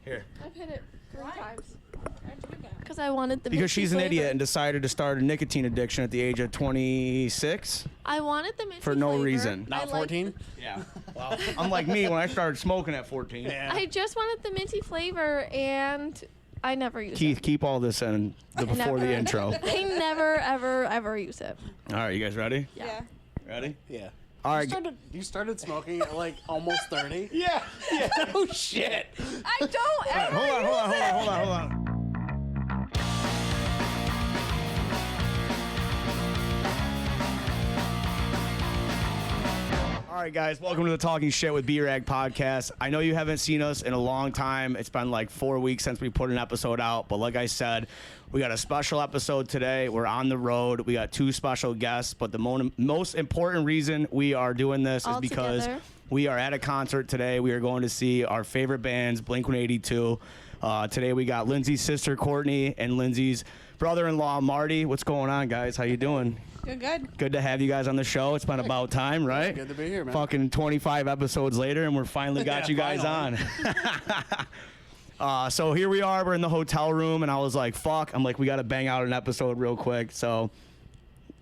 Here. I've hit it 3 times. Because I wanted the Because minty she's an flavor. idiot and decided to start a nicotine addiction at the age of 26 I wanted the minty for no flavor. reason. Not 14? Yeah. Well, unlike me when I started smoking at 14. Yeah. I just wanted the minty flavor, and I never use Keith, it. keep all this in before the intro. I never, ever, ever use it. All right, you guys ready? Yeah. Ready? Yeah. All right. You started smoking at like almost 30? Yeah. Oh, shit. I don't ever Hold on. All right, guys, welcome to the Talking Shit with B-Rag podcast. I know you haven't seen us in a long time. It's been like 4 weeks since we put an episode out, but like I said, we got a special episode today. We're on the road. We got 2 special guests, but the most important reason we are doing this is because we are at a concert today. We are going to see our favorite bands, Blink-182. Today we got Lindsay's sister, Courtney, and Lindsay's brother-in-law, Marty. What's going on, guys? How you doing? Good. Good to have you guys on the show. It's been about time, right? Good to be here, man. Fucking 25 episodes later, and we're finally got you guys on. So here we are. We're in the hotel room, and I was like, fuck. I'm like, we got to bang out an episode real quick. So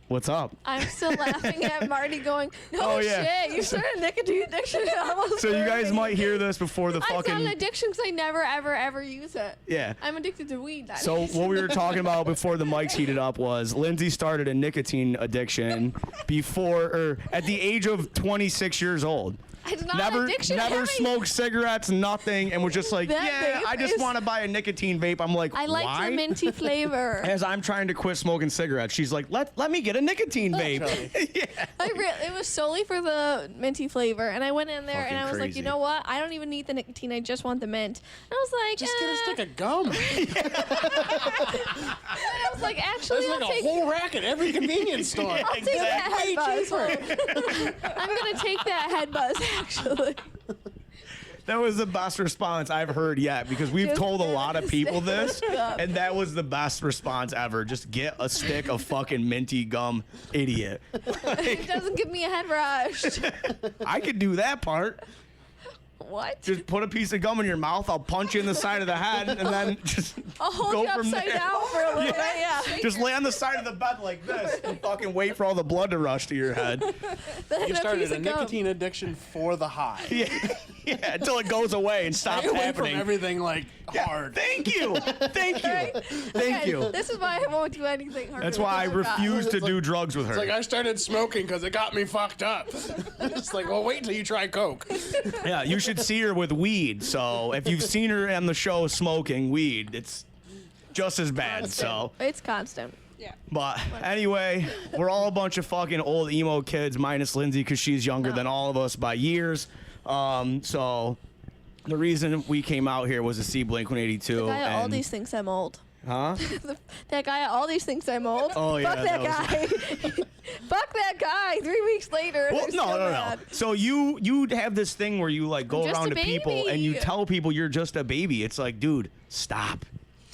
what's up? I'm still laughing at Marty going, no shit, you started a nicotine addiction at almost So you guys 30. might hear this before the It's not an fucking... addiction because I never, ever, ever use it. Yeah. I'm addicted to weed. That So is. what we were talking about before the mics heated up was Lindsay started a nicotine addiction at the age of 26 years old. It's not an addiction. Never smoked cigarettes, nothing, and was just like, That I just want to buy a nicotine vape. I'm like, I like why? the minty flavor. As I'm trying to quit smoking cigarettes, she's like, let me get a nicotine vape. It was solely for the minty flavor, and I went in there Fucking and I was like, crazy. you know what? I don't even need the nicotine. I just want the mint. And I was like, Just get a stick of gum. And I was like, actually, There's I'll like a take. whole rack at every convenience store. I'll take that Way head cheaper. buzz. I'm gonna take that head buzz. Actually, That was the best response I've heard yet, because we've Just told a get lot of a people stick this, of gum. and that was the best response ever. Just get a stick of fucking minty gum, idiot. it doesn't give me a head rush. I could do that part. What? Just put a piece of gum in your mouth. I'll punch you in the side of the head, and then just I'll hold go you from upside there. down for a little bit. Yeah. Just lay on the side of the bed like this and fucking wait for all the blood to rush to your head. You started a nicotine addiction for the high. Yeah, until it goes away and stops Stay away happening. from everything like hard. Thank you. Thank you. This is why I won't do anything hard. That's why I refuse to do drugs with her. It's like I started smoking because it got me fucked up. It's like, well, wait till you try coke. Yeah, you should see her with weed. So if you've seen her on the show smoking weed, it's just as bad. So, It's constant. Yeah. but anyway, we're all a bunch of fucking old emo kids, minus Lindsay because she's younger than all of us by years. So the reason we came out here was to see Blink-182. The guy at Aldi's thinks I'm old. Huh? That guy at Aldi's thinks I'm old. Oh, yeah, Fuck that guy. Fuck that guy. 3 weeks later. Well, they're still no. mad. So you have this thing where you like go I'm just around a to people baby. and you tell people you're just a baby. It's like, dude, stop.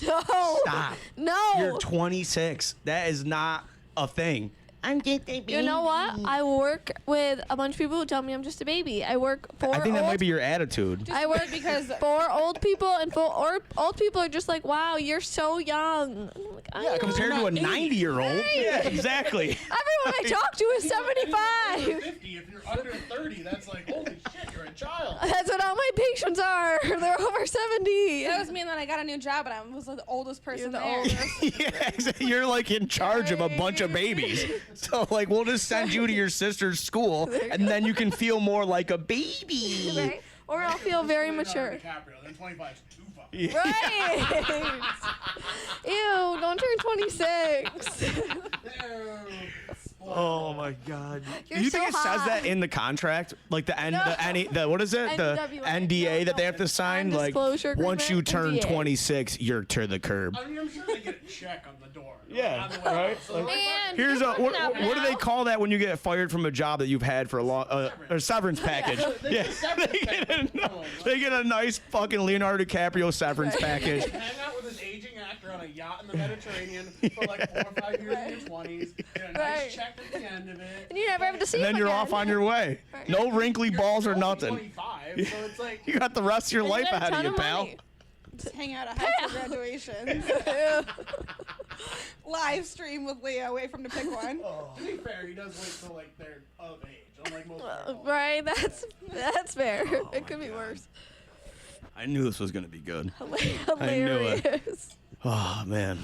No. Stop. No. You're 26. That is not a thing. I'm just a baby. You know what? I work with a bunch of people who tell me I'm just a baby. I work for I think that old might be your attitude. I work because for old people, and old people are just like, wow, you're so young. I'm like, I know. Compared to a 90-year-old. Right. Yeah, exactly. Everyone I talk to is 75. 50, if you're under 30, that's like, holy shit, you're a child. That's what all my patients are. They're over 70. That was me, and then I got a new job, and I was the oldest person You're the there. oldest. Yeah, exactly. You're like in charge of a bunch of babies. So like we'll just send you to your sister's school and then you can feel more like a baby. Right? Or I'll feel very mature. DiCaprio, then 25 is too fucking. Yeah. Right. Ew, don't turn 26. Oh my god. You're Do you so think it says hot. that in the contract? Like the what is it? The NWA. NDA that they have to sign? Like Non-disclosure once you agreement, turn NDA. 26, you're to the curb. I mean, I'm sure they get a check on the door. Yeah, On the way right? out. So And Here's a you're what, working out what do they now. call that when you get fired from a job that you've had for a long a severance package? They They get a nice fucking Leonardo DiCaprio severance package. hang out with an aging actor on a yacht in the Mediterranean for like 4 or 5 years in your 20s. Get a nice Right. check at the end of it. And you never have to see And then him you're again. off on your way. No wrinkly balls or You're only nothing. 25, so it's like You got the rest of your And you life get a ahead of ton you, of pal. money. Just hang out at high school graduation. Live stream with Leo. Wait for him to pick one. To be fair, he does wait till like they're of age. Unlike most people. Right, that's fair. It could be worse. I knew this was gonna be good. Hilarious. Oh man.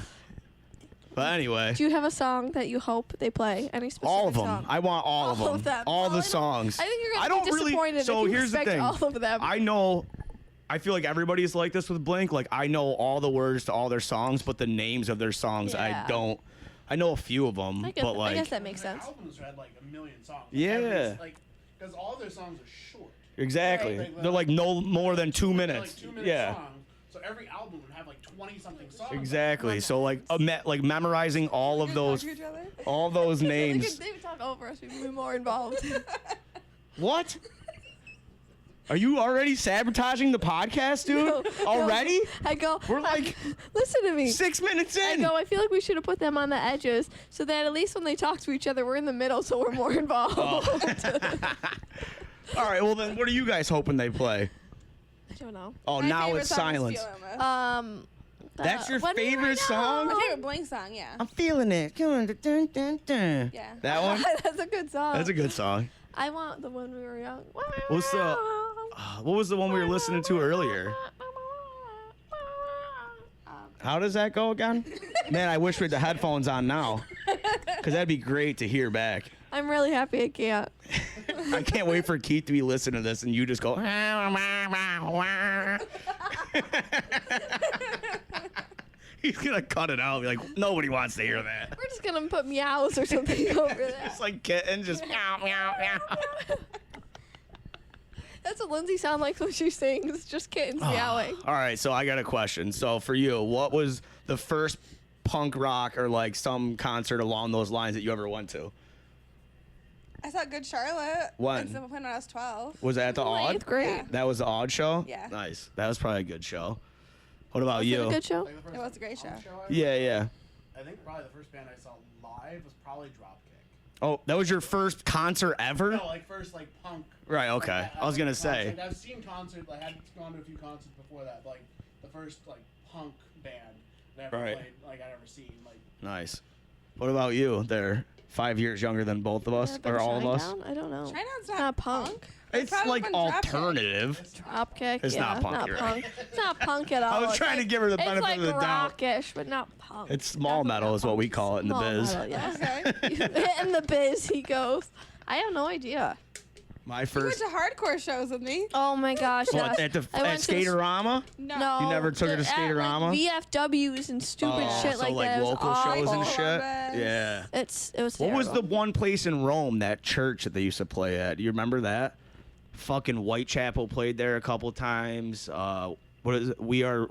But anyway, Do you have a song that you hope they play? Any specific all of them. song? I want all of them. All Well, the songs. I think you're I gonna don't be disappointed so if you here's the expect thing. all of them. I know. I feel like everybody's like this with Blink. Like I know all the words to all their songs, but the names of their songs Yeah. I don't. I know a few of them, I guess, but like I guess that makes Their sense. albums had like a million songs. Yeah. Because all their songs are short. exactly. Right. They're like no more than 2 They're minutes. like 2 minute Yeah. songs. So every album would have like 20 something songs. Exactly. So like like memorizing all of those Talk to each other? all those names. They would talk over us. We'd be more involved. What? Are you already sabotaging the podcast, dude? No, Already? I go. We're like Listen to me. 6 minutes I in. go. I feel like we should have put them on the edges so that at least when they talk to each other, we're in the middle, so we're more involved. All right. Well, then, what are you guys hoping they play? I don't know. Oh, My now favorite it's song is silence. Feeling This. That's your When We Were favorite song? My Young. favorite Blink song, yeah. I'm feeling it. Dun, dun, dun, dun. Yeah. That one? That's a good song. That's a good song. I want the When We Were Young. What's the? What was the one we were listening to earlier? How does that go again? Man, I wish we had the headphones on now, because that'd be great to hear back. I'm really happy I can't. I can't wait for Keith to be listening to this and you just go. He's gonna cut it out. Be like, nobody wants to hear that. We're just gonna put meows or something over there. It's like kitten, just meow meow meow. That's what Lindsay sounds like when she sings. It's just kittens meowing. All right, so I got a question. So for you, what was the first punk rock or like some concert along those lines that you ever went to? I saw Good Charlotte. When? In Simple Plan when I was 12. Was that at the Odd? 8th grade. Yeah. That was the Odd show? Yeah. Nice. That was probably a good show. What about Was it you? a good show? Like the first It was a great show. punk I Yeah, yeah. I think probably the first band I saw live was probably Dropkick. Oh, that was your first concert ever? No, like first like punk. Right, okay. Like, I was gonna concert. say. I've seen concerts. I had gone to a few concerts before that. But, like the first like punk band that I ever Right. played, like I'd ever seen. Like Nice. What about you? They're 5 years younger than both of us, or all of us. Shinedown? I don't know. Shinedown's Not not punk. punk. It's probably like been Dropkick. alternative. Dropkick. It's yeah, not punk, you're right. punk. It's not punk at all. I was It's trying to like- give her the it's benefit like of the doubt. rockish, but not punk. It's small metal is what we call it in the Small biz. metal, yeah. Okay. In the biz, he goes. I have no idea. My You went first. to hardcore shows with me. Oh my gosh. What, yes. at I went to the- Skaterama? No. No. You never took her to at, Skaterama? Like, VFWs and stupid shit so like like that. It was local shows and awful. shit? Columbus. Yeah. It was What was the terrible. one place in Rome, that church that they used to play at? Do you remember that? Fucking Whitechapel played there a couple times. What is it? We are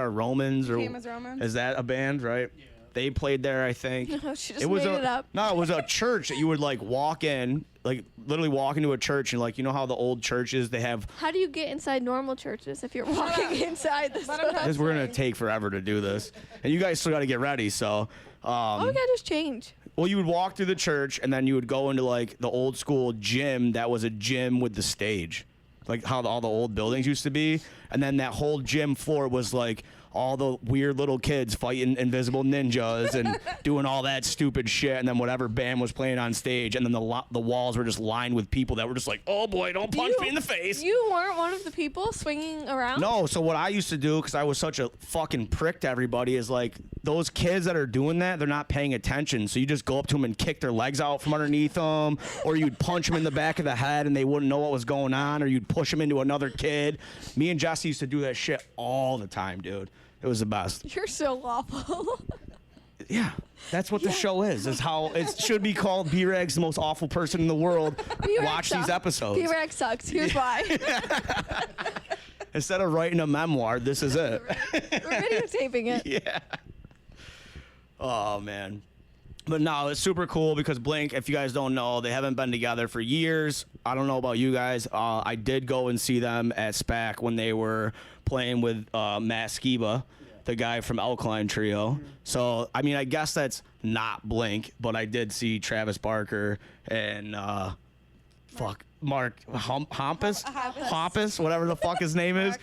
Romans, or Came as Romans. is that a band, right? Yeah. They played there, I think. She just It was made a it up. no, it was a church that you would like walk in, like literally walk into a church and like you know how the old churches they have. How do you get inside normal churches if you're walking inside this? Let 'em touch Because we're gonna me. take forever to do this, and you guys still got to get ready. So, Oh my god, just change. well, you would walk through the church and then you would go into like the old school gym that was a gym with the stage, like how all the old buildings used to be, and then that whole gym floor was like all the weird little kids fighting invisible ninjas and doing all that stupid shit, and then whatever band was playing on stage, and then the walls were just lined with people that were just like, oh boy, don't punch me in the face. You weren't one of the people swinging around? No, so what I used to do, because I was such a fucking prick to everybody, is like those kids that are doing that, they're not paying attention. So you just go up to them and kick their legs out from underneath them, or you'd punch them in the back of the head and they wouldn't know what was going on, or you'd push them into another kid. Me and Jesse used to do that shit all the time, dude. It was the best. You're so awful. Yeah, that's what the show is how it should be called. B-Rag's the most awful person in the world. B-Rag Watch these sucks. episodes. B-Rag sucks. Here's why. Instead of writing a memoir, this is it. We're videotaping it. Yeah. Oh man. But no, it's super cool because Blink, if you guys don't know, they haven't been together for years. I don't know about you guys. I did go and see them at SPAC when they were playing with Matt Skiba, the guy from Alkaline Trio. So, I mean, I guess that's not Blink, but I did see Travis Barker and Mark Hompus, whatever the fuck his name is.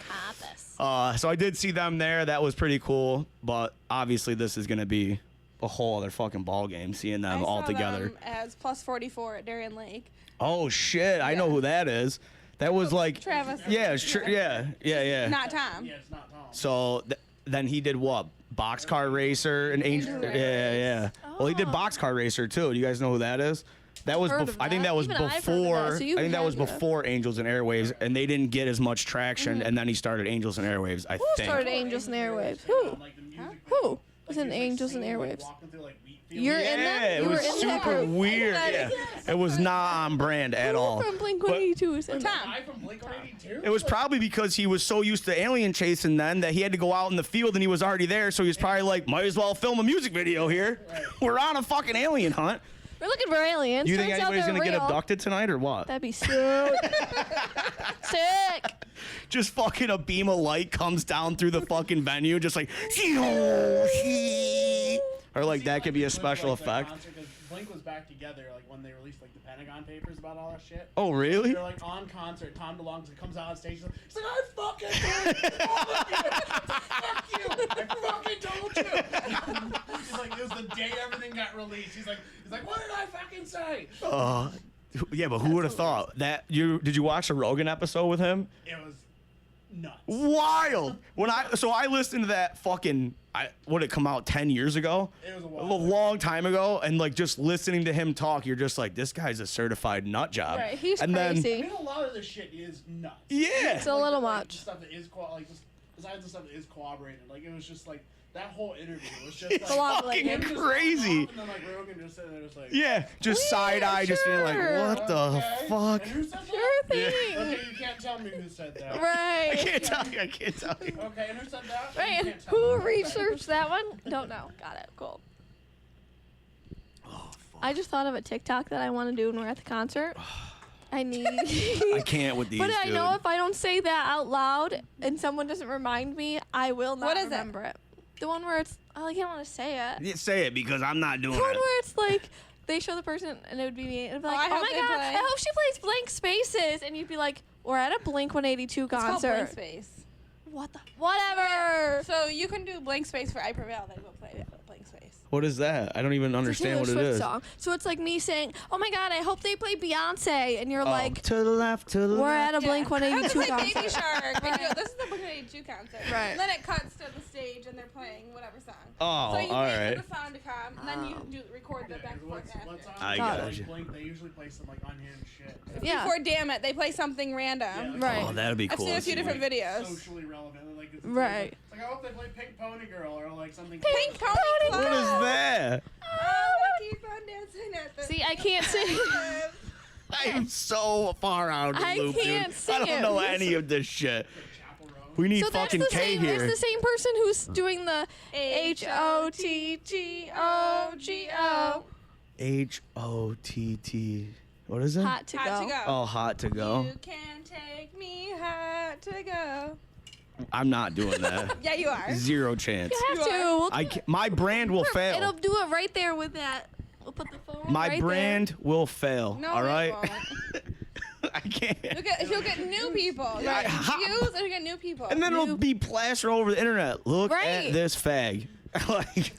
So I did see them there. That was pretty cool. But obviously, this is gonna be a whole other fucking ball game. Seeing them all together. Them as plus 44 at Darien Lake. Oh shit! I know who that is. That was like Travis. Yeah, sure. Yeah. Not Tom. Yeah, it's not Tom. So then he did what? Boxcar Racer and Angel. Yeah. Well, he did Boxcar Racer too. Do you guys know who that is? That was. Heard of I think that. that was Even I've heard of before. that, so you I think that was have to. before Angels and Airwaves, and they didn't get as much traction. And then he started Angels and Airwaves. I Who think. started Angels and Airwaves? Who? Like the music Who was like, in he was, Angels and singing, like, Airwaves? walking through, like, wheat fields. You're in Yeah, that? it You was were in that super group? weird. Yeah, it was not on brand at all. Who from Blink-182 is in Tom. that? Guy from Blink-182? It was probably because he was so used to alien chasing then that he had to go out in the field and he was already there. So he was probably like, might as well film a music video here. We're on a fucking alien hunt. We're looking for aliens. You think Turns out anybody's they're gonna get real. abducted tonight or what? That'd be sick. Sick. Just fucking a beam of light comes down through the fucking venue, just like, or like that could be a special effect. Blink was back together like when they released like the Pentagon Papers about all that shit. Oh really? They're like on concert. Tom DeLonge comes out on stage. He's like, I fucking did it. Fuck you. I fucking told you. He's like, it was the day everything got released. He's like, what did I fucking say? Yeah, but who would have thought that? Did you watch the Rogan episode with him? It was nuts. Wild. I listened to that fucking. Would it come out 10 years ago? It was a A while. long time ago, and like just listening to him talk, you're just like, this guy's a certified nut job. Right, he's and I crazy. mean, a lot of this shit is nuts. Yeah. It's a little The much. stuff that is besides the stuff that is corroborated, like it was just like that whole interview was just like a lot fucking him just crazy. going off, and then like Rogan just sitting there just like Yeah, just side eye, just being like, sure. what the okay. fuck? And who said that? Sure thing. Okay, you can't tell me who said that. I Right. can't tell you. I can't tell you. Okay, and who said that? Right. You And can't tell who me. researched that one? Don't know. Got it. Cool. Oh, fuck. I just thought of a TikTok that I want to do when we're at the concert. I need. I can't with these. But I dude. know if I don't say that out loud and someone doesn't remind me, I will not What is it? remember it. The one where it's. Oh, I can't want to say it. Yeah, say it because I'm not doing The one it. where it's like they show the person and it would be me and it'd be Oh, like, I oh hope my they god, play. I hope she plays Blank Spaces, and you'd be like, we're at a Blink-182 It's called concert. Blank Space. What the? Whatever. So you can do Blank Space for I Prevail, then go play Blank Space. What is that? I don't even It's a understand Taylor what it Swift is. song. So it's like me saying, "Oh my God, I hope they play Beyonce," and you're Oh, like, to the left, to the "We're left. at a Blink-182 It's like concert." Baby Shark. And you go, this is the Blink-182 concert. Right. And then it cuts to the stage and they're playing whatever song. Oh, so you all wait right. for the sound to come, and then you record the back and forth What's after. on I Got got like, you. Blink, they usually play some like unhinged shit. Yeah. Before Damn It, they play something random. Yeah, like, Right. Oh, that'd be I've cool. seen a to few see. different videos. Socially relevant. And, like, it's Right. Like I hope they play Pink Pony Girl or like something. Pink Pony Club. What is that? Oh, we keep on dancing at the See, I can't sing. I am so far out of the I loop, can't dude. sing I don't it. know any of this shit. Chapel Roan. We need So that's fucking the K same. here. It's the same person who's doing the HOTTOGO. HOTT. What is it? Hot to Hot go. to go. Oh, hot to go. You can take me hot to go. I'm not doing that. Yeah, you are. Zero chance. You have You to. are. We'll I do can't, my brand will it. fail. It'll do it right there with that. We'll put the phone My right brand will fail. No, all it right. won't. I can't. He'll get new people. Yeah, Views and he'll get new people. And then it'll be plastered all over the internet. Look Right. at this fag. Like,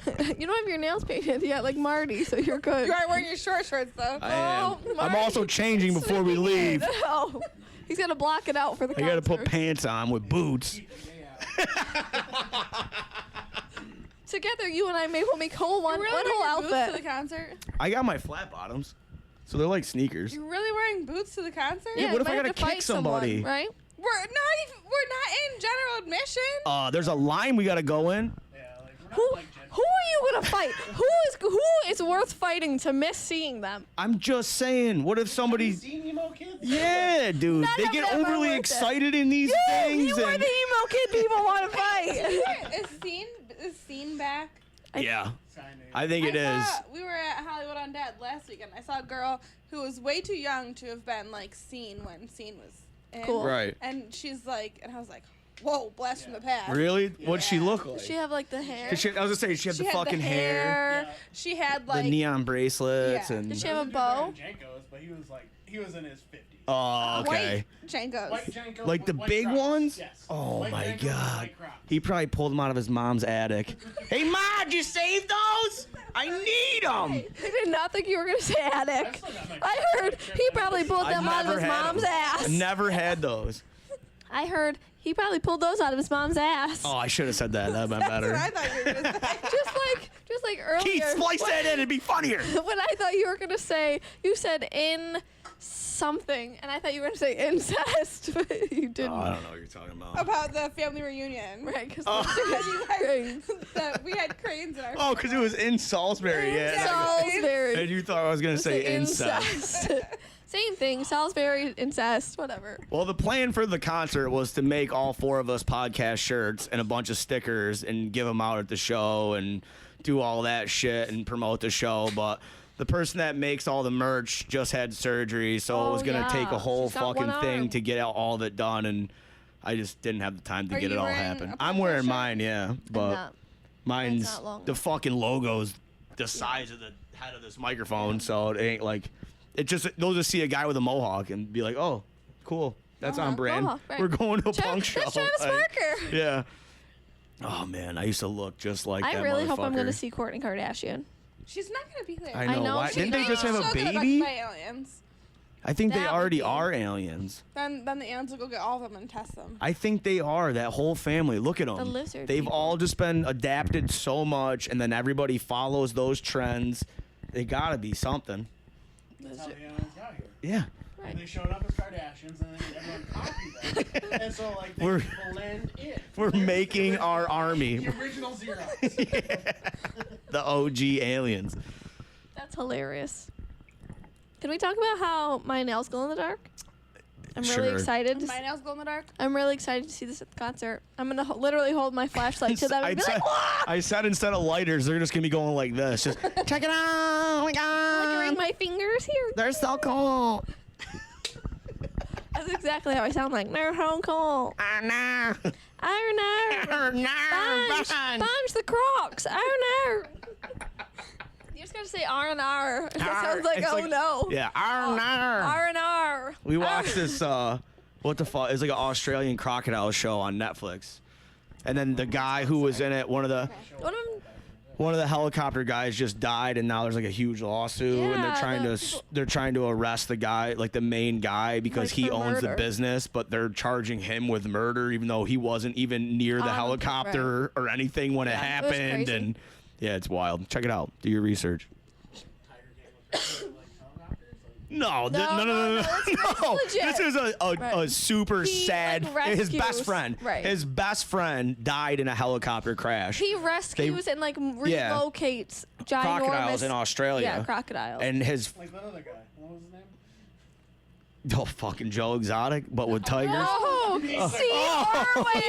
there. You don't have your nails painted yet, like Marty, so you're good. you are wearing your shorts though. I am. Oh, I'm Marty. also changing before we leave. Oh, he's gonna block it out for the I gotta put concert. pants on with boots. Together, you and I will make whole one You're really whole wearing boots to outfit. the concert? I got my flat bottoms, so they're like sneakers. You're really wearing boots to the concert? Yeah, what if you I might gotta have to fight kick somebody? someone, right? We're not in general admission. There's a line we gotta go in. Yeah, like we're not Who like Jen. are you gonna fight? who is worth fighting to miss seeing them? I'm just saying, what if somebody? Seen emo kids? Yeah, dude, None they of get them are overly worth it. excited in these things. You are and- the emo kid people want to fight. Is Scene back? yeah, Kinda. I think it is. We were at Hollywood on Dead last weekend. I saw a girl who was way too young to have been like Scene when Scene was in. Cool. Right. And she's like, and I was like, whoa, blast from the past. Really? What'd she look like? Does she have like the hair? 'Cause I was gonna say she had She the had fucking the hair, Yeah. She had the like neon bracelets, Yeah. and Does she There have was a dude bow? wearing Jankos, but he was in his 50s. Oh, okay. White Jankos. White Jankos Like with the white big Crocs. ones? Yes. Oh White my Jankos with God. white Crocs. He probably pulled them out of his mom's attic. Hey, Ma, did you save those? I need them. I did not think you were gonna say attic. still got my I heard he probably pulled them out of his mom's ass. Never had those. I heard he probably pulled those out of his mom's ass. Oh, I should have said that. That'd been better. That's what I thought you were gonna say. just like earlier. Keith, splice that in. It'd be funnier. When I thought you were gonna say, you said in something, and I thought you were gonna say incest, but you didn't. Oh, I don't know what you're talking about. About the family reunion. Right, because We had cranes in our. Oh, because it was in Salisbury. Yeah. Salisbury. And you thought I was going to say incest. Same thing. Salisbury, incest, whatever. Well, the plan for the concert was to make all four of us podcast shirts and a bunch of stickers and give them out at the show and do all that shit and promote the show. But the person that makes all the merch just had surgery, so it was going to take a whole She's got fucking one thing arm. to get all of it done. And I just didn't have the time to Are get it you all wearing happen. a I'm podcast wearing shirt? mine, yeah. But not. mine's not long. the fucking logo's the size of the head of this microphone, so it ain't like it just they'll just see a guy with a mohawk and be like, oh, cool, that's on brand. Mohawk, right. We're going to a punk show. That's Travis Like, Barker. yeah. Oh man, I used to look just like I that really hope I'm motherfucker. gonna see Kourtney Kardashian. She's not gonna be there. I know. know, Why, she didn't they just have a She'll get abducted baby? by aliens. I think they That would already be- are aliens. Then the aliens will go get all of them and test them. I think they are, that whole family. Look at them. The lizard They've people. all just been adapted so much, and then everybody follows those trends. They gotta be something. That's how the aliens got here. Yeah. And they showed up as Kardashians, and then everyone copied them. And so, like, they We're- blend in. We're They're making the our original- army. The original Xerox. The OG aliens. That's hilarious. Can we talk about how my nails glow in the dark? I'm really Sure. excited. My nails glow in the dark. I'm really excited to see this at the concert. I'm gonna literally hold my flashlight to them and be like, "Wah!" I said instead of lighters, they're just gonna be going like this. Just check it out. Oh my flickering god. my fingers here. They're so cool. That's exactly how I sound like. They're so cool. Ah, nah. I don't know. Bunch the Crocs. I don't know. You just gotta say R&R. That sounds like, It's oh no. Yeah. R&R. R&R. We watched this, what the fuck? It's like an Australian crocodile show on Netflix. And then the guy who was in it, one of the helicopter guys just died, and now there's like a huge lawsuit, and Yeah, they're trying to arrest the guy, like the main guy, because Like he for owns the murder. business, but they're charging him with murder, even though he wasn't even near the On the- helicopter or anything when it it was happened. crazy. And yeah, it's wild. Check it out. Do your research. Tiger King was like helicopters. No, No, no. it's legit. This is a Right. super He, sad. like, his best rescues- friend. right. His best friend died in a helicopter crash. He rescues and like Yeah. relocates ginormous Crocodiles in Australia. Yeah, crocodiles. And his Like that other guy. What was his name? fucking Joe Exotic, but with tigers. oh, Steve Irwin.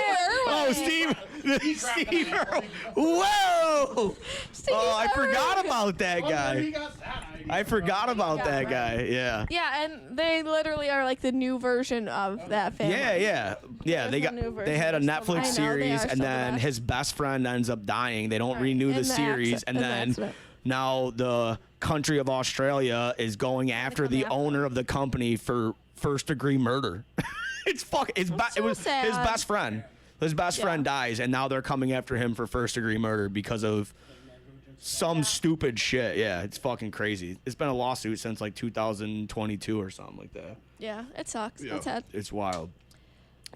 Oh, Steve. Steve. Irwin. Whoa. Steve Oh, I forgot Irwin. about that Well, then he guy. got that idea. I forgot about Yeah, that right. guy. Yeah. Yeah, and they literally are like the new version of that family. Yeah. They There's a new they had a version. I know, Netflix they series, are and so then bad. his best friend ends up dying. They don't Right. renew the In the series, accident- and in the then accident. now the country of Australia is going after the come after owner of the company for first-degree murder. It's fuck. It so was his sad. best friend. His best friend dies, and now they're coming after him for first-degree murder because of some stupid shit. Yeah, it's fucking crazy. It's been a lawsuit since like 2022 or something like that. Yeah, it sucks. It's sad. It's wild.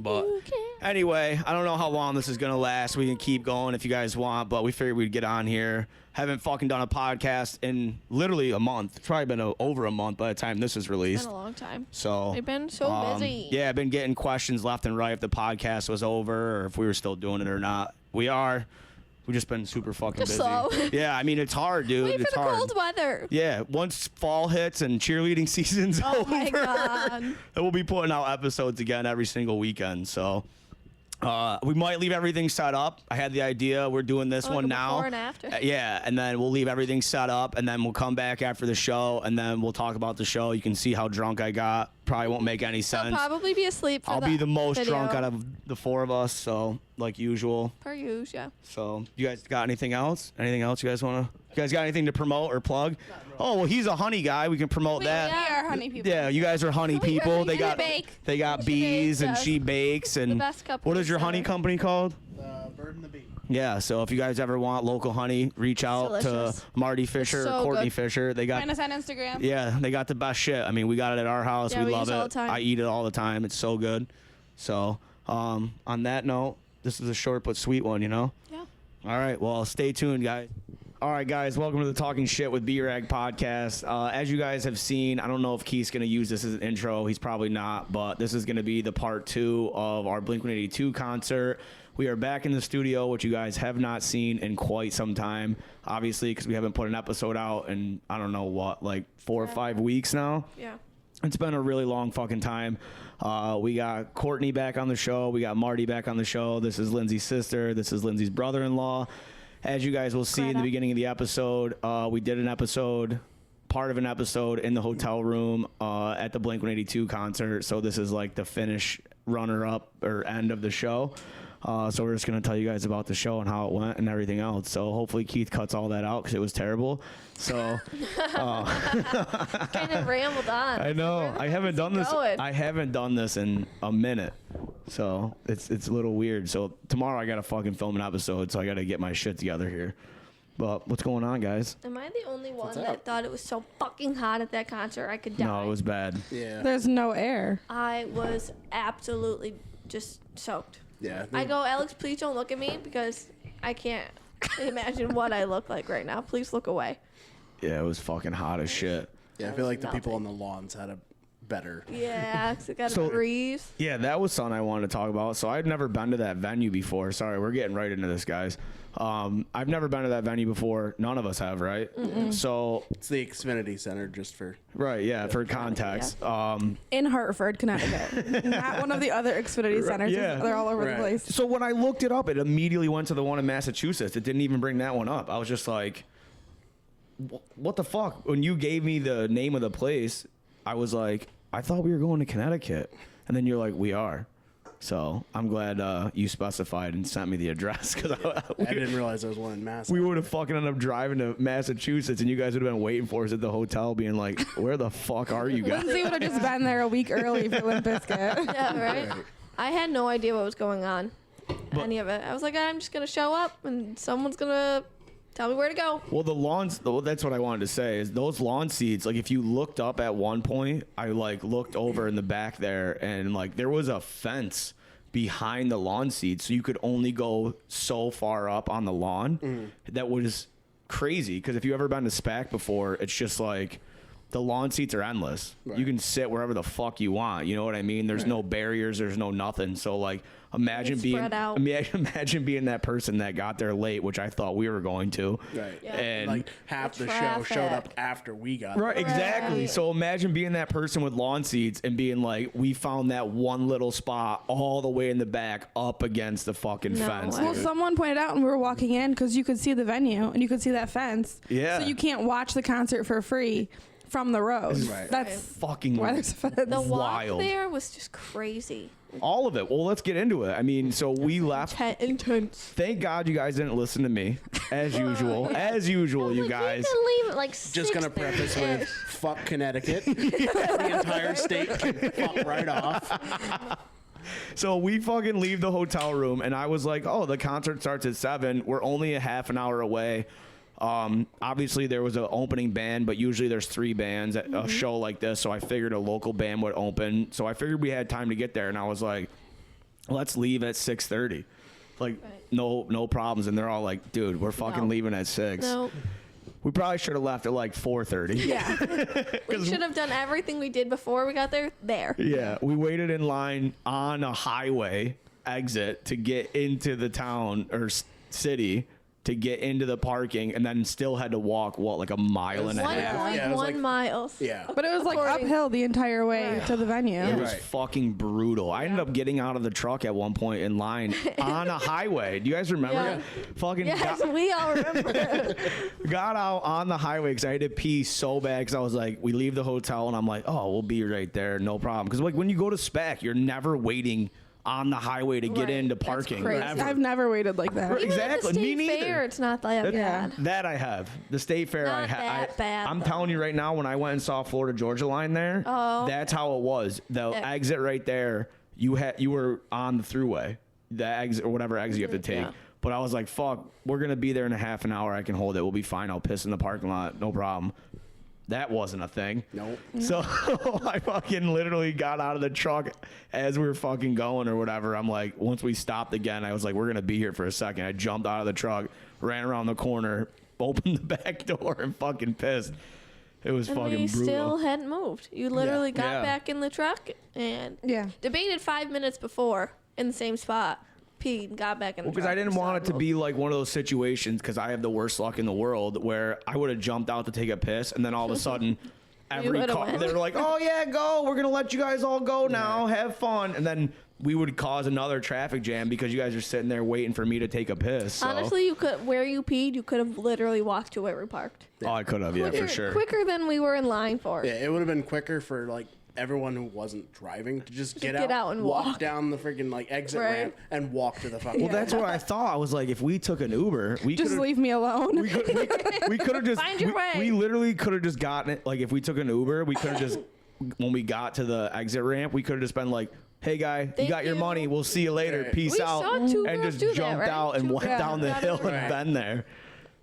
But Okay. anyway, I don't know how long this is going to last. We can keep going if you guys want, but we figured we'd get on here. Haven't fucking done a podcast in literally a month. It's probably been over a month by the time this is It's released. been a long time. So We've been so busy. Yeah, I've been getting questions left and right if the podcast was over or if we were still doing it or not. We are. We've just been super fucking Just busy. slow. Yeah, I mean it's hard, dude. Wait It's for the hard. cold weather. Yeah, once fall hits and cheerleading season's Oh over, my God. and we'll be putting out episodes again every single weekend. So we might leave everything set up. I had the idea. We're doing this Like one a now. before and after. Yeah, and then we'll leave everything set up, and then we'll come back after the show, and then we'll talk about the show. You can see how drunk I got probably won't make any I'll sense. probably be asleep for I'll be the most video. drunk out of the four of us, so like usual. Per usual, yeah. So you guys got anything else? Anything else you guys want to? You guys got anything to promote or plug? Oh well, he's a honey guy. We can promote that. We are honey people. Yeah, you guys are honey people. They got bees and yes. she bakes and The best couple what is your honey ever. company called? Bird and the Bee. Yeah, so if you guys ever want local honey, reach out delicious. to Marty Fisher, so Courtney good. Fisher. They got Find us on Instagram. yeah, they got the best shit. I mean, we got it at our house. Yeah, we we love use it all it. the time. I eat it all the time. It's so good. So, on that note, this is a short but sweet one, you know? Yeah. All right, well, stay tuned, guys. All right, guys, welcome to the Talking Shit with B-Rag podcast. As you guys have seen, I don't know if Keith's going to use this as an intro. He's probably not, but this is going to be the part 2 of our Blink-182 concert. We are back in the studio, which you guys have not seen in quite some time, obviously, because we haven't put an episode out in, I don't know what, like 4 or 5 weeks now. Yeah. It's been a really long fucking time. We got Courtney back on the show. We got Marty back on the show. This is Lindsay's sister. This is Lindsay's brother-in-law. As you guys will see in the beginning of the episode, we did part of an episode in the hotel room at the Blink-182 concert. So this is like the finish runner-up or end of the show. So we're just going to tell you guys about the show and how it went and everything else. So hopefully Keith cuts all that out because it was terrible. So Kind of rambled on. I know. I haven't done this. going? I haven't done this in a minute. So it's a little weird. So tomorrow I got to fucking film an episode. So I got to get my shit together here. But what's going on, guys? Am I the only one up? that thought it was so fucking hot at that concert I could die? No, it was bad. Yeah. There's no air. I was absolutely just soaked. Yeah. I go, Alex, please don't look at me because I can't imagine what I look like right now. Please look away. Yeah, it was fucking hot as shit. Yeah, I feel like the people on Nothing. the lawns had a better. Yeah, 'cause it got So- a breeze. Yeah, that was something I wanted to talk about. So I'd never been to that venue before. Sorry, we're getting right into this, guys. I've never been to that venue before. None of us have, right? So, It's the Xfinity Center, just for. right, yeah, for context. In Hartford, Connecticut. Not one of the other Xfinity centers. yeah. They're all over Right. the place. So when I looked it up, it immediately went to the one in Massachusetts. It didn't even bring that one up. I was just like, what the fuck? When you gave me the name of the place, I was like, I thought we were going to Connecticut. And then you're like, we are. So I'm glad you specified and sent me the address because I didn't realize there was one in Mass. we would have fucking ended up driving to Massachusetts and you guys would have been waiting for us at the hotel being like, where the fuck are you guys? Lindsay would have just been there a week early for Limp Bizkit. Yeah, right? Right. I had no idea what was going on. Any of it. I was like, I'm just going to show up and someone's going to tell me where to go. Well, the lawns, that's what I wanted to say, is those lawn seats, like if you looked up at one point, I like looked over in the back there and like there was a fence behind the lawn seats. So you could only go so far up on the lawn. That was crazy because if you've ever been to SPAC before, it's just like the lawn seats are endless. Right. You can sit wherever the fuck you want. You know what I mean? There's no barriers. There's no nothing. So like imagine It's being spread out. imagine being that person that got there late, which I thought we were going to. Right. Yeah. And Like half The the show showed up traffic. after we got right, there. exactly. Right. So imagine being that person with lawn seats and being like, we found that one little spot all the way in the back up against the fucking No fence. way. Well, dude. someone pointed out when we were walking in because you could see the venue and you could see that fence. Yeah. So you can't watch the concert for free from the road. Right. That's Fucking why there's a fence. The walk wild. there was just crazy. All of it. Well, let's get into it. I mean, so we left. Intense. Thank God you guys didn't listen to me, as usual. As usual, you guys. We can leave at like Just gonna 6:30 preface with ish. fuck Connecticut. The entire state can fuck right off. So we fucking leave the hotel room, and I was like, oh, the concert starts at 7. We're only a half an hour away. Obviously, there was an opening band, but usually there's 3 bands at a show like this, so I figured a local band would open. So I figured we had time to get there, and I was like, let's leave at 6:30. Like, no problems. And they're all like, dude, we're fucking No. leaving at 6. No. We probably should have left at like 4:30. yeah. We should have done everything we did before we got there. Yeah, we waited in line on a highway exit to get into the town or city to get into the parking, and then still had to walk like a mile and a half. 1.1 miles. Yeah. But it was like According- uphill the entire way to the venue. It was Right. fucking brutal. I ended up getting out of the truck at one point in line on a highway. Do you guys remember? Yeah. Fucking Yes, we all remember. got out on the highway because I had to pee so bad because I was like, we leave the hotel and I'm like, oh, we'll be right there, no problem. Because like when you go to Spec, you're never waiting on the highway to get Right. into That's parking. crazy. Ever. I've never waited like that. Right. Even at Exactly. the Me state neither. fair, it's not that bad. That I have. The state fair Not I that bad, I'm though. telling you right now, when I went and saw Florida Georgia line there, that's how it was. The Yeah. exit right there, you were on the throughway, the exit or whatever exit you have to take. Yeah. But I was like, fuck, we're gonna be there in a half an hour. I can hold it. We'll be fine. I'll piss in the parking lot, no problem. That wasn't a thing. Nope. So I fucking literally got out of the truck as we were fucking going or whatever. I'm like, once we stopped again, I was like, we're going to be here for a second. I jumped out of the truck, ran around the corner, opened the back door, and fucking pissed. It was And fucking we brutal. still hadn't moved. You literally got Yeah. back in the truck and Yeah. debated 5 minutes before in the same spot. Peed and got back in the Because truck. I didn't and want it to started be like one of those situations because I have the worst luck in the world where I would have jumped out to take a piss and then all of a sudden every would've car went. they were like, oh yeah, go, we're gonna let you guys all go now, have fun, and then we would cause another traffic jam because you guys are sitting there waiting for me to take a piss. So. Honestly, you could where you peed, you could have literally walked to where we parked. Oh, I could have, yeah, for sure. Quicker than we were in line for. Yeah, it would have been quicker for like everyone who wasn't driving to just get out and walk. down the freaking like exit Right. ramp and walk to the fucking. Well, that's what I thought. I was like, if we took an Uber, we Just could leave me alone. we could have just Find your way. we literally could have just gotten it. Like if we took an Uber, we could have just when we got to the exit ramp, we could have just been like, hey guy, you Thank got your you. money, we'll see you later, Right. peace We out, saw two and girls just do that, jumped right? out and Two went girls down the got hill over and Right. been there.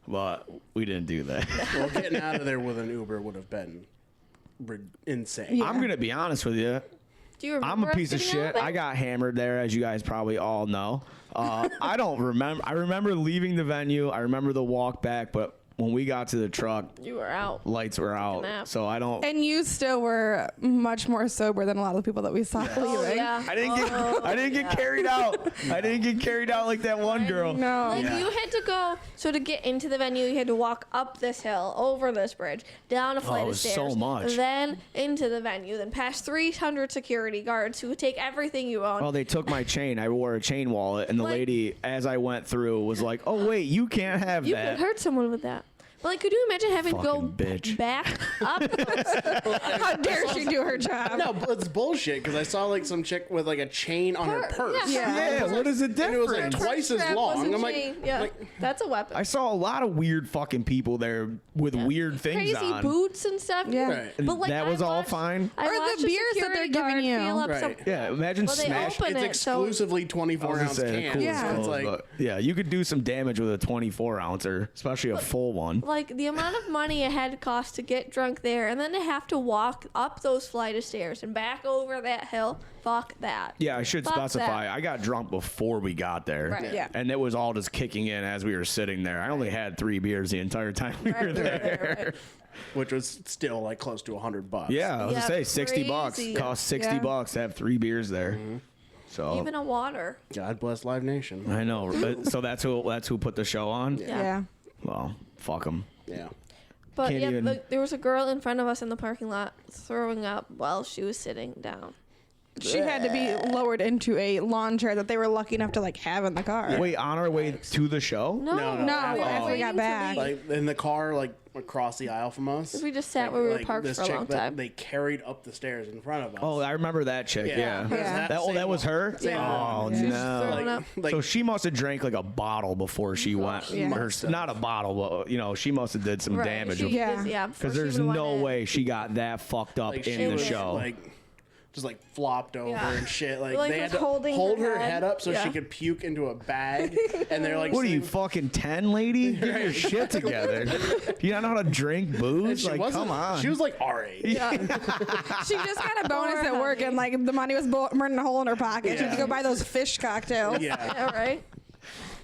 But we didn't do that. Well, getting out of there with an Uber would have been insane. Yeah. I'm gonna be honest with you. Do you remember I'm a us piece of getting out shit. there? I got hammered there, as you guys probably all know. I don't remember. I remember leaving the venue. I remember the walk back, but when we got to the truck, You were out. lights were out. nap. So I don't. And you still were much more sober than a lot of the people that we saw leaving. Oh, yeah. I didn't get carried out. I didn't get carried out like that one girl. No. Like Yeah. you had to go, so to get into the venue, you had to walk up this hill, over this bridge, down a flight it of was stairs, so much. then into the venue, then past 300 security guards who would take everything you own. Well, they took my chain. I wore a chain wallet, and the Like- lady, as I went through, was like, "Oh wait, you can't have you that." could hurt someone with that. But like, could you imagine having to go Fucking bitch. back up? How dare she do her job? No, but it's bullshit because I saw like some chick with like a chain on her purse. Yeah. Yeah, what is the And it was like difference? twice as Strap long. wasn't I'm like, chain. Yeah, like, that's a weapon. I saw a lot of weird fucking people there with weird things Crazy on. boots and stuff. Yeah. Right. And But like, that I was all watched- fine. I Or the watched a beers that security they're guard giving you. fill up Right. some- Yeah, imagine Well, they smash. open it's it, so- exclusively I 24 was gonna ounce say, cans. cool Yeah. as So it's fuck, like, but yeah, you could do some damage with a 24 ouncer, especially a full one. Like the amount of money it had to cost to get drunk there, and then to have to walk up those flight of stairs and back over that hill. Fuck that. Yeah, I should Fuck specify. that. I got drunk before we got there. Right. Yeah. And it was all just kicking in as we were sitting there. I only had 3 beers the entire time we were there. Right. which was still like close to $100. Yeah, I was Yeah, gonna say 60 bucks. crazy. Cost 60 Yeah. bucks to have 3 beers there. So Even a water. God bless Live Nation. I know. But- so that's who put the show on. Yeah. Yeah. Well, fuck them. Yeah. But Can't yeah, even- there was a girl in front of us in the parking lot throwing up while she was sitting down. She had to be lowered into a lawn chair that they were lucky enough to like have in the car. Wait, on our way to the show? No, No, No, after after we waiting got to back. leave. Like in the car, like across the aisle from us. We just sat where we were parked this for a chick long that time. They carried up the stairs in front of us. Oh, I remember that chick. Yeah. Yeah. That was her? Same Oh, one. She was just no. throwing up. Like, So she must have drank like a bottle before she went. Yeah. Or not a bottle, but she must have did some Right, damage. she Yeah. was- yeah. before Because she there's even no went in. way she got that fucked up like in she the was show. like just like flopped over Yeah. and shit. Like, Like, they was had to holding hold her her head. head up so Yeah. she could puke into a bag. And they're like, What are you, sitting- fucking 10, lady? Get your shit together. You don't know how to drink and booze? she Like, wasn't- come on. She was like our age. She just got a bonus at work, honey. and like the money was burning a hole in her pocket. She had to Yeah. go buy those fish cocktails. Yeah. Yeah, right?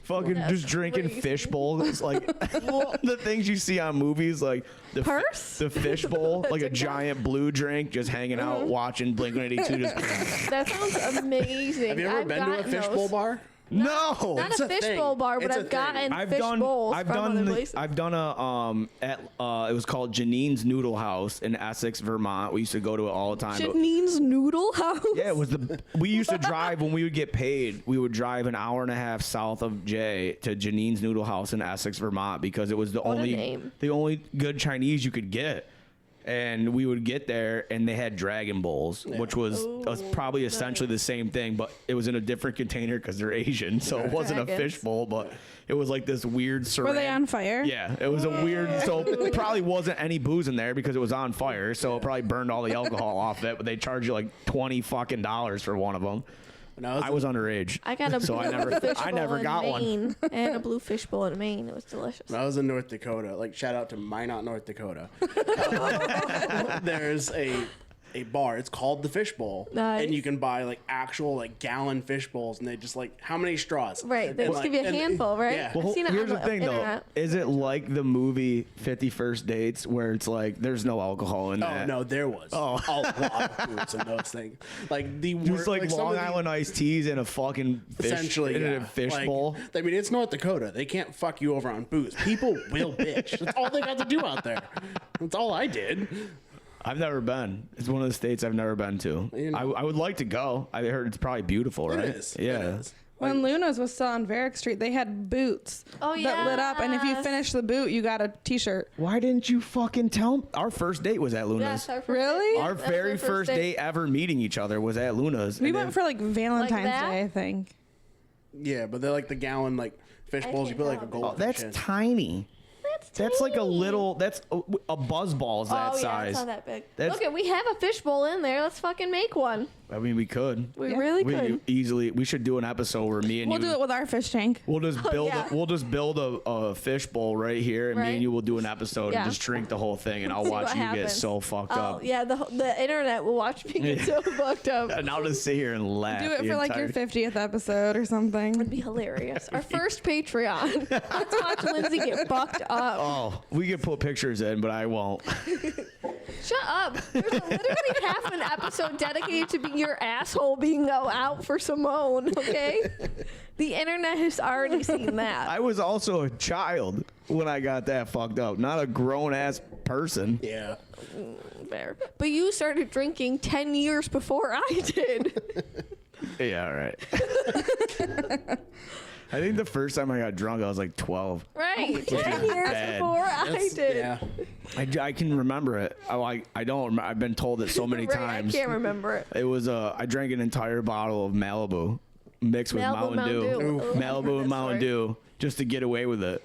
fucking That's just drinking crazy. fish bowls. Like the things you see on movies, like the Purse? the fish bowl, like a giant blue drink, just hanging out watching Blink-182. Just That sounds amazing. Have you ever I've been to a gotten fishbowl those. bar? No. Not It's a a thing. fishbowl bar, but It's a I've thing. gotten fish bowls from other places. I've done a at it was called Janine's Noodle House in Essex, Vermont. We used to go to it all the time. Janine's Noodle House. Yeah, it was we used to drive when we would get paid. We would drive an hour and a half south of Jay to Janine's Noodle House in Essex, Vermont, because it was the What a name. only good Chinese you could get. And we would get there, and they had Dragon Bowls, which was probably essentially the same thing, but it was in a different container because they're Asian, so it wasn't a Dragons. fish bowl, but it was like this weird Were they on fire? Yeah, it was a weird. So it probably wasn't any booze in there because it was on fire. So it probably burned all the alcohol off of it. But they charge you like $20 fucking for one of them. When I was underage. I got a So blue I never- fish I bowl never in got one. Maine. I had a blue fish bowl in Maine. It was delicious. When I was in North Dakota, like shout out to Minot, North Dakota. There's a bar. It's called the Fish Bowl, Nice. and you can buy like actual like gallon fish bowls, and they just like how many straws? Right, they And, just give you a and- handful, right? Yeah. I've seen it Here's on the thing, internet. though. Is it like the movie 50 First Dates, where it's like there's no alcohol in Oh that? no, there was a lot of booze in those things. Like the Just like some Long of the- Island iced teas in a fucking fish, essentially in yeah. a fish Like, bowl. I mean, it's North Dakota. They can't fuck you over on booze. People will bitch. That's all they got to do out there. That's all I did. I've never been. It's one of the states I've never been to. You know. I would like to go. I heard it's probably beautiful, right? It is. Yeah. It is. When Luna's was still on Varick Street, they had boots Oh, that lit up, and if you yes. finished the boot, you got a T-shirt. Why didn't you fucking tell me? Our first date was at Luna's. Yes, our first Really? date. Our That was very our first date ever meeting each other was at Luna's. We and went then- for like Valentine's that? Day, I think. Yeah, but they're like the gallon like fish bowls. You can't put like a tell. gold. Oh, that's tiny. That's like a little. That's a buzz ball is that Oh yeah, size. it's not that big. That's- Look, we have a fish bowl in there. Let's fucking make one. I mean, we could. We really We could. easily. We should do an episode where me and We'll you. do it with our fish tank. We'll just build. yeah. We'll just build a fish bowl right here, and me Right. and you will do an episode Yeah. and just drink the whole thing, and I'll See watch what you get happens. so fucked Oh up. yeah, the internet will watch me get so fucked up. And I'll just sit here and laugh. Do it the for like your entire- 50th episode or something. It'd be hilarious. Our first Patreon. Let's watch Lindsay get fucked up. Oh, we could put pictures in, but I won't. Shut up. There's literally half an episode dedicated to being your asshole being out for Simone, okay? The internet has already seen that. I was also a child when I got that fucked up, not a grown ass person. Yeah. Fair. But you started drinking 10 years before I did. Yeah, all right. I think the first time I got drunk, I was like 12. Right. 10 years bad. before I That's- did. Yeah. I can remember it. I don't. Remember. I've been told it so many Right, times. I can't remember it. It was I drank an entire bottle of Malibu mixed with Malibu, Mountain Dew. Mountain Dew. Oh, I Malibu remember and this Mountain story. Dew just to get away with it.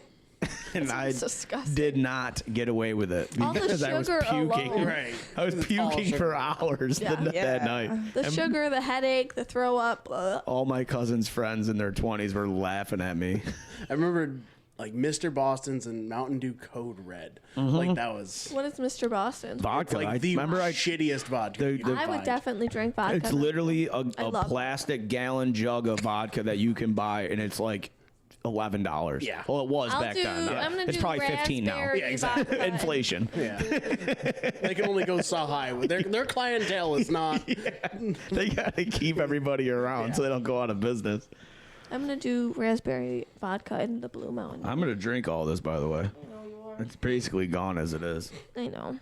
And I disgusting. did not get away with it All the because I was sugar puking. alone. Right. I was puking sugar. for hours Yeah. that night. The And sugar, the headache, the throw up. all my cousins' friends in their 20s were laughing at me. I remember like Mr. Boston's and Mountain Dew Code Red. Like that was What is Mr. Boston? Vodka. like I the remember I shittiest vodka. the- you could I would find. definitely drink vodka. It's literally a love plastic gallon jug of vodka that you can buy, and it's like $11. Yeah. Well, it was I'll back do, then. I'm gonna It's do probably 15 now. raspberry Yeah, exactly. vodka. Inflation. Yeah. They can only go so high. Their clientele is not. They got to keep everybody around so they don't go out of business. I'm gonna do raspberry vodka in the Blue Mountain. I'm going to drink all this, by the way. It's basically gone as it is. I know.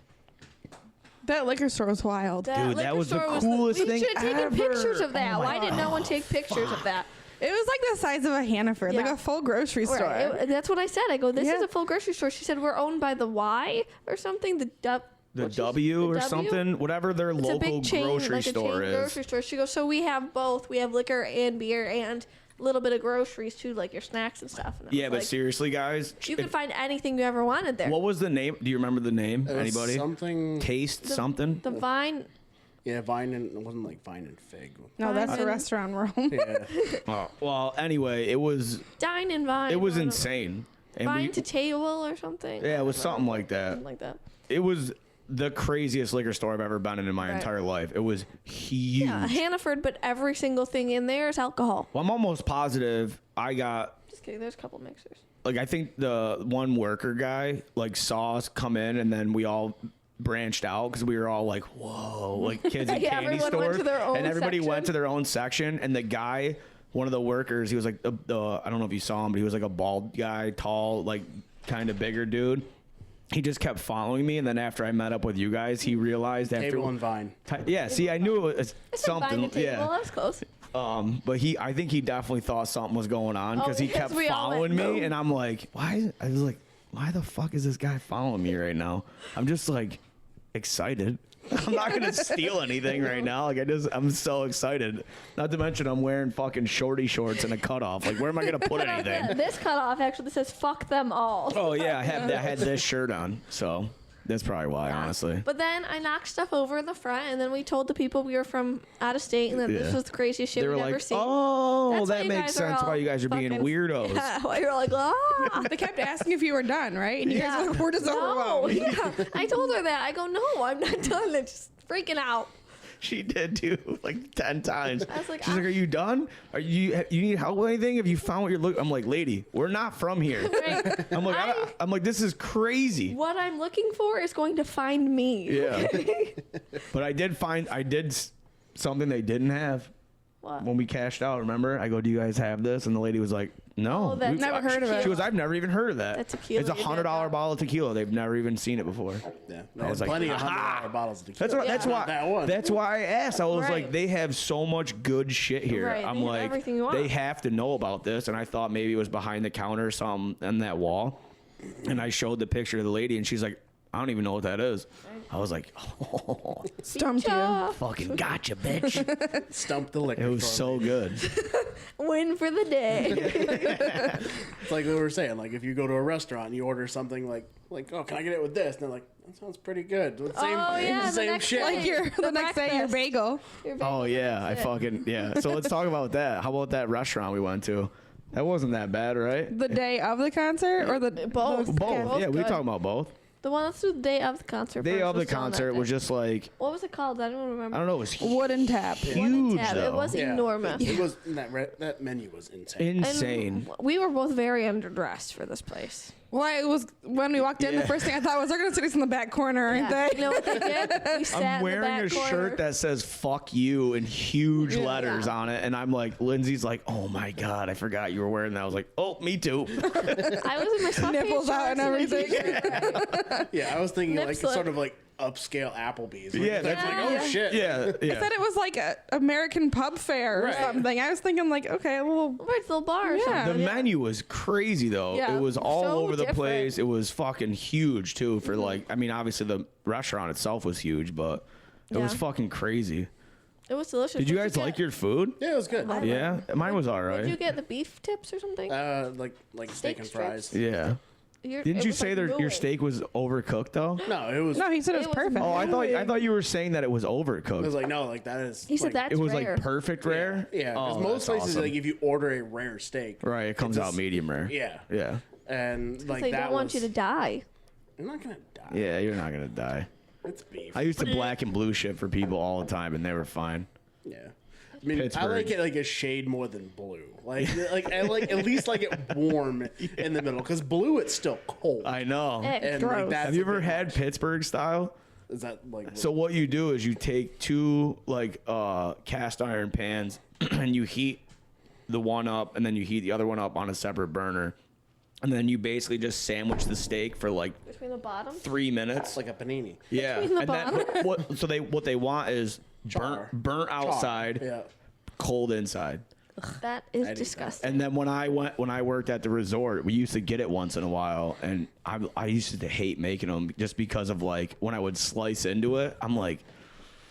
That liquor store was wild. Dude, that liquor was the store coolest we thing should have taken ever. pictures of that. Oh my Why did no one take pictures of that? It was like the size of a Hannaford, like Yeah. a full grocery store. Right. That's what I said. I go, this is Yeah. a full grocery store. She said, we're owned by the Y or something. The The W or something, whatever their It's a local big chain, grocery like a store chain is. grocery store. She goes, so we have both. We have liquor and beer and a little bit of groceries too, like your snacks and stuff. And I Yeah, was but like, seriously, guys, you can find anything you ever wanted there. what was the name? Do you remember the name? It was Anybody? Something. Taste something? The Vine. Yeah, Vine and it wasn't like Vine and Fig. No, that's the Fine. restaurant we're on. Yeah. Oh, well, anyway, it was Dine and Vine. it was one of- insane. And Vine we, to table or something. yeah, it was something like that. Something like that. It was the craziest liquor store I've ever been in my Right. entire life. It was huge. Yeah, Hannaford, but every single thing in there is alcohol. Well, I'm almost positive I got Just kidding. There's a couple mixers. like I think the one worker guy like saw us come in and then we all branched out because we were all like, whoa, like kids in Yeah, candy everyone went stores, to their own and everybody section. went to their own section, and the guy one of the workers, he was like, I don't know if you saw him, but he was like a bald guy, tall, like kind of bigger dude. He just kept following me, and then after I met up with you guys, he realized after Table and Vine. Yeah, see, I knew it was It's like something. behind the table. Yeah. That's close. But I think he definitely thought something was going on because he because kept we all following went, me, "No." and I'm like, why? I was like, why the fuck is this guy following me right now? I'm just like excited. I'm not gonna steal anything right now. Like I'm so excited. Not to mention I'm wearing fucking shorty shorts and a cutoff. Like where am I gonna put anything? This cutoff actually says "fuck them all." Oh yeah, I had this shirt on, so that's probably why, honestly. But then I knocked stuff over in the front, and then we told the people we were from out of state, and that this Yeah. was the craziest shit They were we'd ever like, seen. oh, That's why that you makes guys are sense all why you guys are being fucking- weirdos. Yeah, why you're like, ah. They kept asking if you were done, right? And you guys were like, we're just No, overwhelmed. yeah. I told her that. I go, no, I'm not done. I'm just freaking out. She did too, like 10 times. I was like, She's like, "Are you done? Are you need help with anything? Have you found what you're looking?" I'm like, "Lady, we're not from here." Right. I'm like, "This is crazy." What I'm looking for is going to find me. Yeah. But I did something they didn't have What? when we cashed out. Remember? I go, "Do you guys have this?" And the lady was like, "No." Oh, that's Never heard of it. She goes, "I've never even heard of that." That's tequila It's you did $100 that. bottle of tequila. They've never even seen it before. Yeah, I was like, plenty of "Aha!" $100 bottles of tequila. That's why. Not that one. That's why I asked. I was Right. like, they have so much good shit here. Right, I'm they have like, everything you want. they have to know about this. And I thought maybe it was behind the counter or something on that wall. And I showed the picture to the lady, and she's like, I don't even know what that is. I was like, oh, Stumped you. Cha. fucking gotcha, bitch. Stump the liquor. It was store. so good. Win for the day. It's like we were saying, like if you go to a restaurant and you order something like oh, can I get it with this? And they're like, that sounds pretty good. The same, Oh, yeah, the same next shit. day. Like your the next day, your breakfast. bagel. Oh, yeah. I fucking, yeah. So let's talk about that. How about that restaurant we went to? That wasn't that bad, right? The day of the concert or the Both. Both. both Yeah, we were good. talking about both. The one that's the day of the concert. Day first of the was still on that concert day. was just like, What was it called? I don't remember. I don't know, it was wooden tap. huge, Tab. though. It was Yeah. enormous. It was that menu was insane. And insane. we were both very underdressed for this place. Well, it was when we walked in. Yeah. The first thing I thought was they're gonna sit us in the back corner, aren't Yeah. they? You know what they did? We sat I'm in the wearing back a corner. shirt that says "fuck you" in huge Yeah. letters on it, and I'm like, Lindsay's like, "Oh my god, I forgot you were wearing that." I was like, "Oh, me too." I was in my sweatpants, Nipples out and shorts, a everything. t-shirt. Yeah, I was thinking Nip like slip. sort of like upscale Applebee's. Like, Yeah, that's that's like, oh shit. Yeah, I yeah. said it was like a American pub fare or Right. something. I was thinking like, okay, well, Right, little bar or Yeah. something. The menu was crazy though. Yeah, It was all so over the different. place. It was fucking huge too. For like, I mean, obviously the restaurant itself was huge, but it was Yeah. fucking crazy. It was delicious. Did you What'd guys like your food? Yeah, it was good. Yeah, mine was all Did you right. get the beef tips or something? Like steak and strips? fries. Yeah. Didn't It you was say like your ruined. steak was overcooked though? No, it was. no, he said it was It was perfect. Oh, I thought you were saying that it was overcooked. I was like, no, like that is. He said like, that's It was rare. like perfect rare. Yeah, because Oh, most that's places awesome. like if you order a rare steak, Right, it comes it's out just- medium rare. Yeah, Yeah. and like They that don't want was. you to die. I'm not gonna die. Yeah, you're not gonna die. It's beef. I used to black and blue shit for people all the time, and they were fine. Yeah. I mean, I Pittsburgh. like it like a shade more than blue. Like I like at least like it warm in the middle because blue it's still cold. I know. and Gross. like that's Have you a ever bit had much. Pittsburgh style? Is that like So what you do is you take two like cast iron pans and you heat the one up and then you heat the other one up on a separate burner. And then you basically just sandwich the steak for like Between the bottom? 3 minutes. like a panini? Yeah. between the And then what they want is Char. burnt outside, Yeah. cold inside. That is disgusting. And then when I worked at the resort, we used to get it once in a while, and I used to hate making them just because of like when I would slice into it, I'm like.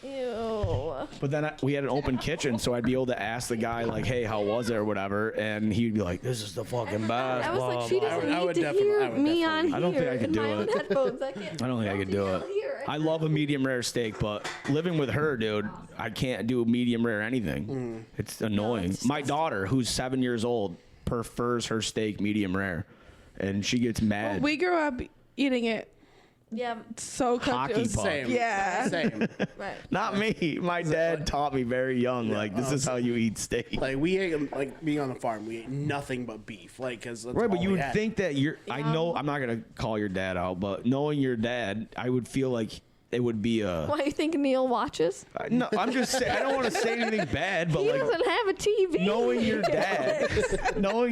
Ew. But then we had an open kitchen, so I'd be able to ask the guy like, "Hey, how was it?" or whatever, and he'd be like, "This is the fucking best." I was blah, like, she blah, doesn't I need would to definitely- hear I would me definitely- on here. I don't think I could in do my it. own headphones. I can't. I don't think I could do it. I love a medium rare steak, but living with her, dude, I can't do medium rare anything. It's annoying. it's My daughter, who's 7 years old, prefers her steak medium rare, and she gets mad. We grew up eating it Yeah, so cooked. Hockey It was, puck. Same. Yeah. Same. right. Not me. My dad taught me very young, like, this is how you eat steak. Like we ate like being on the farm, we ate nothing but beef. Like because Right, but you would think that I know I'm not gonna call your dad out, but knowing your dad, I would feel like it would be a. Why you think Neil watches? No, I'm just saying. I don't want to say anything bad, but He like doesn't have a TV. knowing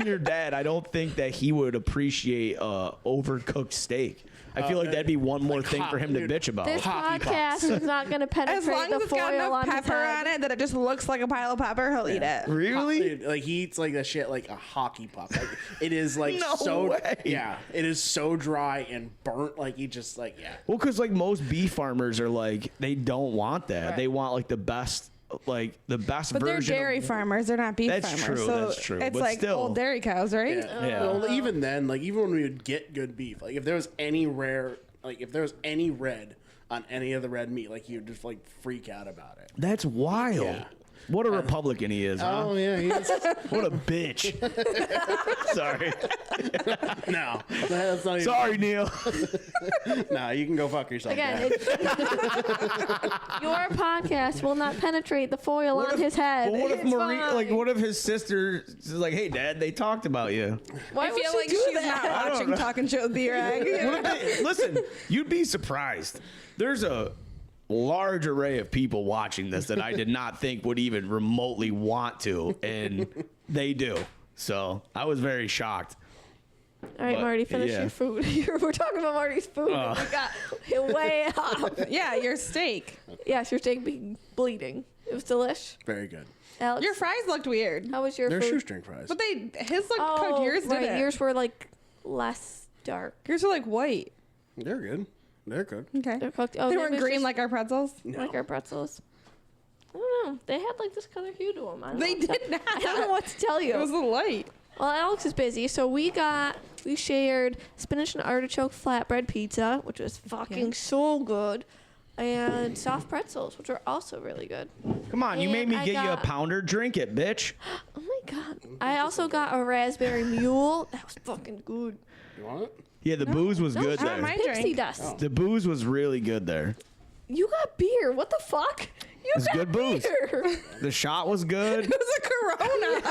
your dad, I don't think that he would appreciate overcooked steak. I feel like that'd be one more thing for him to bitch about. This Hockey podcast is not going to As penetrate long the as it's got foil enough on his pepper head. on it that it just looks like a pile of pepper, he'll eat it. Really? Dude, like he eats like that shit like a hockey puck. Like, it is like No so way. yeah, it is so dry and burnt. Like he just like Well, because like most beef farmers are like they don't want that. Right. They want like the best But version. they're dairy of, farmers. They're not beef That's farmers. true, So that's true. It's But like still. old dairy cows, right? yeah. Yeah. Well, even then, like even when we would get good beef, like if there was any rare, like if there was any red on any of the red meat, like you'd just like freak out about it. That's wild. Yeah. What a Republican he is, huh? Oh yeah, he is. What a bitch. Sorry. No, that's not even. Sorry, Neil. Nah, you can go fuck yourself. Again, Dad. your podcast will not penetrate the foil on his head. Well, what if It's Marie, fine. like, what if his sister is like, "Hey, Dad, they talked about you." Why I would feel she like do she's that? not don't watching know. Talking Shit with B-Rag. What if they, listen, you'd be surprised. There's a large array of people watching this that I did not think would even remotely want to, and they do. So I was very shocked. All right, But, Marty, finish yeah. your food. We're talking about Marty's food. and we got way off. Yeah, your steak. Yes, your steak be bleeding. It was delish. Very good. Alex, Your fries looked weird. how was your They're food? shoestring fries. But his looked Oh, cooked. Yours right. didn't. Yours were like less dark. Yours were like white. They're good. They're good. Okay. They're cooked. Oh, They maybe weren't it's green just like our pretzels. like our pretzels. I don't know. They had like this color hue to them. I don't They know what to did tell- not. I don't know what to tell you. It was a light. Well, Alex is busy, so we shared spinach and artichoke flatbread pizza, which was fucking Yeah. so good, and soft pretzels, which were also really good. Come on, you made And me I get you a got- pounder. Drink it, bitch. Oh my god! I also got a raspberry mule. That was fucking good. You want it? Yeah, the booze was No, good it's not there. my pixie drink. dust. The booze was really good there. You got beer. What the fuck? You It's got good booze. beer. The shot was good. It was a Corona.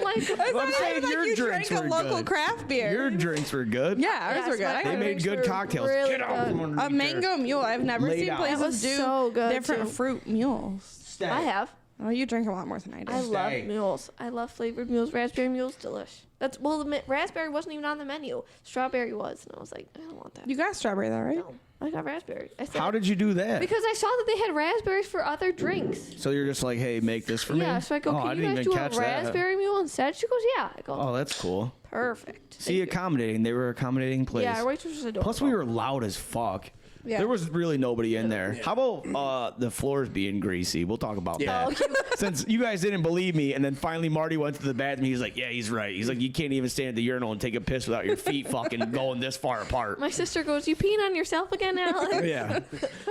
Like, I'm saying like your you drinks drank were a local good. craft beer. Your drinks were good. Yeah, ours yes, were good. my I They got made drinks good were cocktails. really Get out good. from underneath a mango mule. I've never Laid seen out. places That was do so good, different too. fruit mules. I have. Oh, you drink a lot more than I do. I love Stay. mules. I love flavored mules. Raspberry mules, delish. That's raspberry wasn't even on the menu. Strawberry was, and I was like, I don't want that. You got strawberry though, right? No, I got raspberry. I said, How did you do that? because I saw that they had raspberries for other drinks. So you're just like, hey, make this for me? Yeah, so I go, Oh, I can you didn't guys even do a catch that. raspberry mule instead? She goes, yeah. I go, Oh, that's cool. perfect. See, accommodating. They were accommodating place. Yeah, our waitress was adorable. Plus, we were loud as fuck. Yeah. There was really nobody in there. How about the floors being greasy? We'll talk about Yeah. that. Since you guys didn't believe me, and then finally Marty went to the bathroom, he's like, yeah, he's right. He's like, you can't even stand at the urinal and take a piss without your feet fucking going this far apart. My sister goes, you peeing on yourself again, Alex? Yeah.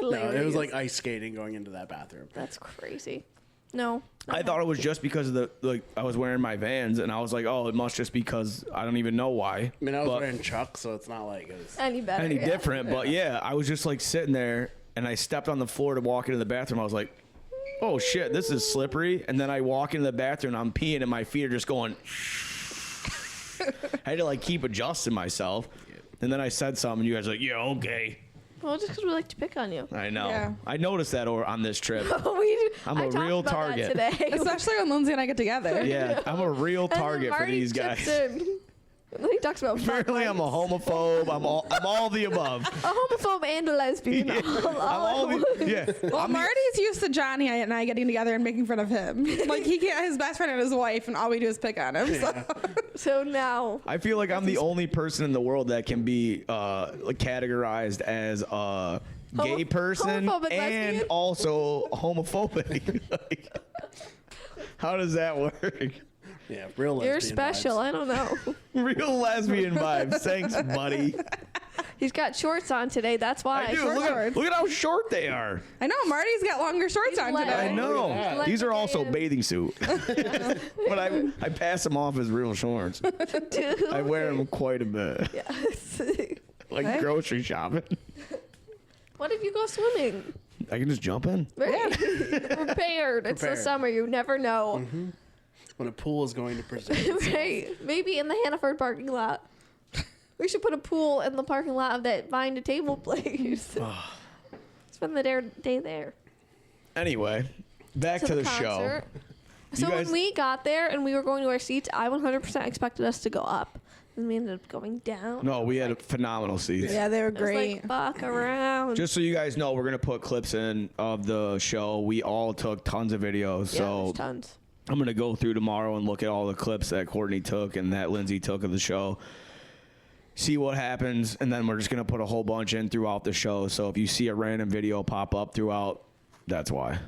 No, it was like ice skating going into that bathroom. That's crazy. No. I thought it was just because of I was wearing my Vans, and I was like, oh, it must just because I don't even know why. I mean, I was But- wearing Chucks, so it's not like it was. Any better. any yeah. different, but yeah, I was just like sitting there and I stepped on the floor to walk into the bathroom. I was like, oh shit, this is slippery. And then I walk into the bathroom, I'm peeing and my feet are just going. I had to like keep adjusting myself. And then I said something and you guys were like, yeah, okay. Well, just because we like to pick on you. I know. Yeah. I noticed that on this trip. I'm a real target. today. Especially when Lindsay and I get together. Yeah, I'm a real And then target for Marty these chips guys. in. And then he talks about Apparently I'm a homophobe. I'm all the above. a homophobe and a lesbian. Yeah. I'm all the, yeah. Well, I'm the- Marty's used to Johnny and I getting together and making fun of him. Like he can't, his best friend and his wife, and all we do is pick on him. So. So now, I feel like I'm the only person in the world that can be categorized as a gay person homophobic and lesbian? also homophobic. Like, how does that work? Yeah, real lesbian you're special. vibes. I don't know. Real lesbian vibes. Thanks, buddy. He's got shorts on today. That's why. I do. Short shorts. Look at how short they are. I know Marty's got longer shorts He's on like- today. I know. Like These are also man. bathing suit. But I pass them off as real shorts. Dude. I wear them quite a bit. Yes. Like Hey. grocery shopping. What if you go swimming? I can just jump in. Right. Prepared. It's the Prepared. summer. You never know. When a pool is going to present. itself. Right. Maybe in the Hannaford parking lot. We should put a pool in the parking lot of that Vine to Table place. It's spend the day there. Anyway, back to the show. concert. So You guys- when we got there and we were going to our seats, I 100% expected us to go up. And we ended up going down. No, we had phenomenal seats. Yeah, they were It was great. like, fuck around. Just so you guys know, we're gonna put clips in of the show. We all took tons of videos, yeah, so there's tons. I'm gonna go through tomorrow and look at all the clips that Courtney took and that Lindsay took of the show. See what happens, and then we're just gonna put a whole bunch in throughout the show. So if you see a random video pop up throughout, that's why.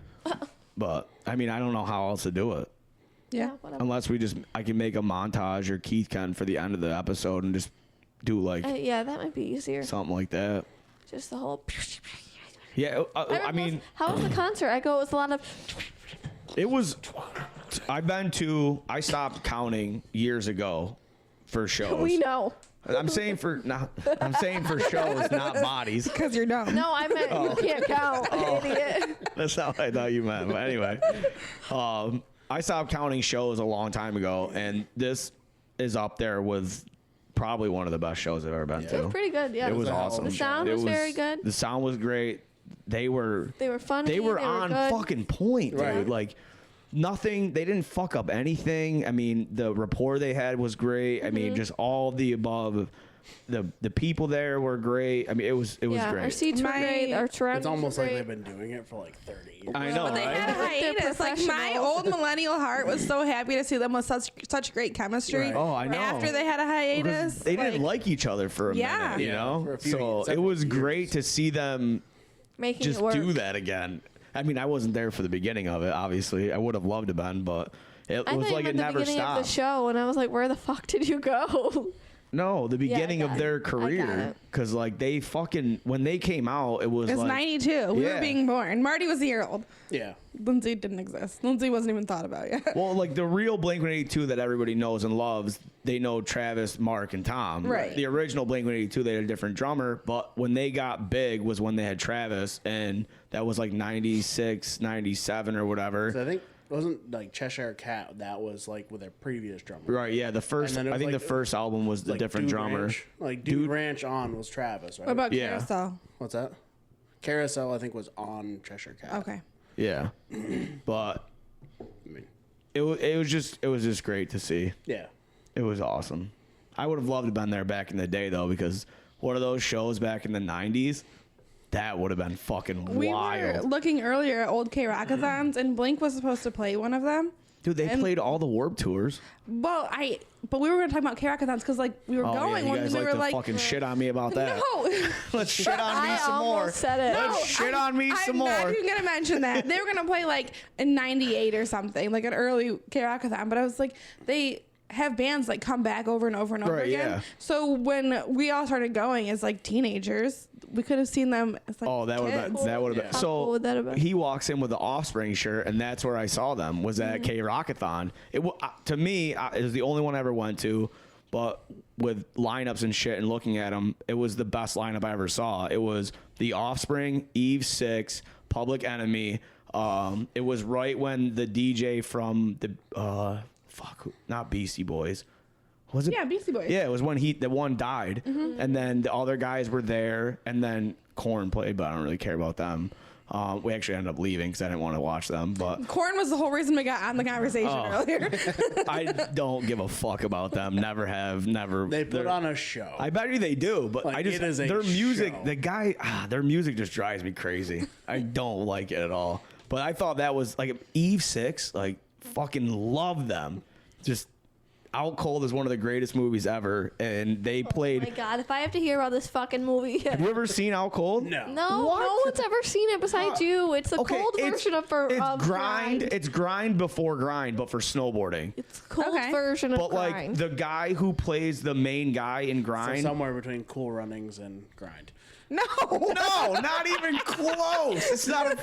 But I mean, I don't know how else to do it. Yeah. Whatever. Unless I can make a montage, or Keith can for the end of the episode and just do like Yeah, that might be easier. something like that. Just the whole. Yeah, I Everyone mean, goes, how was the concert? I go, it was a lot of. it was. I stopped counting years ago for shows. We know. I'm saying for shows, not bodies. Because you're dumb. No, I meant you can't count, idiot. That's not what I thought you meant. But anyway, I stopped counting shows a long time ago, and this is up there with probably one of the best shows I've ever been It to. was pretty good, yeah. It was awesome. The sound was very good. The sound was great. They were funny. They were on good. fucking point, dude. Right. Like nothing. They didn't fuck up anything. I mean, the rapport they had was great. I Mm-hmm. mean, just all of the above. The people there were great. I mean, it was Yeah, great. our seats were great. Our surroundings It's almost were like great. they've been doing it for like 30 years. I know, But they right? had a They're hiatus. Like my professionals. old millennial heart was so happy to see them with such great chemistry. Right. Oh, I know. After they had a hiatus, They didn't like each other for a Yeah. minute, you Yeah, know? for a few So years, it was several great years. to see them Making just it work. do that again. I mean, I wasn't there for the beginning of it, obviously. I would have loved to have been, but it I was thought like you it meant the never beginning of the stopped. show, and I was like, where the fuck did you go? No, the beginning I of got their it. I got career. it. Because, like, they fucking, when they came out, it was it was like. 92. We Yeah. were being born. Marty was a year old. Yeah. Lindsay didn't exist. Lindsay wasn't even thought about yet. Well, like the real Blink-182 that everybody knows and loves, they know Travis, Mark, and Tom. Right. The original Blink-182, they had a different drummer, but when they got big was when they had Travis, and that was like 96, 97 or whatever. So I think wasn't like Cheshire Cat. That was like with their previous drummer. Right, yeah. The first, And then it I was think like- the first album was the Like different Dude drummer. Ranch. Like Dude Ranch on was Travis, right? What about Yeah. Carousel? What's that? Carousel, I think, was on Cheshire Cat. Okay. Yeah. But I mean, it was just great to see. yeah. It was awesome. I would have loved to have been there back in the day, though, because one of those shows back in the 90s, that would have been fucking We were wild. looking earlier at old K-Rockathons, and Blink was supposed to play one of them. Dude, they and- played all the Warped Tours. But we were going to talk about K-Rockathons because like we were Oh, going yeah, you when guys we like were to like, fucking shit on me about that. no. Let's shit on me I some more. almost said it. Let's shit on me some I'm more. not even gonna mention that. They were gonna play like in '98 or something, like an early K-Rockathon. But I was like, they have bands like come back over and over and over Right, again. yeah. So when we all started going as like teenagers, we could have seen them as like Oh, that would have kids. been. That would have been. How cool So would that have been? he walks in with the Offspring shirt, and that's where I saw them. Was at K-Rockathon. To me, it was the only one I ever went to. But with lineups and shit and looking at them, it was the best lineup I ever saw. It was the Offspring, Eve 6, Public Enemy. It was right when the DJ from the not Beastie Boys. Was it? Yeah, Beastie Boys. Yeah, it was when the one died, and then the other guys were there, and then Korn played, but I don't really care about them. We actually ended up leaving because I didn't want to watch them, but Korn was the whole reason we got on the conversation earlier. I don't give a fuck about them. Never have, never. They put They're- on a show. I bet you they do, but Like, I just it is a their music. show. The guy, their music just drives me crazy. I don't like it at all. But I thought that was like Eve 6. Like fucking love them. Just Out Cold is one of the greatest movies ever, and they Oh played. my god, if I have to hear about this fucking movie. Have you ever seen Out Cold? no. No, What? no one's ever seen it besides you. It's a cold version of grind. It's grind before grind, but for snowboarding. It's a cold Okay. version of But like grind. the guy who plays the main guy in So grind. somewhere between Cool Runnings and Grind. No. No, not even close. It's not.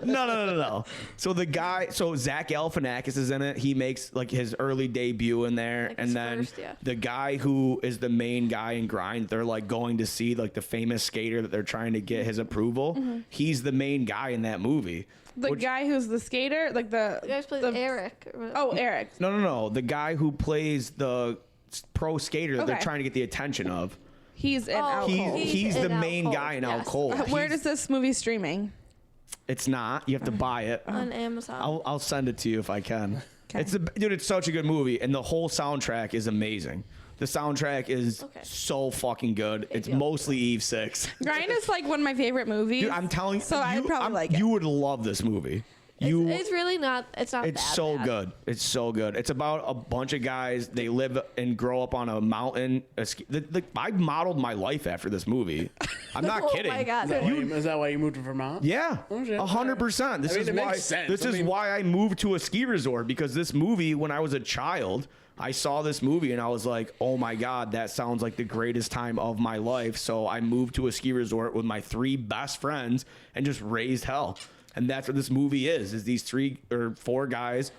No. So the guy, Zach Galifianakis is in it. He makes like his early debut in there, Like and his then first, yeah. the guy who is the main guy in Grind, they're like going to see like the famous skater that they're trying to get his approval. He's the main guy in that movie. The guy who's the skater, like You guys played the Eric. Oh, Eric. No. The guy who plays the pro skater that they're Okay. trying to get the attention of. He's in Out Cold. He's the in Out main Cold, guy in Out yes. Cold. Where does this movie streaming? It's not. You have to buy it. On Amazon. I'll send it to you if I can. Okay. Dude, it's such a good movie, and the whole soundtrack is amazing. The soundtrack is Okay. so fucking good. It's you. mostly Eve 6. Grind is like one of my favorite movies. Dude, I'm telling you, So I'd probably like it. You would love this movie. It's really not. It's not. It's that so bad. good. It's so good. It's about a bunch of guys. They live and grow up on a mountain. I modeled my life after this movie. I'm not Oh kidding. my God. Is that why you moved to Vermont? Yeah, Oh, shit. 100%. This I mean, is it why. makes sense. This I is mean- why I moved to a ski resort, because this movie, when I was a child, I saw this movie and I was like, "Oh my God, that sounds like the greatest time of my life." So I moved to a ski resort with my 3 best friends and just raised hell. And that's what this movie is these 3 or 4 guys.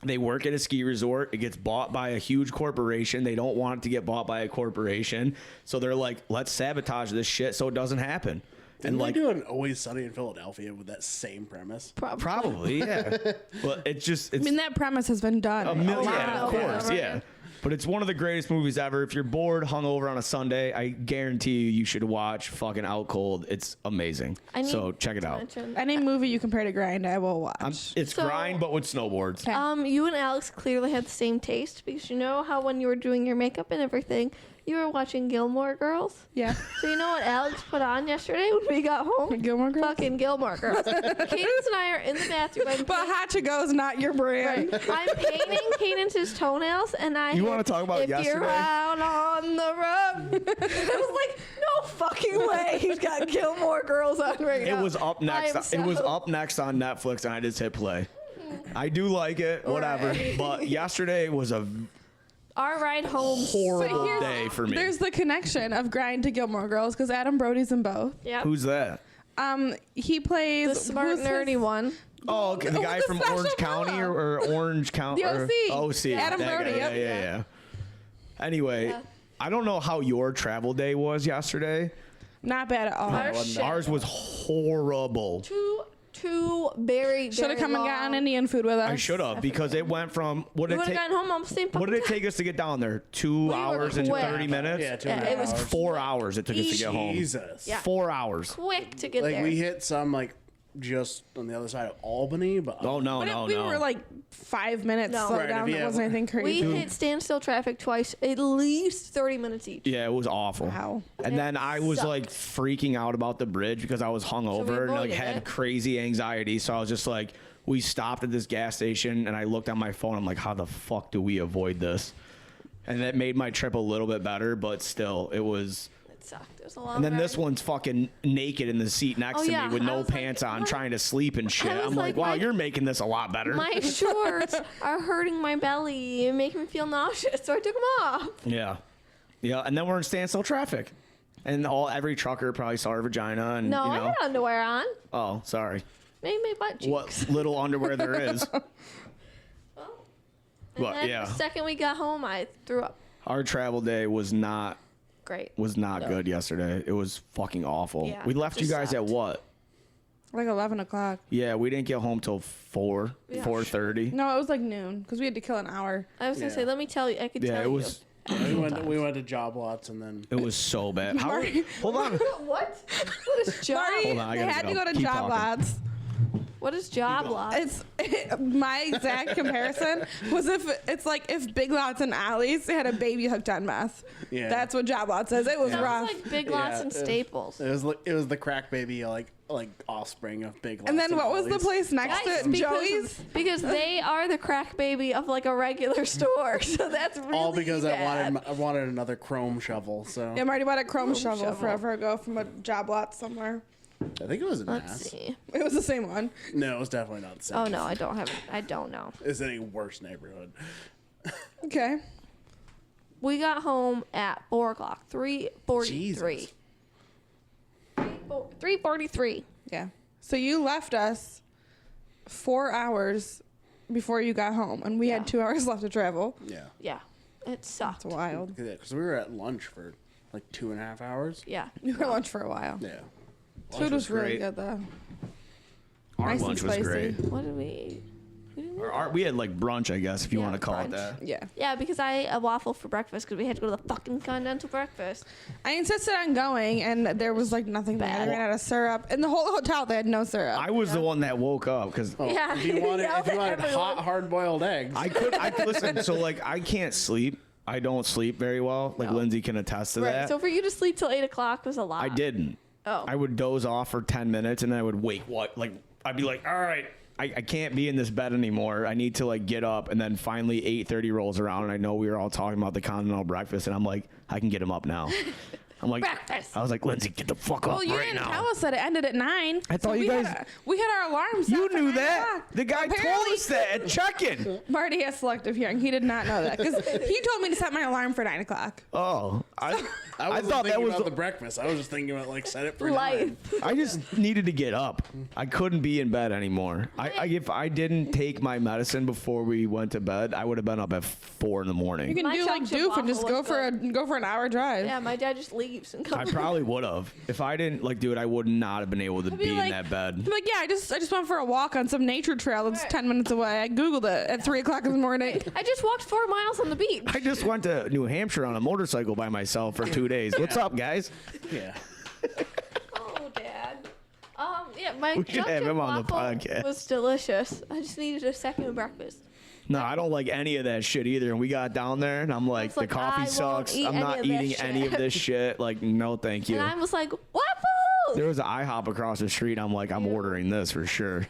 They work at a ski resort. It gets bought by a huge corporation. They don't want it to get bought by a corporation. So they're like, let's sabotage this shit so it doesn't happen. Didn't they do an Always Sunny in Philadelphia with that same premise? Probably, yeah. But it's I mean, that premise has been done. yeah, of okay. course, yeah. But it's one of the greatest movies ever. If you're bored, hungover on a Sunday, I guarantee you should watch fucking Out Cold. It's amazing. So check it out. Any movie you compare to Grind, I will watch. It's So- grind, but with snowboards. You and Alex clearly had the same taste, because you know how when you were doing your makeup and everything, you were watching Gilmore Girls. Yeah. So you know what Alex put on yesterday when we got home? Gilmore Girls? Fucking Gilmore Girls. Cadence and I are in the bathroom. But Hachigo's not your brand. I'm painting Cadence's toenails, and I. You wanna talk about if yesterday? You're out on the road. I was like, no fucking way. He's got Gilmore Girls on right It now. was up next. It was up next on Netflix, and I just hit play. I do like it, whatever. Right. But yesterday was a Our ride home. horrible here's- day for me. There's the connection of Grind to Gilmore Girls because Adam Brody's in both. Yep. Who's that? He plays the smart who's his- nerdy one? Oh, okay, the with guy the from special Orange County pillow. or Orange County. The OC. OC. Adam that Brody, guy. yep. Yeah. Anyway, Yeah. I don't know how your travel day was yesterday. Not bad at all. Ours was horrible. Two very Should have come and long. gotten Indian food with us. I should have, because it went from We would have gotten home almost the same what did it fucking take us to get down there? 2 were hours and quick. 30 minutes? Yeah, 2 Yeah, it was hours. 4 hours it took us to get home. Jesus. Yeah. 4 hours. quick to get Like there. we hit some like just on the other side of Albany, but Oh no, But no, we no. were like 5 minutes No. slow Right, down. if It you wasn't have- anything we crazy. hit standstill traffic twice, at least 30 minutes each. Yeah, it was awful. Wow. And then I was sucked. like freaking out about the bridge because I was hungover and like avoided had it. crazy anxiety. So I was just like, we stopped at this gas station and I looked on my phone. I'm like, how the fuck do we avoid this? And that made my trip a little bit better, but still, it was. It sucked. It was a long And then this ride. one's fucking naked in the seat next Oh, to yeah. me with I no was like, pants on, what? trying to sleep and shit. was I'm like, like, wow, my- you're making this a lot better. My shorts are hurting my belly and making me feel nauseous, so I took them off. Yeah. Yeah. And then we're in standstill traffic. And every trucker probably saw her vagina. And, No, you I know. had underwear on. Oh, sorry. Maybe my butt cheeks. What little underwear there is. And Well, then yeah. the second we got home, I threw up. Our travel day was not Great. good yesterday. It was fucking awful. Yeah, We left it you just guys at sucked. what? Like 11 o'clock. Yeah, we didn't get home till 4:30. No, it was like noon because we had to kill an hour. I was gonna say, Yeah. let me tell you. I could Yeah, tell it was we went to job lots and then it was so bad. How, Marty- hold on. you. What? What is job? Marty, Hold on, I they gotta had go. to go to Keep job talking. lots. What is job lot? It's my exact comparison was if Big Lots and Alleys had a baby hooked on meth. Yeah. That's what job lots is. It was Sounds rough. like Big Lots Yeah, and it- Staples. it was the crack baby like offspring of Big Lots. and then what was the Ollies. place next to it? Joey's. because they are the crack baby of like a regular store. So that's really All because bad. I wanted another chrome shovel. So Yeah, Marty bought a chrome shovel shovel. forever ago from a job lot somewhere. I think it was an Let's ass. see. It was the same one. No, it was definitely not the same. Oh no, I don't have. I don't know. It's any worse neighborhood. Okay. We got home at 4 o'clock. 3:43. Jesus. 3:43. Yeah. So you left us 4 hours before you got home, and we Yeah. had 2 hours left to travel. Yeah. Yeah, it sucked. It's wild. Because we were at lunch for like 2.5 hours. Yeah. We were at lunch for a while. Yeah. Food was really great. good though. Our Nice and lunch was spicy. great. What did we eat? We had like brunch, I guess, if you Yeah, want to call it brunch. that. Yeah. Yeah, because I ate a waffle for breakfast because we had to go to the fucking Continental breakfast. I insisted on going, and there was like nothing there. They ran out of syrup. In the whole hotel, they had no syrup. I was the one that woke up because Yeah. If you wanted, Yelled if you at wanted everyone. hot, hard-boiled eggs, I could listen. So like, I can't sleep. I don't sleep very well. Like No. Lindsay can attest to Right. that. So for you to sleep till 8 o'clock was a lot. I didn't. Oh. I would doze off for 10 minutes and then I would wake. I'd be like, all right, I can't be in this bed anymore. I need to like get up. And then finally 8:30 rolls around and I know we were all talking about the continental breakfast and I'm like, I can get him up now. I'm like, Breakfast. I was like, Lindsay, get the fuck up well, you right didn't now. tell us that it ended at 9. I thought you guys- we had our alarms. You set for knew 9 that. o'clock. The guy told Apparently- us that at check-in. Marty has selective hearing. He did not know that because he told me to set my alarm for 9 o'clock. Oh, I wasn't thought that thinking was about the breakfast. I was just thinking about like set it for Life. 9. I just needed to get up. I couldn't be in bed anymore. If I didn't take my medicine before we went to bed, I would have been up at 4 in the morning. You can My do like chocolate doof and just waffle go was for an hour drive. Yeah, my dad just leaves and I comes. probably would have. If I didn't do it, I would not have been able to be in like, that bed. Be like, yeah, I just went for a walk on some nature trail that's Right. 10 minutes away. I googled it at 3 o'clock in the morning. I just walked 4 miles on the beach. I just went to New Hampshire on a motorcycle by myself for 2 days. What's up, guys? Yeah. Oh, Dad. Yeah, my We should have chocolate him on the waffle podcast. was delicious. I just needed a second breakfast. No, I don't like any of that shit either. And we got down there, and I'm like, was like, the I coffee won't sucks. eat I'm any not of this eating any of shit." this shit. Like, no, thank you. And I was like, waffle! There was an IHOP across the street. I'm like, I'm ordering this for sure.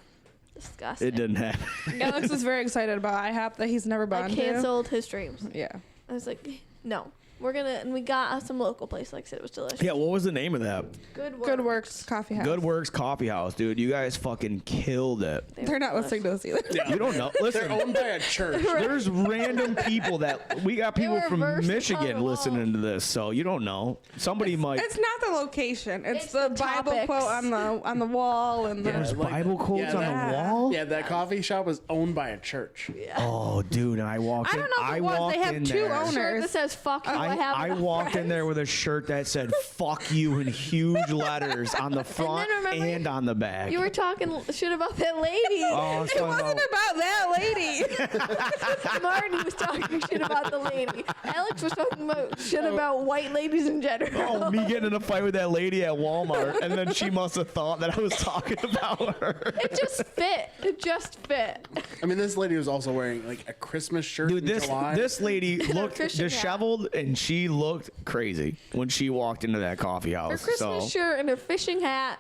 Disgusting. It didn't happen. Alex was very excited about IHOP that he's never I been to. canceled his dreams. Yeah. I was like, no. And we got some local place. Like I said, it was delicious. Yeah, what was the name of that? Good work. Good Works Coffee House. Good Works Coffee House, dude. You guys fucking killed it. They're not listening to us either. You don't know. Listen, They're owned by a church. there's random people we got people were from versed Michigan upon the listening to this, so you don't know. Somebody might. It's not the location. It's the the Bible topics. quote on the wall and the. There's like- Bible quotes yeah, on that- the wall. Yeah, that coffee shop was owned by a church. Oh, dude, and I walked. I don't know if in, it was. walked They have in two there. owners. Shirt that says "fuck you." I have I enough walked in friends. there with a shirt that said "fuck you" in huge letters on the front remember, and on the back. You were talking shit about that lady. Oh, I was It talking wasn't about- about that lady. Marty was talking shit about the lady. Alex was talking about shit about white ladies in general. Oh, me getting in a fight with that lady at Walmart, and then she must have thought that I was talking about her. It just fit. It just fit. I mean, this lady was also wearing like a Christmas shirt Dude, in July. this lady looked Christian hat. disheveled, and she looked crazy when she walked into that coffee Her house. Christmas So shirt and her fishing hat.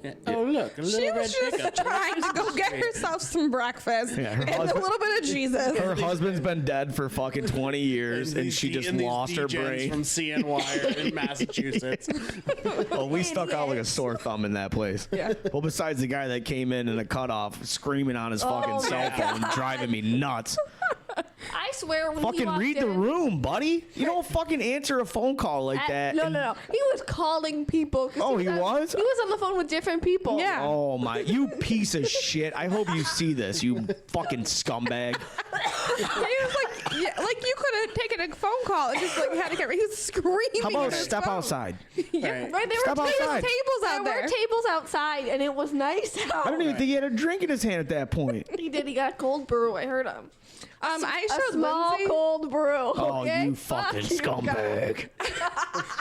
Yeah. Oh, look, a little She red was just pickup. trying to go get herself some breakfast Yeah, her and a husband- little bit of Jesus. her husband's been dead for fucking 20 years, and These she D- just and these lost her DJs brain. from CNY in Massachusetts. Oh, we stuck out like a sore thumb in that place. Yeah. Well, besides the guy that came in a cutoff screaming on his fucking Oh cell my phone, driving me nuts. I swear when he Fucking walked read the in- room, buddy. You don't fucking answer a phone call like that. No, and- no, no. He was calling people. 'cause Oh, he was? He was on the phone with different people. Yeah. Oh my, you piece of shit. I hope you see this, you fucking scumbag. He was like, yeah, like you could have taken a phone call and just like had to get. He was screaming. How about at his step phone. outside? Right. Right, there Step were tables, outside. Tables out there there. were tables outside, and it was nice out. I don't even think he had a drink in his hand at that point. He did. He got a cold brew. I heard him. I A showed small Lindsay. cold brew. Oh, okay? you fucking Fuck you scumbag. guys.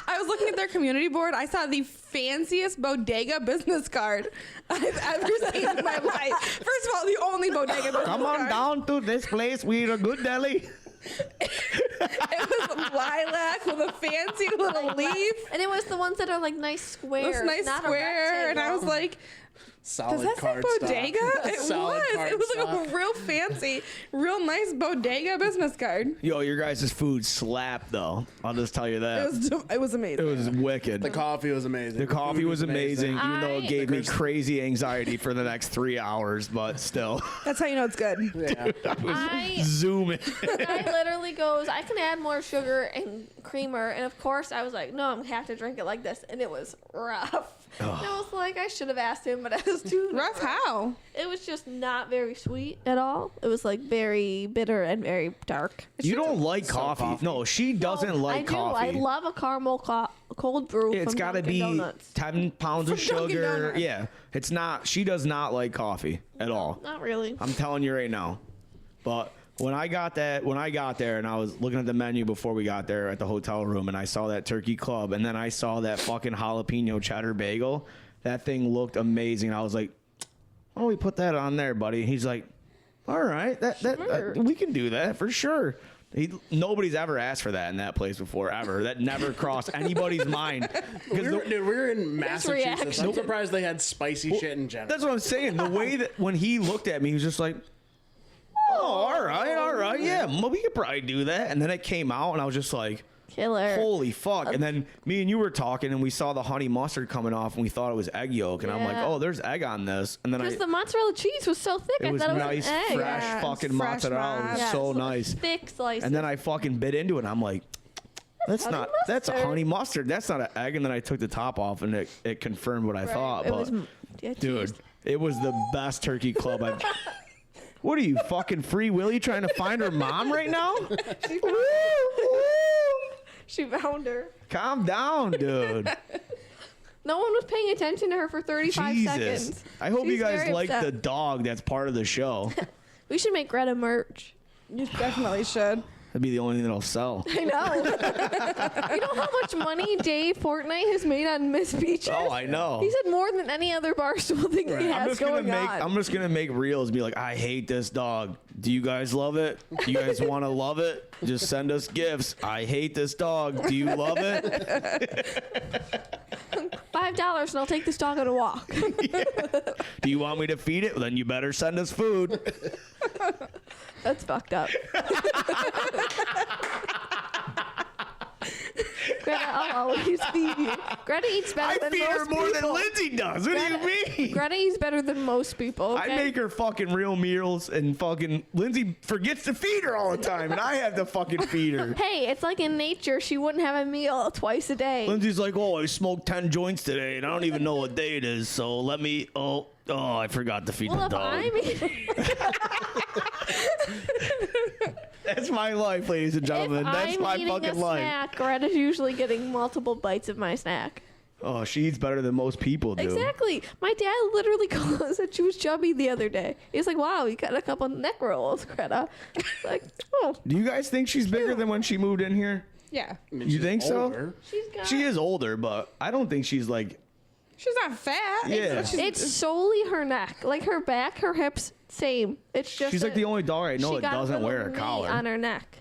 I was looking at their community board. I saw the fanciest bodega business card I've ever seen in my life. First of all, the only bodega business Come on card. down to this place. We're a good deli. It was lilac with a fancy little leaf. And it was the ones that are like nice squares. This nice not a square, and I was rectangle. like, Solid does that say card bodega? stock. It Solid was. card It was like stock. a real fancy, real nice bodega business card. Yo, your guys' food slapped, though. I'll just tell you that. It was amazing. It was wicked. The coffee was amazing. The coffee food was amazing, even though it I- gave me crazy anxiety for the next 3 hours, but still. That's how you know it's good. Yeah. I Zooming. guy literally goes, I can add more sugar and creamer. And of course, I was like, no, I'm going to have to drink it like this. And it was rough. And I was like, I should have asked him, but I was too Rough how? It was just not very sweet at all. It was like very bitter and very dark. You don't like coffee. No, she doesn't like I do. coffee. I love a caramel cold brew. It's got to be Donuts. 10 pounds of From Dunkin' sugar. Donuts. Yeah. It's not, she does not like coffee at all. Not really. I'm telling you right now. But when I got there and I was looking at the menu before we got there at the hotel room and I saw that turkey club and then I saw that fucking jalapeno cheddar bagel, that thing looked amazing. I was like, why don't we put that on there, buddy? And he's like, all right, that we can do that for sure. Nobody's ever asked for that in that place before, ever. That never crossed anybody's mind. We're in Massachusetts. reaction. I'm surprised they had spicy shit in general. That's what I'm saying. The way that when he looked at me, he was just like, oh, all right, yeah, well, we could probably do that. And then it came out, and I was just like, Killer. holy fuck. And then me and you were talking, and we saw the honey mustard coming off, and we thought it was egg yolk. And I'm like, Yeah. oh, there's egg on this. And then Because the mozzarella cheese was so thick, it I was thought it was nice, an egg. fresh Yeah, fucking fresh mozzarella. It was mozz. so nice. Thick slices. And then I fucking bit into it, and I'm like, that's honey that's a mustard. honey mustard. That's not an egg. And then I took the top off, and it confirmed what I thought. It But was, yeah, dude, cheese. it was the best turkey club I've. What are you, fucking Free Willy, trying to find her mom right now? She found her. Calm down, dude. No one was paying attention to her for 35 Jesus. seconds. I hope you She's guys very like upset. the dog that's part of the show. We should make Greta merch. You definitely should. That'd be the only thing that'll sell. I know. You know how much money Dave Fortnite has made on Miss Peaches? Oh, I know. He said more than any other Barstool thing he has going on. I'm just gonna make reels and be like, I hate this dog. Do you guys love it? Do you guys want to love it? Just send us gifts. I hate this dog. Do you love it? $5 and I'll take this dog on a walk. Do you want me to feed it? Well, then you better send us food. That's fucked up. Greta, I'll always feed you. Greta eats better I than feed her most more people. than Lindsay does. What do you mean? Greta eats better than most people. Okay? I make her fucking real meals, and fucking Lindsay forgets to feed her all the time, and I have to fucking feed her. Hey, it's like in nature. She wouldn't have a meal twice a day. Lindsay's like, oh, I smoked 10 joints today, and I don't even know what day it is, so let me, oh, I forgot to feed Well, the if dog. I'm eating, That's my life, ladies and gentlemen. if That's I'm my eating fucking a life. snack, Greta's usually getting multiple bites of my snack. Oh, she eats better than most people do. Exactly. My dad literally said she was chubby the other day. He was like, wow, you got a couple neck rolls, Greta. Like, oh, Do you guys think she's bigger than when she moved in here? Yeah. I mean, You she's think so? older. she's got... She is older, but I don't think she's like, She's not fat. Yeah. It's solely her neck. Like her back, her hips, same. It's just she's like the only dog I know she that got doesn't little wear a knee collar. on her neck.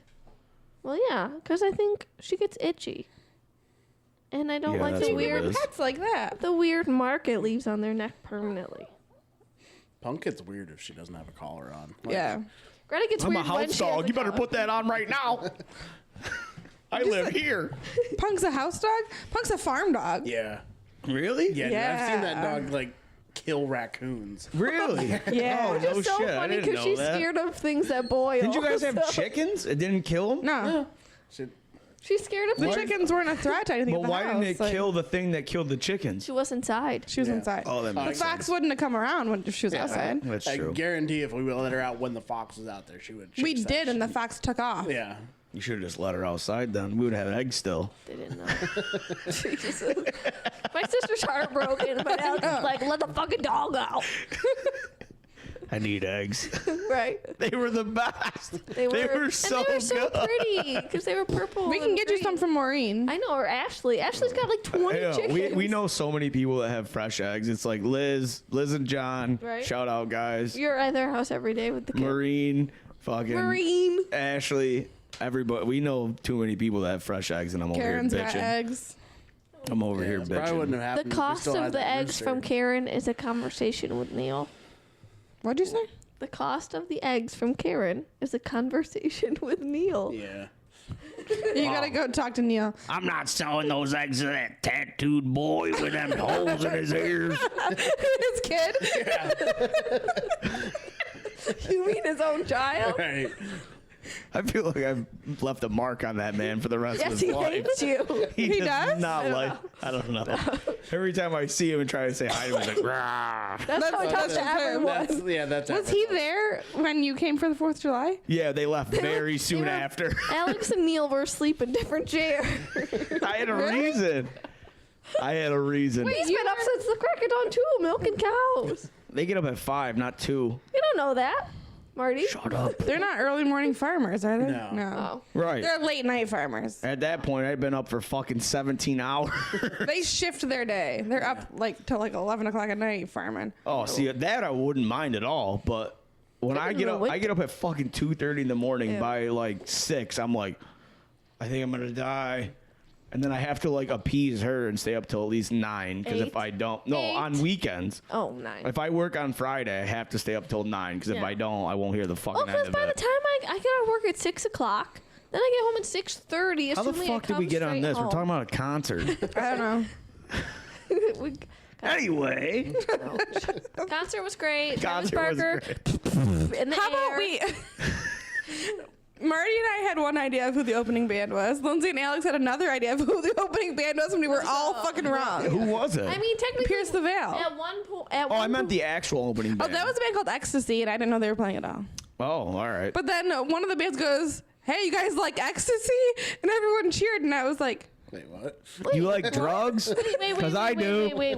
Well, yeah, because I think she gets itchy. And I don't Yeah, like that's the what it weird is. Pets like that. the weird mark it leaves on their neck permanently. Punk gets weird if she doesn't have a collar on. Like, Yeah. Greta gets I'm a weird when house she has dog. a You better collar. put that on right now. I live here. Punk's a house dog. Punk's a farm dog. Yeah. Really? Yeah, dude, I've seen that Yeah. dog like kill raccoons. Really? Yeah. Oh, Which no is so shit. I funny didn't because know she's that. scared of things that boil. Didn't you guys have so- chickens? It didn't kill them? No. She, She's scared of The things. chickens weren't a threat to anything But at the why house. didn't it Like, kill the thing that killed the chickens? She was inside. She was Yeah. inside. Oh, that The makes fox sense. wouldn't have come around when she was outside. That's I true. guarantee if we would let her out when the fox was out there, she would. We chase that did, and the shit. fox took off. Yeah. You should have just let her outside then. We would have eggs still. They didn't know. Jesus. My sister's heartbroken, but Alex is like, let the fucking dog out. I need eggs. Right. They were the best. They were so and they were so good. pretty because they were purple. We can and get you green. some from Maureen. I know, or Ashley. Ashley's got like 20 I know. chickens. We know so many people that have fresh eggs. It's like Liz and John. Right. Shout out, guys. You're at their house every day with the kids. Marine, fucking Marine. Ashley. Everybody. We know too many people that have fresh eggs, and I'm Karen's over got here bitching. eggs. I'm over here It probably wouldn't bitching. have The happened. if we cost still of had the that eggs rooster. from Karen is a conversation with Neil. What'd you say? The cost of the eggs from Karen is a conversation with Neil. Yeah. You gotta go talk to Neil. I'm not selling those eggs to that tattooed boy with them holes in his ears. His kid. You mean his own child? Right. I feel like I've left a mark on that man for the rest of Yes, his he life. hates you. He does does? not like. I don't know. Every time I see him and try to say hi to him, he's like, "Rah." That's how he talks to that's- everyone. That's Was he there when you came for the 4th of July? Yeah, they left very soon were- after. Alex and Neil were asleep in different chairs. I had a reason. I had a reason. He's been up since the crack of dawn too, milking cows. They get up at 5, not 2. You don't know that. Marty? Shut up. They're not early morning farmers, are they? No. Oh. Right. They're late night farmers. At that point, I'd been up for fucking 17 hours. They shift their day. They're up like till like 11 o'clock at night farming. Oh, see, that I wouldn't mind at all. But when I get up, I get up at fucking 2:30 in the morning. Ew. By like 6, I'm like, I think I'm gonna die. And then I have to like appease her and stay up till at least 9. Because if 8? I don't, no, 8? on weekends. Oh, 9. If I work on Friday, I have to stay up till 9. Because if Yeah. I don't, I won't hear the fucking Oh, end because of by it. the time I get out of work at 6 o'clock, then I get home at 6:30. How the fuck did we get on this? We're talking about a concert. I don't know. about. Anyway, Concert was great. Travis concert was Barker great. in the How about air. we? Marty and I had one idea of who the opening band was. Lindsay and Alex had another idea of who the opening band was, and we were all fucking wrong. Who was it? I mean, technically, Pierce the Veil. At one point, oh, I meant the actual opening Oh, band. that was a band called Ecstasy, and I didn't know they were playing at all. Oh, all right. But then one of the bands goes, "Hey, you guys like Ecstasy?" And everyone cheered, and I was like, Wait, what? You like drugs? Because I do. Wait.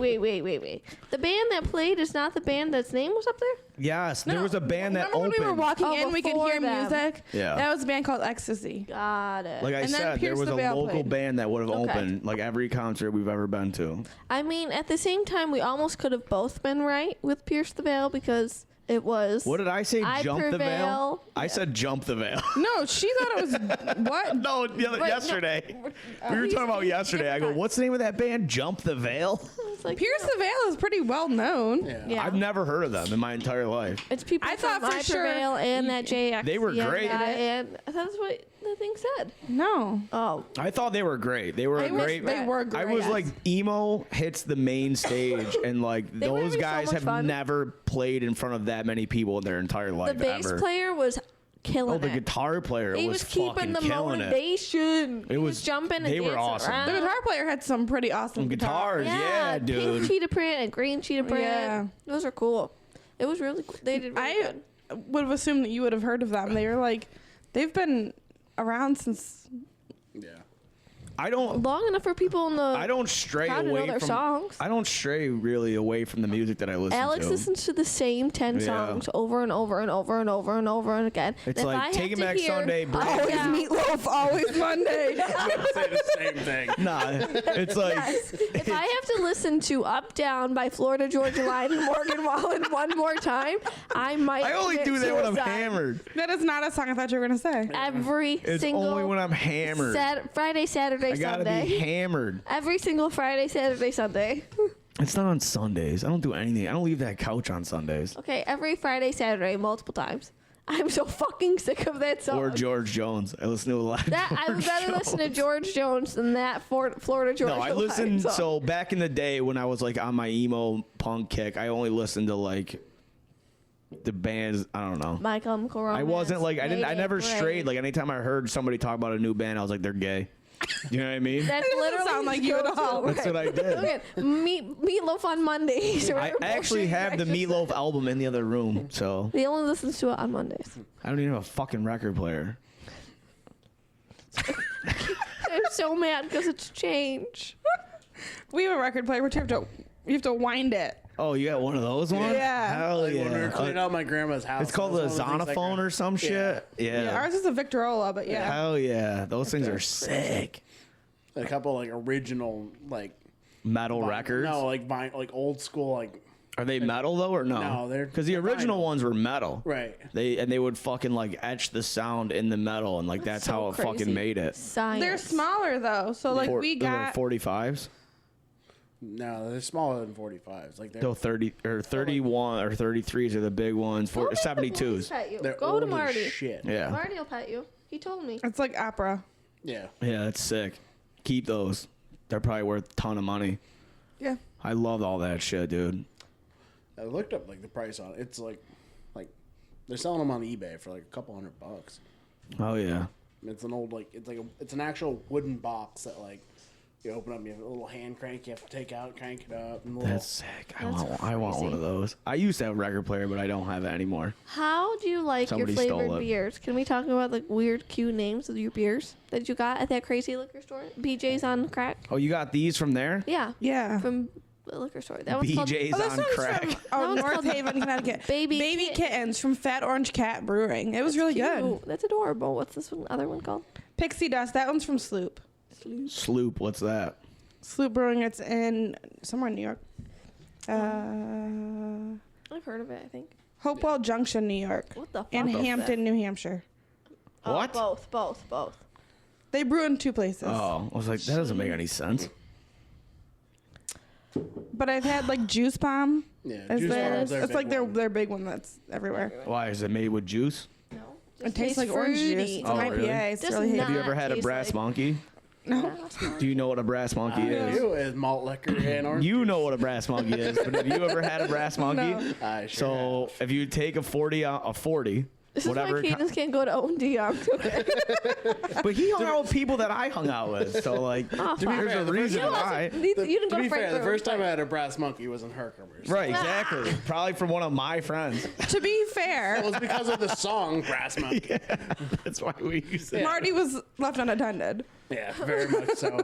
The band that played is not the band that's name was up there? Yes, there was a band that remember when opened. we were walking Oh, in, we could before hear them. music? Yeah. That was a band called Ecstasy. Got it. Like I And then said, there Pierce was the a Veil local played. band that would have Okay. opened like every concert we've ever been to. I mean, at the same time, we almost could have both been right with Pierce the Veil because it was. What did I say? I Jump the veil? Prevail. I said jump the veil. No, she thought it was what? No, no. yesterday. We were talking about yesterday. I go, what's the name of that band? Jump the Veil? It's like, Pierce the Veil is pretty well known. Yeah. Yeah. I've never heard of them in my entire life. It's people I thought from for I sure- Prevail and that JX. They were great. And that's what the thing said. No. Oh. I thought they were great. They were I wish great. They were great. I was like, emo hits the main stage, and like were those having so guys much have fun. never played in front of that many people in their entire The life bass ever. player was killing Oh, the it. guitar player He was was keeping fucking the killing it. motivation. It He was- jumping and they were dancing awesome. around. The guitar player had some pretty awesome Guitars, yeah, Pink dude. cheetah print and green cheetah print. Yeah. Those are cool. It was really cool. They did really I good. would have assumed that you would have heard of them. They were like, they've been around since. Yeah. I don't. Long enough for people in the I don't stray crowd to know away their from. songs. I don't stray really away from the music that I listen Alex to. listens to the same 10 Yeah. songs over and over and over and over and over and again. It's If like I have Taking to Back hear Sunday, Up, Break Always Down- Meatloaf, always Monday. Say the same thing. Nah, it's like Yes. If I have to listen to Up Down by Florida Georgia Line and Morgan Wallen one more time, I might. I only commit do that when I'm suicide. hammered. That is not a song I thought you were going to say. Every It's single only when I'm hammered. Friday, Saturday, I gotta Sunday. be hammered. Every single Friday, Saturday, Sunday. It's not on Sundays. I don't do anything. I don't leave that couch on Sundays. Okay, every Friday, Saturday, multiple times. I'm so fucking sick of that song. Or George Jones. I listen to a lot of That I would George rather listen to Jones. George Jones than that Florida Georgia No, I Line listened. song. So back in the day when I was like on my emo punk kick, I only listened to like the bands. I don't know. My Chemical Romance. I wasn't like I Mayday never Parade. strayed. Like anytime I heard somebody talk about a new band, I was like, they're gay. You know what I mean? That's doesn't literally sound like you at all. That's what I did. Look at Meatloaf on Mondays. or I whatever actually bullshit have the you just Meatloaf said. album in the other room, so He only listens to it on Mondays. I don't even have a fucking record player. I'm so mad because it's change. We have a record player, but you have to wind it. Oh, you got one of those ones? Yeah. Hell Like when we were yeah. cleaning out my grandma's house. It's called the that's one of things I Zonophone or some shit. Yeah, Yeah. ours is a Victrola, but yeah. Hell yeah. Those things are sick. A couple like original like Metal vi- records. No, like old school like Are they metal though or no? No, they're- because the they're original vinyl. ones were metal. right. They would fucking like etch the sound in the metal and like that's so how it crazy. fucking made it. Science. They're smaller though, so like we Those are got 45s. No, they're smaller than 45s. Like they're No, 30 or 31 or 33s are the big ones. Go get the boys 72s. pet you. they're Go old to as Marty. shit. Yeah. Marty will pet you. He told me. it's like opera. Yeah. Yeah, that's sick. Keep those. They're probably worth a ton of money. Yeah. I love all that shit, dude. I looked up like the price on it. It's like they're selling them on eBay for like a couple $100. Oh yeah. It's an old it's an actual wooden box that like you open up, you have a little hand crank you have to take out, crank it up, and a little, That's sick. I That's want one crazy. of those. I used to have a record player, but I don't have it anymore. How do you like Somebody your stole flavored it. beers? Can we talk about the weird, cute names of your beers that you got at that crazy liquor store? BJ's on crack. Oh, you got these from there? Yeah. Yeah. From liquor store. That one's called BJ's this on one's crack. from one's North called Haven, Connecticut. Baby Kittens from Fat Orange Cat Brewing. It was really good. Cute. That's adorable. What's this other one called? Pixie Dust. That one's from Sloop. Sloop, what's that? Sloop Brewing. It's in somewhere in New York. I've heard of it, I think. Hopewell Junction, New York. What the fuck? And is that? Hampton, New Hampshire. What? Both. They brew in 2 places. Oh, I was like, that doesn't make any sense. But I've had like Juice Bomb. Yeah, Is Juice there- Bomb's their it's big like one. their big one that's everywhere. Why? Is it made with juice? No. It tastes like orange juice. fruity. It's Oh, an IPA. really? It's Does really not- Have you ever had a tastes brass like- monkey? No. Do you know what a brass monkey is? You is malt liquor and orange. You juice. know what a brass monkey is, but have you ever had a brass monkey? No. I sure So if you take a 40, This whatever, is why Cadence can't go to O&D. Okay. but he hung out with people that I hung out with, so like, Oh, there's fine. a reason why. You didn't To go be to Frank fair, the Brewer. first time I had a brass monkey was in Herkimer. So Right, exactly. Probably from one of my friends. To be fair, It was because of the song Brass Monkey. That's why we used it. Marty was left unattended. Yeah, very much so.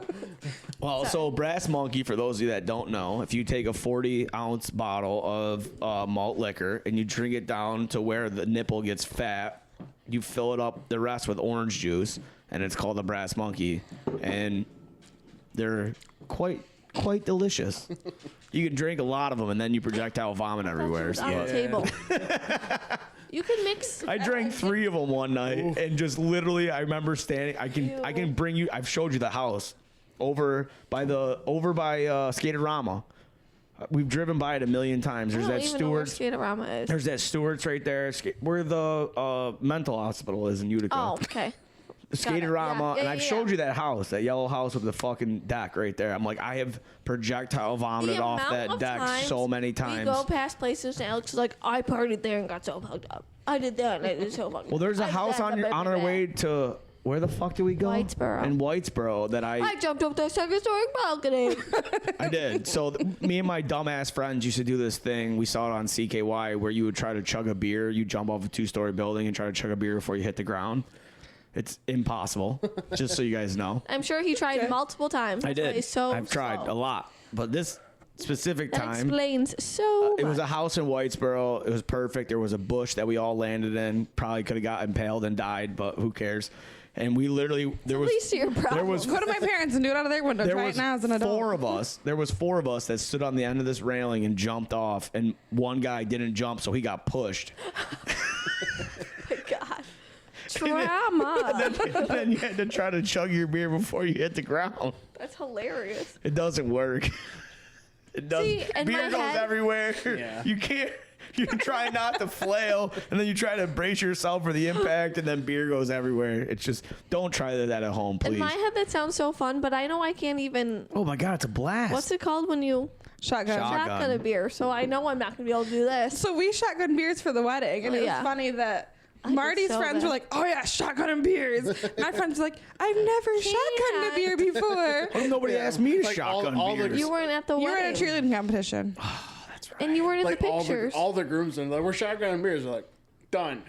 Well, so brass monkey, for those of you that don't know, if you take a 40-ounce bottle of malt liquor and you drink it down to where the nipple gets fat, you fill it up the rest with orange juice, and it's called a brass monkey, and they're quite delicious. You can drink a lot of them, and then you projectile vomit everywhere. It's on the But table. You can mix. I drank 3 of them one night, and just literally, I remember standing. I can bring you. I've showed you the house over by Skaterama. We've driven by it a million times. There's I don't that even know where Stewart's. Skaterama is. There's that Stewart's right there. Where the mental hospital is in Utica. Oh, okay. Skaterama, Yeah, and I've yeah. showed you that house, that yellow house with the fucking deck right there. I'm like, I have projectile vomited The off amount that of deck times so many We times. go past places and Alex is like, I partied there and got so fucked up. I did that and I did so fucked up. Well, there's a I did house that, on blah, blah, our blah. way to where the fuck did we go? Whitesboro. In Whitesboro that I jumped up the second story balcony. I did. So me and my dumbass friends used to do this thing. We saw it on CKY where you would try to chug a beer. You jump off a 2-story building and try to chug a beer before you hit the ground. It's impossible. Just so you guys know. I'm sure he tried multiple times. I That's why did. he's so I've tried slow. a lot, but this specific That time. explains so It was much. a house in Whitesboro. It was perfect. There was a bush that we all landed in. Probably could have got impaled and died, but who cares? And we literally At least your problem. there was Go to my parents and do it out of their window. there Try was it now as an adult. 4 of us. There was 4 of us that stood on the end of this railing and jumped off, and one guy didn't jump, so he got pushed. my God. Trauma. And then you had to try to chug your beer before you hit the ground. That's hilarious. It doesn't work. It doesn't. See, in Beer my goes head- everywhere. Yeah. You can't. You try not to flail, and then you try to brace yourself for the impact, and then beer goes everywhere. It's just, don't try that at home, please. In my head, that sounds so fun, but I know I can't even. Oh my God, it's a blast. What's it called when you Shotgun. Shotgun. shotgun a beer? So I know I'm not gonna be able to do this. So we shotgun beers for the wedding, and Oh, it was yeah. funny that I did Marty's so friends bad. were like, "Oh yeah, shotgunning beers." My friends were like, "I've never shotgunned a beer before." Well, nobody asked me to Like, shotgun all the- beers. You weren't at the You were wedding, in a cheerleading competition. and you weren't in Like the pictures. all the groomsmen, like, we're shotgunning beers. They're like, done.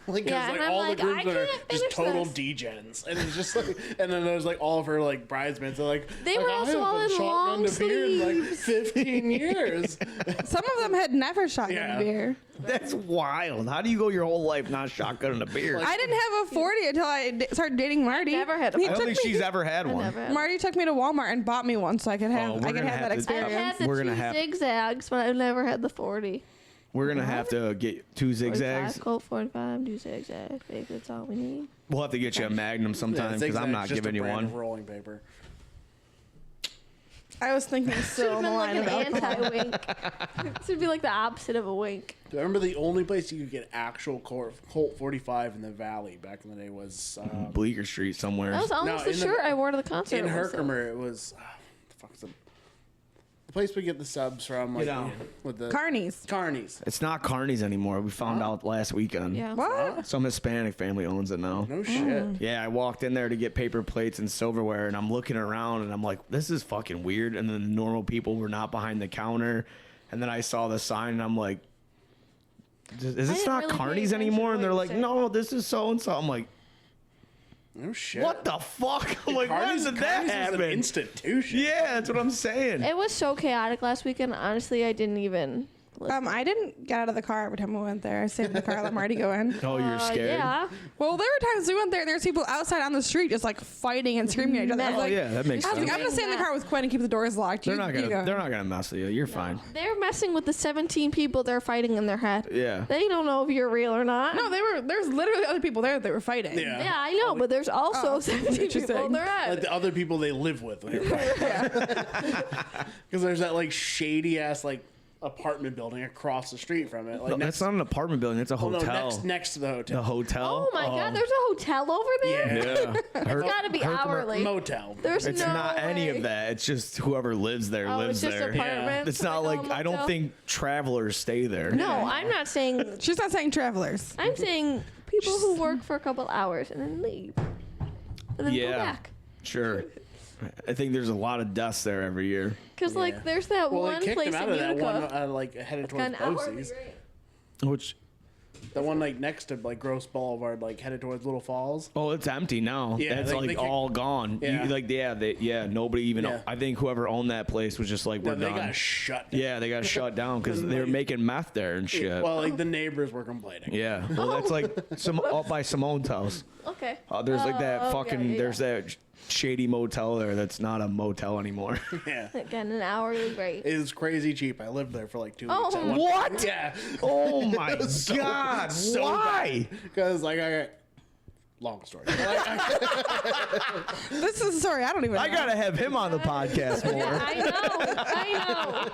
Like, 'cause, Yeah, like and I'm all like, the I groomsmen are can't just finish total this. degens, and it's just like, and then there's like all of her like bridesmaids. They're like, They were like, also I all haven't in long shotgunned a beer in like sleeves. 15 years. Some of them had never shotgunned Yeah. a beer. That's wild. How do you go your whole life not shotgunning a beer? I didn't have a 40 until I started dating Marty. never had a He I don't took think me- she's ever had I one. never had. Marty took me to Walmart and bought me one so I could have Oh, we're gonna that have to- I've experience. had the We're 2 gonna have- zigzags, but I've never had the 40. We're going to have to get 2 zigzags. 45, Colt 45, 2 zigzags. Babe, that's all we need. We'll have to get you a Magnum sometime because I'm not Zigzag's just giving a you brand one. of rolling paper. I was thinking still Should in have the been line like of an alcohol. anti-wink. This would be like the opposite of a wink. Do you remember the only place you could get actual Colt 45 in the Valley back in the day was Bleecker Street somewhere. That was almost in the the- shirt I wore to the concert. in also. Herkimer. It was the fuck's the place we get the subs from, like know. with the Carney's. Carney's. It's not Carney's anymore. We found out last weekend. Yeah. What? Some Hispanic family owns it now. No shit. Yeah, I walked in there to get paper plates and silverware, and I'm looking around, and I'm like, this is fucking weird. And then the normal people were not behind the counter. And then I saw the sign, and I'm like, is this didn't not really pay Carney's attention anymore? to And they're what like, you were saying. no, this is so-and-so. I'm like, Oh shit. What the fuck? I'm like, when did that Cardi's was happen? an institution. Yeah, that's what I'm saying. It was so chaotic last weekend. Honestly, I didn't even. I didn't get out of the car every time we went there. I stayed in the car, let Marty go in. Oh, you're scared? Yeah. Well, there were times we went there and there's people outside on the street just like fighting and screaming at each other. I was Oh, like, yeah, that makes I was sense. like, I'm gonna stay in the car with Quinn and keep the doors locked. They're You- not you gonna. go. They're not gonna mess with you. You're fine. They're messing with the 17 people they're fighting in their head. Yeah. They don't know if you're real or not. No, there's literally other people there that were fighting. Yeah. Yeah, I know, but there's also 17 people in interesting. their head. Like the other people they live with. Because there's that like shady ass like apartment building across the street from it. Like No, that's not an apartment building. It's a oh, no, hotel. next to the hotel. The hotel. Oh my God, there's a hotel over there? Yeah. Yeah. It's got to be hourly. Motel. There's It's no not any way. of that. It's just whoever lives there Oh, lives it's just there. apartments. It's not like like a I don't motel? think travelers stay there. No, I'm not saying. She's not saying travelers. I'm saying people who work for a couple hours and then leave, and then go Yeah. back. Sure. I think there's a lot of deaths there every year. Cause like there's that Well, one they kicked place him out in of that Utica. one, like headed Got towards an hourly Bosie's. rate. Which The one like next to like Gross Boulevard, like headed towards Little Falls. it's empty now. Yeah, That's they like kicked- all gone. Yeah. Nobody even. Yeah. I think whoever owned that place was just like, we're They done. got shut down. Yeah, they got shut down because they were making meth there and shit. Well, like the neighbors were complaining. Yeah, well, that's like some up by Simone's house. Okay. There's like that fucking. yeah. There's that shady motel there that's not a motel anymore. Yeah. Again, an hourly rate. It was crazy cheap. I lived there for like 2 weeks. Oh, at one- what? Yeah. Oh my So- god! so Why? Because like I got long story. This is a story I don't even know. I gotta have him on the podcast more. I know.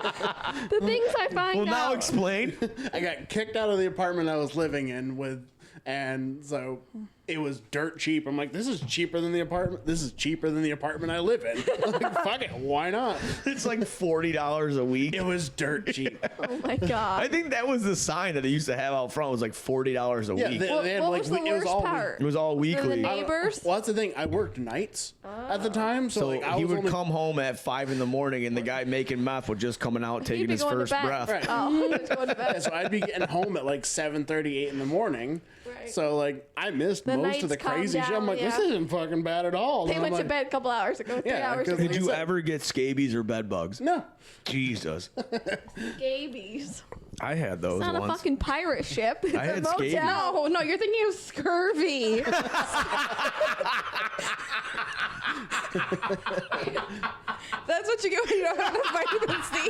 The things I find Well, now out. explain. I got kicked out of the apartment I was living in and so it was dirt cheap. I'm like, this is cheaper than the apartment. This is cheaper than the apartment I live in. Like, fuck it, why not? It's like $40 a week. It was dirt cheap. Oh my I God. think that was the sign that they used to have out front. It was like $40 a Yeah, week. they had What like was the it was worst all part? It was all For the weekly. neighbors? Well, that's the thing. I worked nights at the time, so, So like I he was would only, come home at 5 in the morning, and the guy making meth was just coming out He'd taking be his going to first bed. breath. Right. Oh, he was going to Yeah, bed. so I'd be getting home at like 7:30, 8 in the morning. Right. So like I missed The most of the nights calm crazy shit. I'm down, like, this yeah. isn't fucking bad at all. They And I'm went to like, bed a couple hours ago. 3 Yeah, hours 'cause ago. Did you Like- ever get scabies or bed bugs? No. Jesus. Scabies. I had those It's not a once. fucking pirate ship. It's I a had motel. scabies. No, you're thinking of scurvy. That's what you get when you don't have enough vitamin C.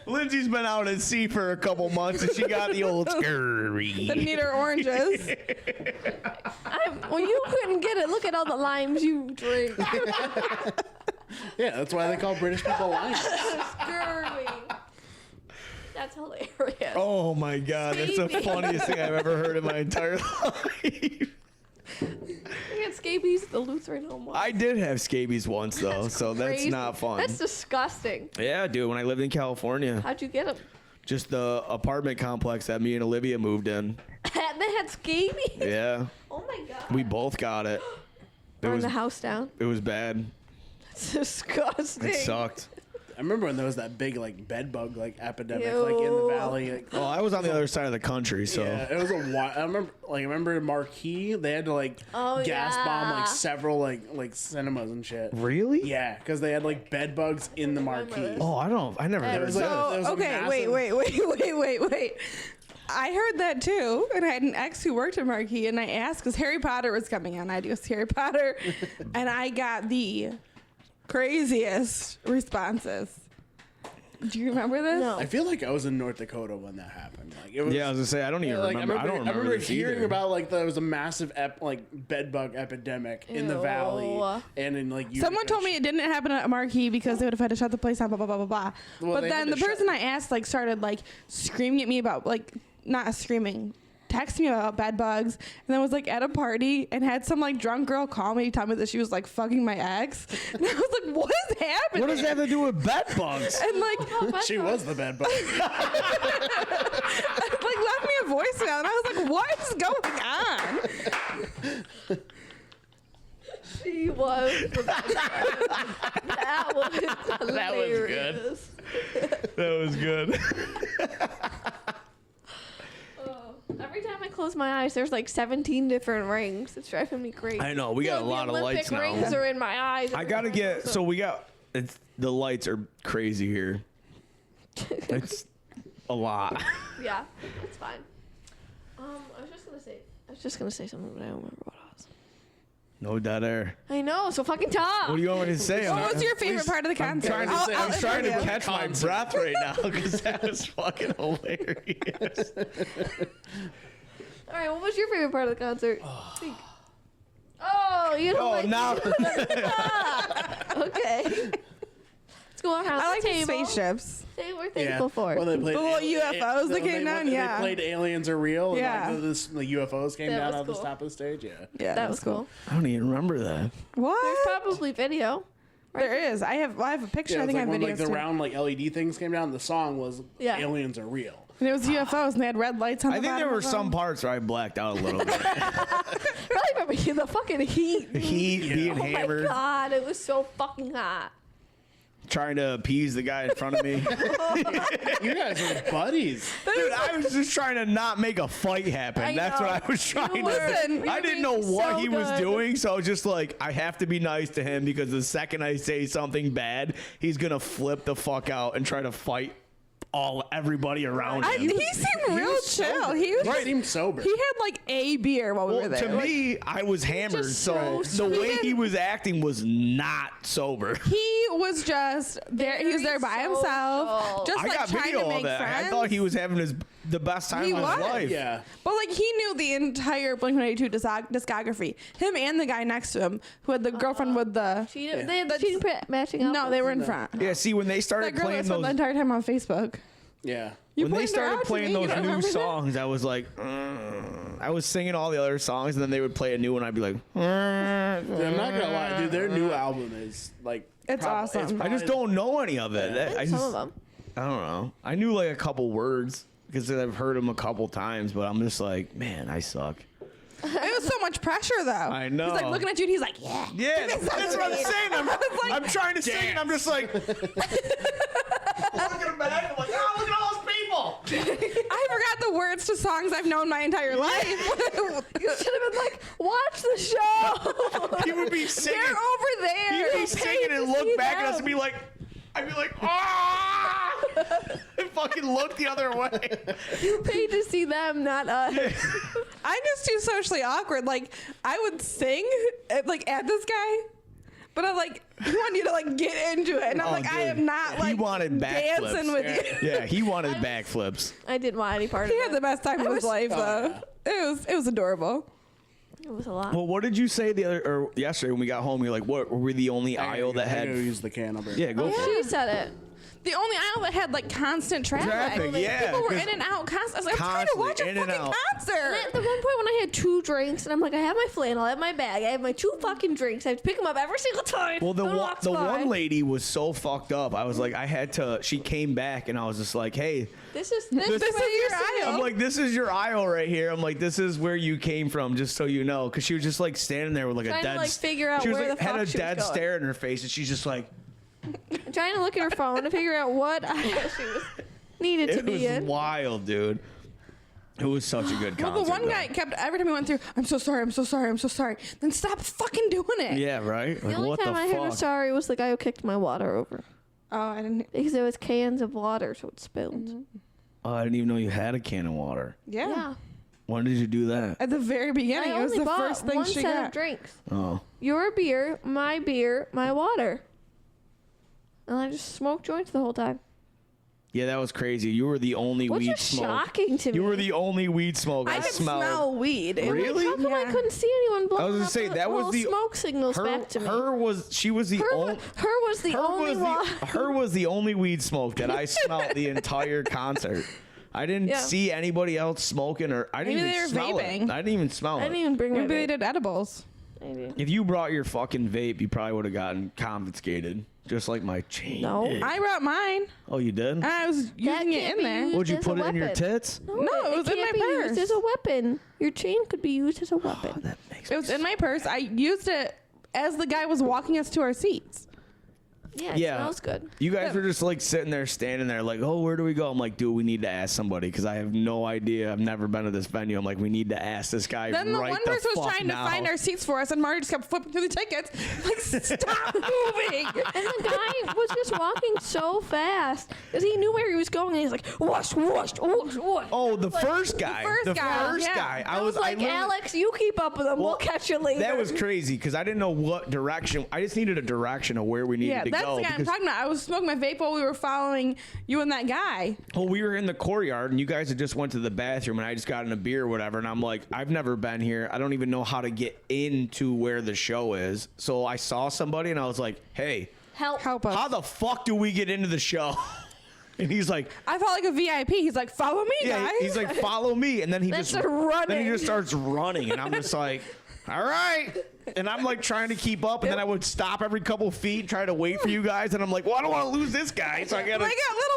Lindsay's been out at sea for a couple months, and she got the old The scurvy. neater oranges. Well, you couldn't get it. Look at all the limes you drink. Yeah, that's why they call British people lions. Scurvy. That's hilarious. Oh my god, that's the Scabies. funniest thing I've ever heard in my entire life. I had scabies at the Lutheran home once. I did have scabies once though, so that's Crazy. not fun. That's disgusting. Yeah, dude, when I lived in California, How'd you get them? just the apartment complex that me and Olivia moved in. They had scabies? Yeah, Oh my God. we both got it. It Burn was the house down. it was bad. It's disgusting. It sucked. I remember when there was that big like bed bug like epidemic like in the Ew. valley. Like, Well, I was on the other side of the country, so yeah, it was a while. I remember in Marquee they had to like Oh, gas bomb yeah. like several like cinemas and shit. really? Yeah, because they had like bed bugs in the Marquee. this. Oh, I never That heard was that. There So, was a okay, massive- wait. I heard that too, and I had an ex who worked at Marquee, and I asked because Harry Potter was coming on. I do Harry Potter, and I got the craziest responses. Do you remember this? No. I feel like I was in North Dakota when that happened. Like it was. Yeah, I was gonna say I don't even like, remember. I don't remember this hearing either. about like there was a massive bed bug epidemic in the Ew. valley and in like Someone Utica told me it didn't happen at Marquee because they would have had to shut the place down, blah, blah, blah, blah, blah. Well, but they then had the to shut- person I asked, like, started, like, screaming at me about, like, not screaming, texting me about bed bugs, and then was, like, at a party and had some, like, drunk girl call me, tell me that she was, like, fucking my ex. And I was like, what is happening? What does that have to do with bed bugs? And, like, She was the bed bug. like, left me a voicemail, and I was like, what is going on? She was. That was hilarious. That was good. Every time I close my eyes, there's like 17 different rings. It's driving me crazy. I know, we got a lot of lights now. Rings are in my eyes. I gotta get. So we got. The lights are crazy here. It's a lot. Yeah, it's fine. I was just gonna say something, but I don't remember what it was. No dead air. I know, so fucking talk. What do you want me to say? What was your favorite part of the concert? I'm trying to catch my concert. breath right now because that was fucking hilarious. All right, what was your favorite part of the concert? Think. Oh, you don't like now. Okay. Let's go around I like the the table. spaceships. Say we're thankful for. Well, they played The little UFOs that came down, yeah. They played Aliens Are Real. Yeah. And like, the UFOs came That down was out of the cool. top of the stage. Yeah. Yeah, That was cool. I don't even remember that. What? There's probably video. There is. I have a picture. Yeah, I it was think I like have when videos like the too. round like LED things came down. The song was Yeah. Aliens Are Real. And it was UFOs, and they had red lights on the I think bottom there were of them. some parts where I blacked out a little bit. Really remember the fucking heat. Heat, being Oh hammered, my god, it was so fucking hot. trying to appease the guy in front of me. You guys are buddies. Dude, I was just trying to not make a fight happen. I That's know. what I was trying to Listen, do. I you're didn't know being what so he was good. doing, so I was just like, I have to be nice to him because the second I say something bad, he's gonna flip the fuck out and try to fight everybody around him. He seemed real chill. He was He seemed sober. He had like a beer while we were Well, there. to me, I was hammered, just so so the way sweet. he was acting was not sober. He was just there. He was there by Very himself, social. just I like got trying video to of make it. friends. I thought he was having the best time He of his was. life. Yeah. But like he knew the entire Blink-182 discography. Him and the guy next to him, who had the girlfriend with the. They had matching outfits. No, they were in front. Yeah, see, when they That started girl that playing spent the those, entire time on Facebook. Yeah. You when they pointed her started out to playing me, you those don't new remember that? songs, I was like, I was singing all the other songs, and then they would play a new one. I'd be like, Dude, I'm not gonna lie, dude. Their new album is like It's awesome. I just don't know any of it. I Some just, of them. I don't know. I knew like a couple words because I've heard them a couple times, but I'm just like, man, I suck. It was so much pressure though. I know. He's like looking at you and he's like, yeah. Yeah, that's what I'm saying. I'm trying to sing, and I'm just like, looking back, I'm like, oh, look at all those people. I forgot the words to songs I've known my entire life. You should have been like, watch the show. He would be singing. They're over there. He'd be You singing paid and to look see back at us them. and be like, I'd be like, ah, and fucking look the other way. You paid to see them, not us. I'm just too socially awkward. Like I would sing at this guy, but I'm like, he wanted you to like get into it, and I'm Oh, like, I dude. am not He like wanted backflips. dancing with you. Yeah, he wanted backflips. I didn't want any part of He it. had the best time of his life though. It was adorable. It was a lot. Well, what did you say yesterday when we got home? You're like, what? Were we the only aisle that I had? gotta use the can over. Yeah, go for it. She said it. The only aisle that had like constant traffic. Traffic, yeah, People were 'cause in and out constantly. I was like, I'm trying to watch a constantly in and fucking out. concert. At the one point when I had 2 drinks, and I'm like, I have my flannel, I have my bag, I have my 2 fucking drinks. I have to pick them up every single time. Well, the Someone walks by. one lady was so fucked up. I was like, I had to. She came back, and I was just like, hey. This is This is your aisle. I'm like, this is your aisle right here. I'm like, this is where you came from, just so you know. Because she was just like standing there with like Trying a to, dead. like, figure out she was where like the had fuck a she was dead going. stare in her face, and she's just like, I'm trying to look at her phone to figure out what aisle she was needed to it be was in. wild, dude. It was such a good concert. Well, the one though. guy kept every time he went through, I'm so sorry, I'm so sorry, I'm so sorry. Then stop fucking doing it. Yeah, right. The Like, only what time the I heard a fuck? sorry was the guy who kicked my water over. Oh, I didn't. Because it was cans of water, so it spilled. Oh, I didn't even know you had a can of water. Yeah. Yeah. When did you do that? At the very beginning, I it was only the bought first thing one she set got. of drinks. Oh. Your beer, my water. And I just smoked joints the whole time. Yeah, that was crazy. You were the only Which weed is smoke. shocking to me. You were the only weed smoke I, I could smelled. smell weed. It was- Really? How come I Yeah. couldn't see anyone blowing I was gonna up say, the that was little the- smoke signals Her, back to me. she was the Her only. was the only one. Her was the only weed smoke that I smelled the entire concert. I didn't Yeah. see anybody else smoking, or I didn't Maybe even they were smell vaping. it. I didn't even smell I didn't it. even bring my Maybe they vape. did edibles. Maybe. If you brought your fucking vape, you probably would have gotten confiscated, just like my chain. No. did. I brought mine. Oh, you did? And I was That using it can't in be there. used Would you as put a it in your weapon. tits? No, it was in can't my be used purse. as a weapon. Your chain could be used as a weapon. That makes It was in my purse. I used it as the guy was walking us to our seats. Yeah, it smells good. You guys were just like sitting there, standing there, like, oh, where do we go? I'm like, dude, we need to ask somebody because I have no idea. I've never been to this venue. I'm like, we need to ask this guy. Then the right one person was trying now. to find our seats for us, and Marty just kept flipping through the tickets. Like, stop moving. And the guy was just walking so fast because he knew where he was going, and he's like, whoosh, whoosh, whoosh, whoosh. Oh, the first guy. first guy, I was like, literally- Alex, you keep up with him. We'll catch you later. That was crazy because I didn't know what direction. I just needed a direction of where we needed Yeah, to that's go. the guy I'm because- talking about. I was smoking my vape while we were following you and that guy. Well, we were in the courtyard, and you guys had just went to the bathroom, and I just got in a beer or whatever, and I'm like, I've never been here. I don't even know how to get into where the show is. So I saw somebody, and I was like, hey, help us. how the fuck do we get into the show? And he's like, I felt like a VIP. He's like, follow me, yeah, guys. he's like, follow me, and then he Then just start running. Then he just starts running, and I'm just like, all right. And I'm like trying to keep up, and then I would stop every couple feet, try to wait for you guys, and I'm like, well, I don't want to lose this guy, so I gotta. I got little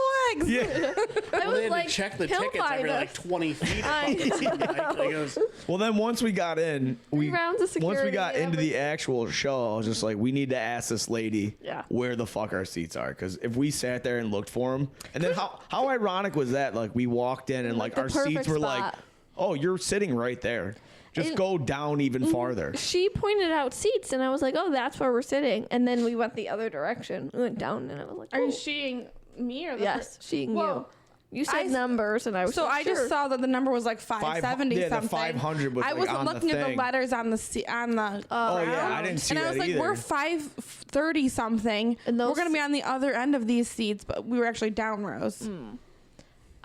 legs. Yeah. I Well, was they had like, to check the he'll tickets find every us. like 20 feet. I Like, it was- Well, then once we got in, rounds of once we security, got into the everything. actual show, I was just like, we need to ask this lady Yeah. where the fuck our seats are, because if we sat there and looked for them, and then how ironic was that? Like we walked in and like the our seats perfect were like, spot. oh, you're sitting right there. Just And- go down even farther. She pointed out seats, and I was like, oh, that's where we're sitting. And then we went the other direction. We went down, and I was like, Are you oh. seeing me or the Yes, seeing Whoa. you. You said I- numbers, and I was So like, I just sure. saw that the number was like 570 yeah, the something. 500 was, I like, wasn't on the looking at the thing. letters on the Oh yeah, I didn't see and that I was like, either. we're 530 something. And We're those- gonna be on the other end of these seats, but we were actually down rows.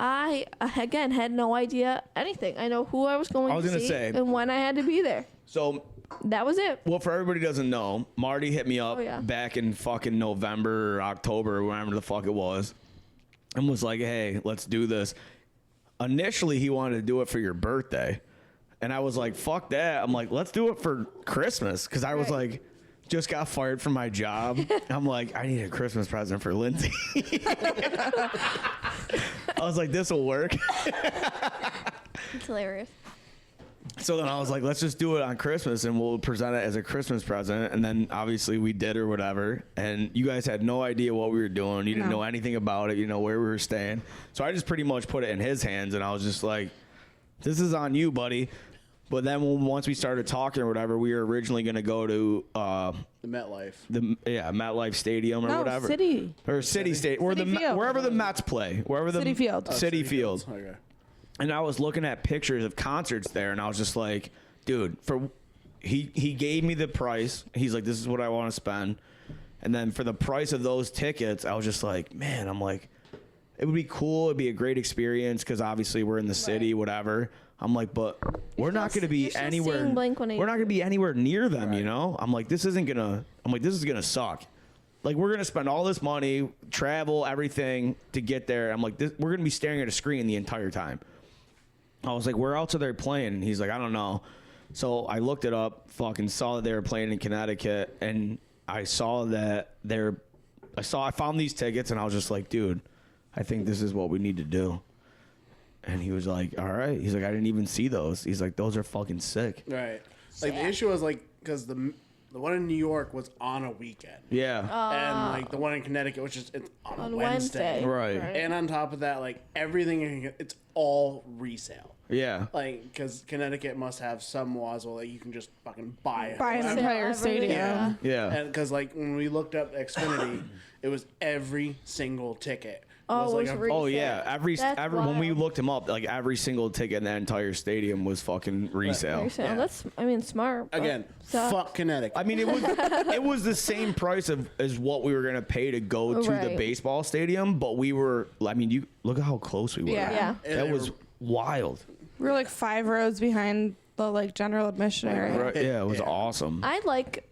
I, again, had no idea anything. I know who I was going I was to gonna see say- and when I had to be there. So That was it. well, for everybody who doesn't know, Marty hit me up Oh, yeah. back in fucking November or October, or whenever the fuck it was, and was like, hey, let's do this. Initially, he wanted to do it for your birthday. And I was like, fuck that. I'm like, let's do it for Christmas. Because I was like, just got fired from my job. I'm like, I need a Christmas present for Lindsay. I was like, this will work. It's hilarious. So then I was like, let's just do it on Christmas and we'll present it as a Christmas present. And then obviously we did or whatever. And you guys had no idea what we were doing. You didn't No. know anything about it. You know, where we were staying. So I just pretty much put it in his hands. And I was just like, this is on you, buddy. But then once we started talking or whatever, we were originally going to go to the MetLife. MetLife Stadium or No, whatever. City. Or City State. Or City Field. wherever the Mets play. Wherever the City Field. City Field. Okay. And I was looking at pictures of concerts there, and I was just like, dude, he gave me the price. He's like, this is what I want to spend. And then for the price of those tickets, I was just like, man, I'm like, it would be cool. It'd be a great experience because obviously we're in the city, whatever. I'm like, but we're not going to be you're still anywhere. seeing Blink-182. We're not going to be anywhere near them, you know? I'm like, this is going to suck. Like, we're going to spend all this money, travel, everything to get there. I'm like, we're going to be staring at a screen the entire time. I was like, where else are they playing? And he's like, I don't know. So I looked it up, fucking saw that they were playing in Connecticut, and I saw that I found these tickets, and I was just like, dude, I think this is what we need to do. And he was like, all right. He's like, I didn't even see those. He's like, those are fucking sick. Right. Like the issue was like because the one in New York was on a weekend. Yeah. And like the one in Connecticut was just it's on a Wednesday. Right. And on top of that, like everything, it's all resale. Yeah. Like, because Connecticut must have some laws where like, you can just fucking buy it. Buy an Sell entire everything, stadium. yeah. Yeah. And because like when we looked up Xfinity, it was every single ticket. Oh, was it like was a, Oh yeah, every That's when we wild. looked him up, like every single ticket in that entire stadium was fucking resale. Resale. Yeah. That's, I mean, smart. but again, sucks. fuck Connecticut. I mean, it was the same price as what we were gonna pay to go to the Right. baseball stadium, but we were. I mean, you look at how close we were. Yeah. Yeah. And That they was were- wild. We were like 5 rows behind the like general admission area. Right, yeah, it was Yeah. awesome. I like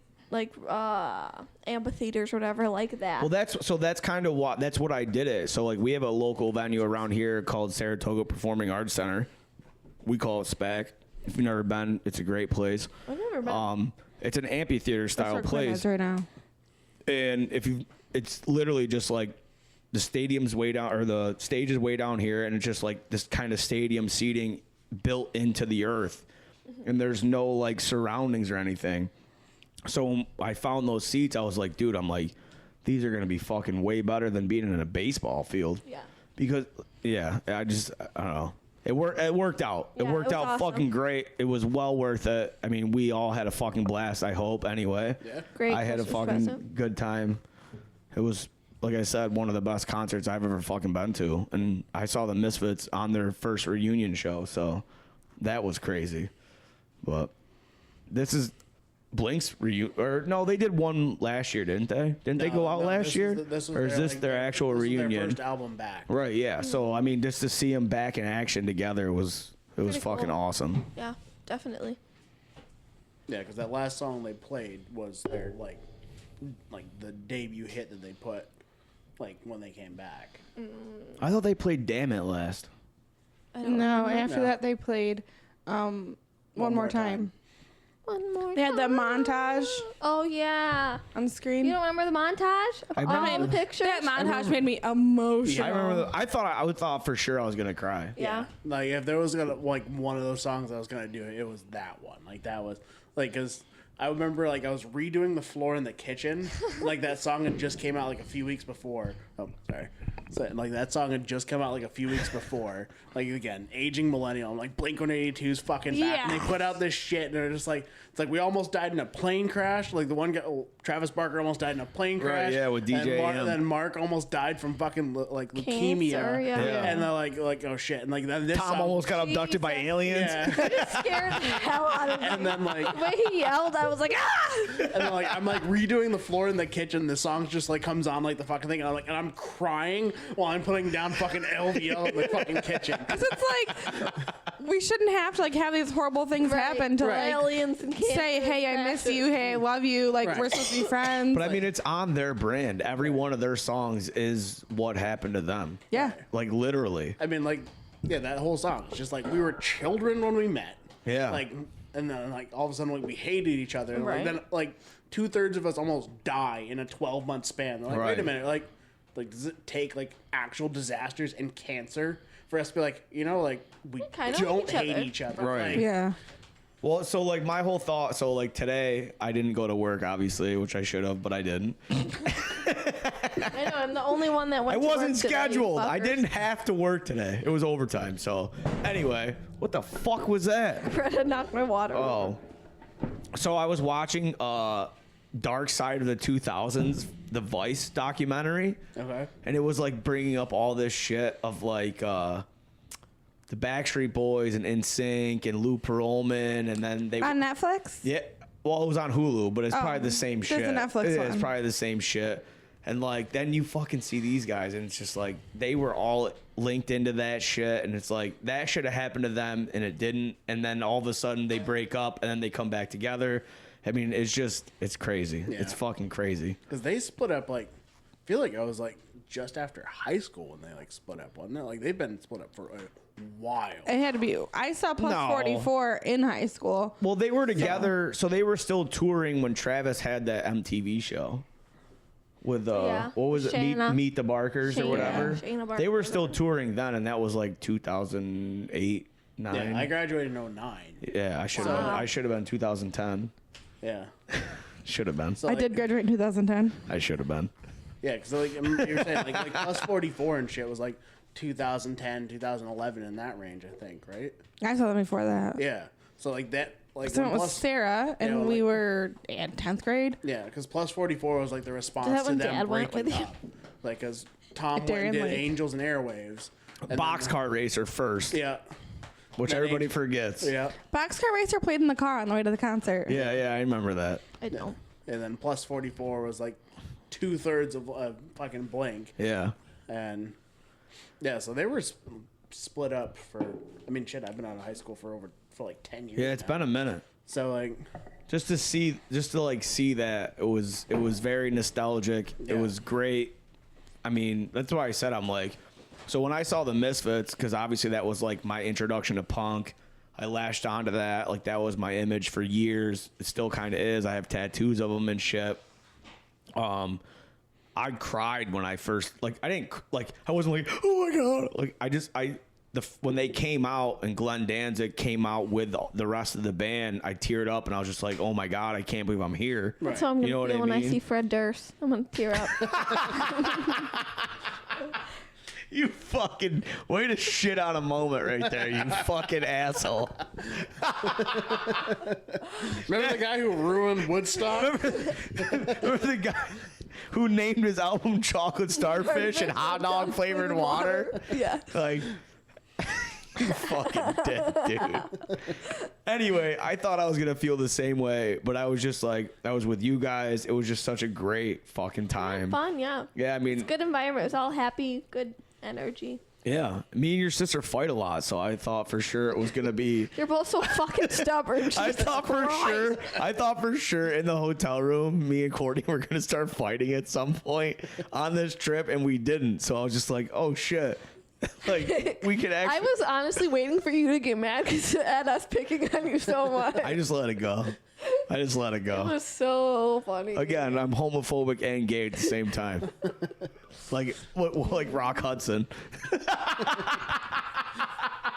amphitheaters or whatever like that. Well, that's kind of what I did it. So like we have a local venue around here called Saratoga Performing Arts Center. We call it SPAC. If you've never been, it's a great place. I've never been. It's an amphitheater That's style where Quinn place. is right now. And it's literally just like the stadium's way down, or the stage is way down here, and it's just like this kind of stadium seating built into the earth, and there's no like surroundings or anything. So when I found those seats, I was like, dude, I'm like, these are gonna be fucking way better than being in a baseball field. Yeah. Because I don't know. It worked out. Yeah, it worked it was out awesome. fucking great. It was well worth it. I mean, we all had a fucking blast, I hope, anyway. Yeah. Great. I had a Christmas fucking present. good time. It was, like I said, one of the best concerts I've ever fucking been to. And I saw the Misfits on their first reunion show, so that was crazy. But this is Blink's reunion. Or no, they did one last year, didn't they? Didn't they go out last year? Or is this their actual this reunion? Their first album back. Right, yeah. So, I mean, just to see them back in action together was Pretty fucking cool. awesome. Yeah, definitely. Yeah, because that last song they played was their like the debut hit that they put like when they came back. I thought they played Damn It last. I don't No, remember. after No. that they played One More Time. One more. They had the time. montage Oh yeah. on the screen. You don't remember the montage? I All remember- the pictures. That montage made me emotional. I remember. I thought for sure I was gonna cry. Yeah. Like if there was gonna like one of those songs I was gonna do, it was that one. Like that was like because I remember like I was redoing the floor in the kitchen. Like that song had just came out like a few weeks before. Oh, sorry. So, like that song had just come out like a few weeks before. Like again, aging millennial. I'm like Blink-182's fucking back, and they Yes. put out this shit, and they're just like it's like we almost died in a plane crash. Like the one guy, Travis Barker almost died in a plane Right, crash. yeah, with and DJ And then Mark almost died from fucking like leukemia. Cancer, yeah. Yeah. And they're like oh shit, and like then this Tom song, almost got abducted by Jesus. aliens. yeah. Scared the hell out of me. And then like The way he yelled, I was like, ah! and then, like I'm like redoing the floor in the kitchen. The song just like comes on like the fucking thing, and I'm crying while I'm putting down fucking LVL in the fucking kitchen. Because it's like we shouldn't have to like have these horrible things happen to like aliens and cancer say, "Hey, I miss crashes. you. Hey, I love you." Like Right. we're supposed to be friends. But I mean, it's on their brand. Every one of their songs is what happened to them. yeah. Like literally. I mean, like yeah, that whole song. It's just like we were children when we met. Yeah. Like and then like all of a sudden like we hated each other. And Right. like, then like 2/3 of us almost die in a 12-month span. They're like, wait a Right. minute, like does it take like actual disasters and cancer for us to be like like we kinda don't like each hate other. each other? Right. Like, Yeah. Well, so like my whole thought. So like today, I didn't go to work, obviously, which I should have, but I didn't. I know, I'm the only one that went I to work wasn't today, you scheduled. I fuckers. didn't have to work today. It was overtime. So anyway, what the fuck was that? Greta knocked my water over. Oh. So I was watching Dark Side of the 2000s, the Vice documentary, Okay. and it was like bringing up all this shit of like the Backstreet Boys and NSYNC and Lou Pearlman, and then they On Netflix. yeah. Well, it was on Hulu, but it's Oh, probably the same there's shit. a Netflix It is, one. It's probably the same shit. And like then you fucking see these guys, and it's just like they were all linked into that shit, and it's like that should have happened to them, and it didn't. And then all of a sudden they break up, and then they come back together. I mean, it's crazy. Yeah. It's fucking crazy. Because they split up like, I feel like I was like just after high school when they like split up, wasn't it? Like they've been split up for a while. It had to be. I saw Plus No. 44 in high school. Well, they were together, so they were still touring when Travis had that MTV show with Yeah. what was it, Shayna. Meet the Barkers or Shayna. whatever. Shayna Barker. They were still touring then, and that was like 2008, 9. Yeah, I graduated in 09. Yeah, I should have. Wow. I should have been 2010. Yeah. Should have been. So, I like, did graduate in 2010. I should have been. Yeah, because like you're saying like Plus 44 and shit was like 2010, 2011 in that range, I think, right? I saw them before that. Yeah. So like that, like So when it was Plus, Sarah, and Yeah, we like- were in 10th grade. yeah, because Plus 44 was like the response Is that to when them Dad went breaking with you? up. Like, because Tom went Darien and did Lake. Angels and Airwaves. And Boxcar Racer first, Then, yeah. which That everybody age- forgets. Yeah. Boxcar Racer played in the car on the way to the concert. Yeah, I remember that. I don't. And then Plus 44 was like 2/3 of fucking Blink. Yeah. And yeah, so they were split up for, I mean, shit, I've been out of high school for like 10 years. Yeah, it's now. been a minute. So like, Just to see that it was very nostalgic. It Yeah. was great. I mean, that's why I said I'm like, so when I saw the Misfits, because obviously that was like my introduction to punk, I lashed onto that. Like that was my image for years. It still kind of is. I have tattoos of them and shit. I cried when I first I wasn't like, oh my god, like when they came out and Glenn Danzig came out with the rest of the band, I teared up and I was just like, oh my God, I can't believe I'm here. That's how I'm gonna You know what feel I when I mean? see Fred Durst. I'm gonna tear up. You fucking way to shit on a moment right there, you fucking asshole. Remember the guy who ruined Woodstock? Remember the guy who named his album Chocolate Starfish and Hot Dog Flavored Water? Yeah. Like, you fucking dead, dude. Anyway, I thought I was going to feel the same way, but I was just like, I was with you guys. It was just such a great fucking time. Fun, yeah. Yeah, I mean, Good environment. It was all happy, good energy. yeah. Me and your sister fight a lot, so I thought for sure it was going to be. You're both so fucking stubborn. I Jesus thought for Christ. sure in the hotel room, me and Courtney were going to start fighting at some point on this trip, and we didn't. So I was just like, oh shit. Like, we could actually. I was honestly waiting for you to get mad at us picking on you so much. I just let it go. It was so funny. Again, I'm homophobic and gay at the same time. like Rock Hudson.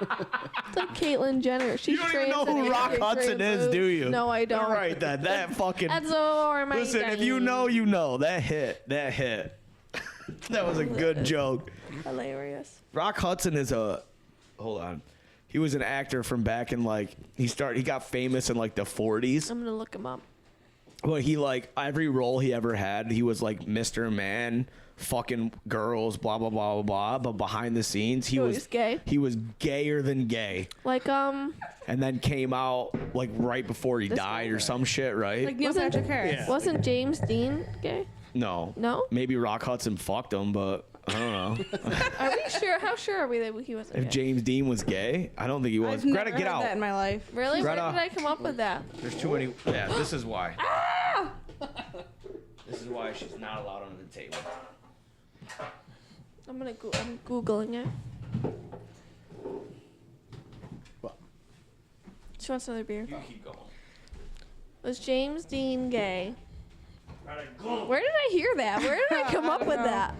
It's like Caitlyn Jenner. She's You don't even know trans and who Rock anti-trans Hudson is, moves. do you? No, I don't. All right, then. That fucking. That's all my Listen, if you know, you know. That hit. That hit. That was a good joke. Hilarious. Rock Hudson is a. Hold on. He was an actor from back in like he got famous in like the 40s. I'm gonna look him up. Well, he like every role he ever had, he was like Mr. Man, fucking girls, blah blah blah blah blah. But behind the scenes, he So was he's gay? He was gayer than gay, Like and then came out like right before he died or some shit, right? Like Neil Wasn't- Patrick Harris. Yeah. wasn't James Dean gay? no, No? Maybe Rock Hudson fucked him, but I don't know. Are we sure? How sure are we that he wasn't If gay? James Dean was gay, I don't think he was. I've never Greta, get heard out. that in my life. Really? Greta. Where did I come up with that? There's too many. Yeah, this is why. This is why she's not allowed under the table. I'm googling it. What? She wants another beer. You keep going. Was James Dean gay? Where did I hear that? Where did I come up with that?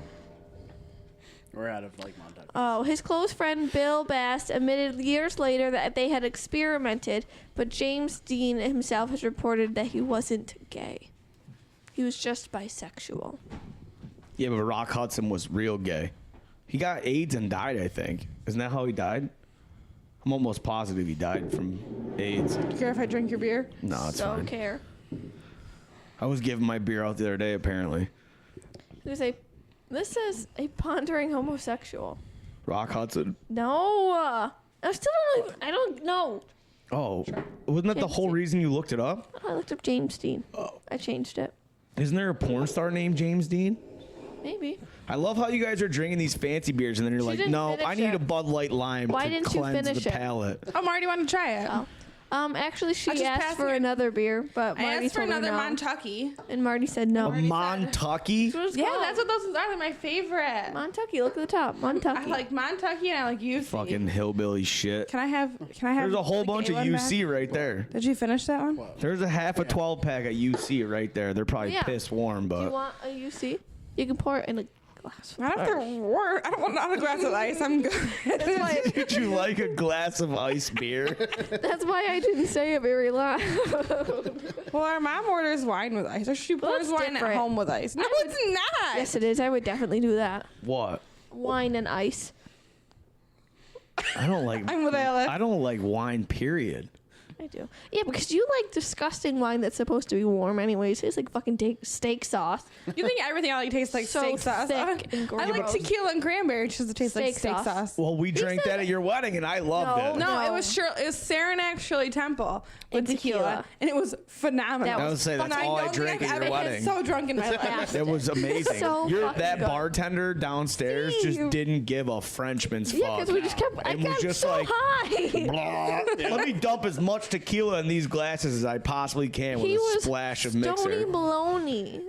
We're out of like Montauk. Oh, his close friend Bill Bast admitted years later that they had experimented, but James Dean himself has reported that he wasn't gay. He was just bisexual. Yeah, but Rock Hudson was real gay. He got AIDS and died, I think. Isn't that how he died? I'm almost positive he died from AIDS. Do you care if I drink your beer? No, it's Don't fine. care. I was giving my beer out the other day, apparently. This says a pondering homosexual. Rock Hudson. No. I don't know. Oh, wasn't that the James whole Dean. reason you looked it up? I looked up James Dean. Oh. I changed it. Isn't there a porn star named James Dean? Maybe. I love how you guys are drinking these fancy beers and then you're like, didn't no, finish I need it. a Bud Light Lime Why to didn't you cleanse finish the it? palate. Oh, Marty wanted to try it. Oh. Actually, she I just asked passed for it. another beer, but I Marty asked for told her another no. Montucky. And Marty said no. A Montucky? What it's Yeah, called. that's what those are. They're my favorite. Montucky. Look at the top. Montucky. I like Montucky and I like UC. Fucking hillbilly shit. Can I have? There's a whole the bunch gay of one UC back? right there. Did you finish that one? There's a half a 12 pack of UC right there. They're probably Yeah. piss warm, Do you but want a UC? You can pour it in a glass. I don't have to work. I don't want another glass of ice. I'm good. That's why. did you like a glass of ice beer? That's why I didn't say it very loud. Well, our mom orders wine with ice, or she Well, pours that's wine different. at home with ice. No, it's not. Yes, it is. I would definitely do that. What? Wine and ice. I don't like. I'm with Alex. I don't like wine. Period. I do. Yeah, because you like disgusting wine that's supposed to be warm anyways. It's like fucking steak sauce. You think everything I like tastes like So steak sauce? thick and I like gross. tequila and cranberry. It just tastes like Steak steak sauce. sauce. Well, we drank said that at your wedding, and I loved No, it. No, No. it was Saranac Shirley Temple with And tequila. tequila, and it was phenomenal. That I would say that's And all I don't drank think at I've your ever wedding. been so drunk in my life. Yeah. It was amazing. So fucking That good. bartender downstairs just Steve. didn't give a Frenchman's Yeah, fuck. because we just kept. I It was got just so like, high. Blah. Let me dump as much tequila in these glasses as I possibly can with He a was splash of Stony mixer. baloney.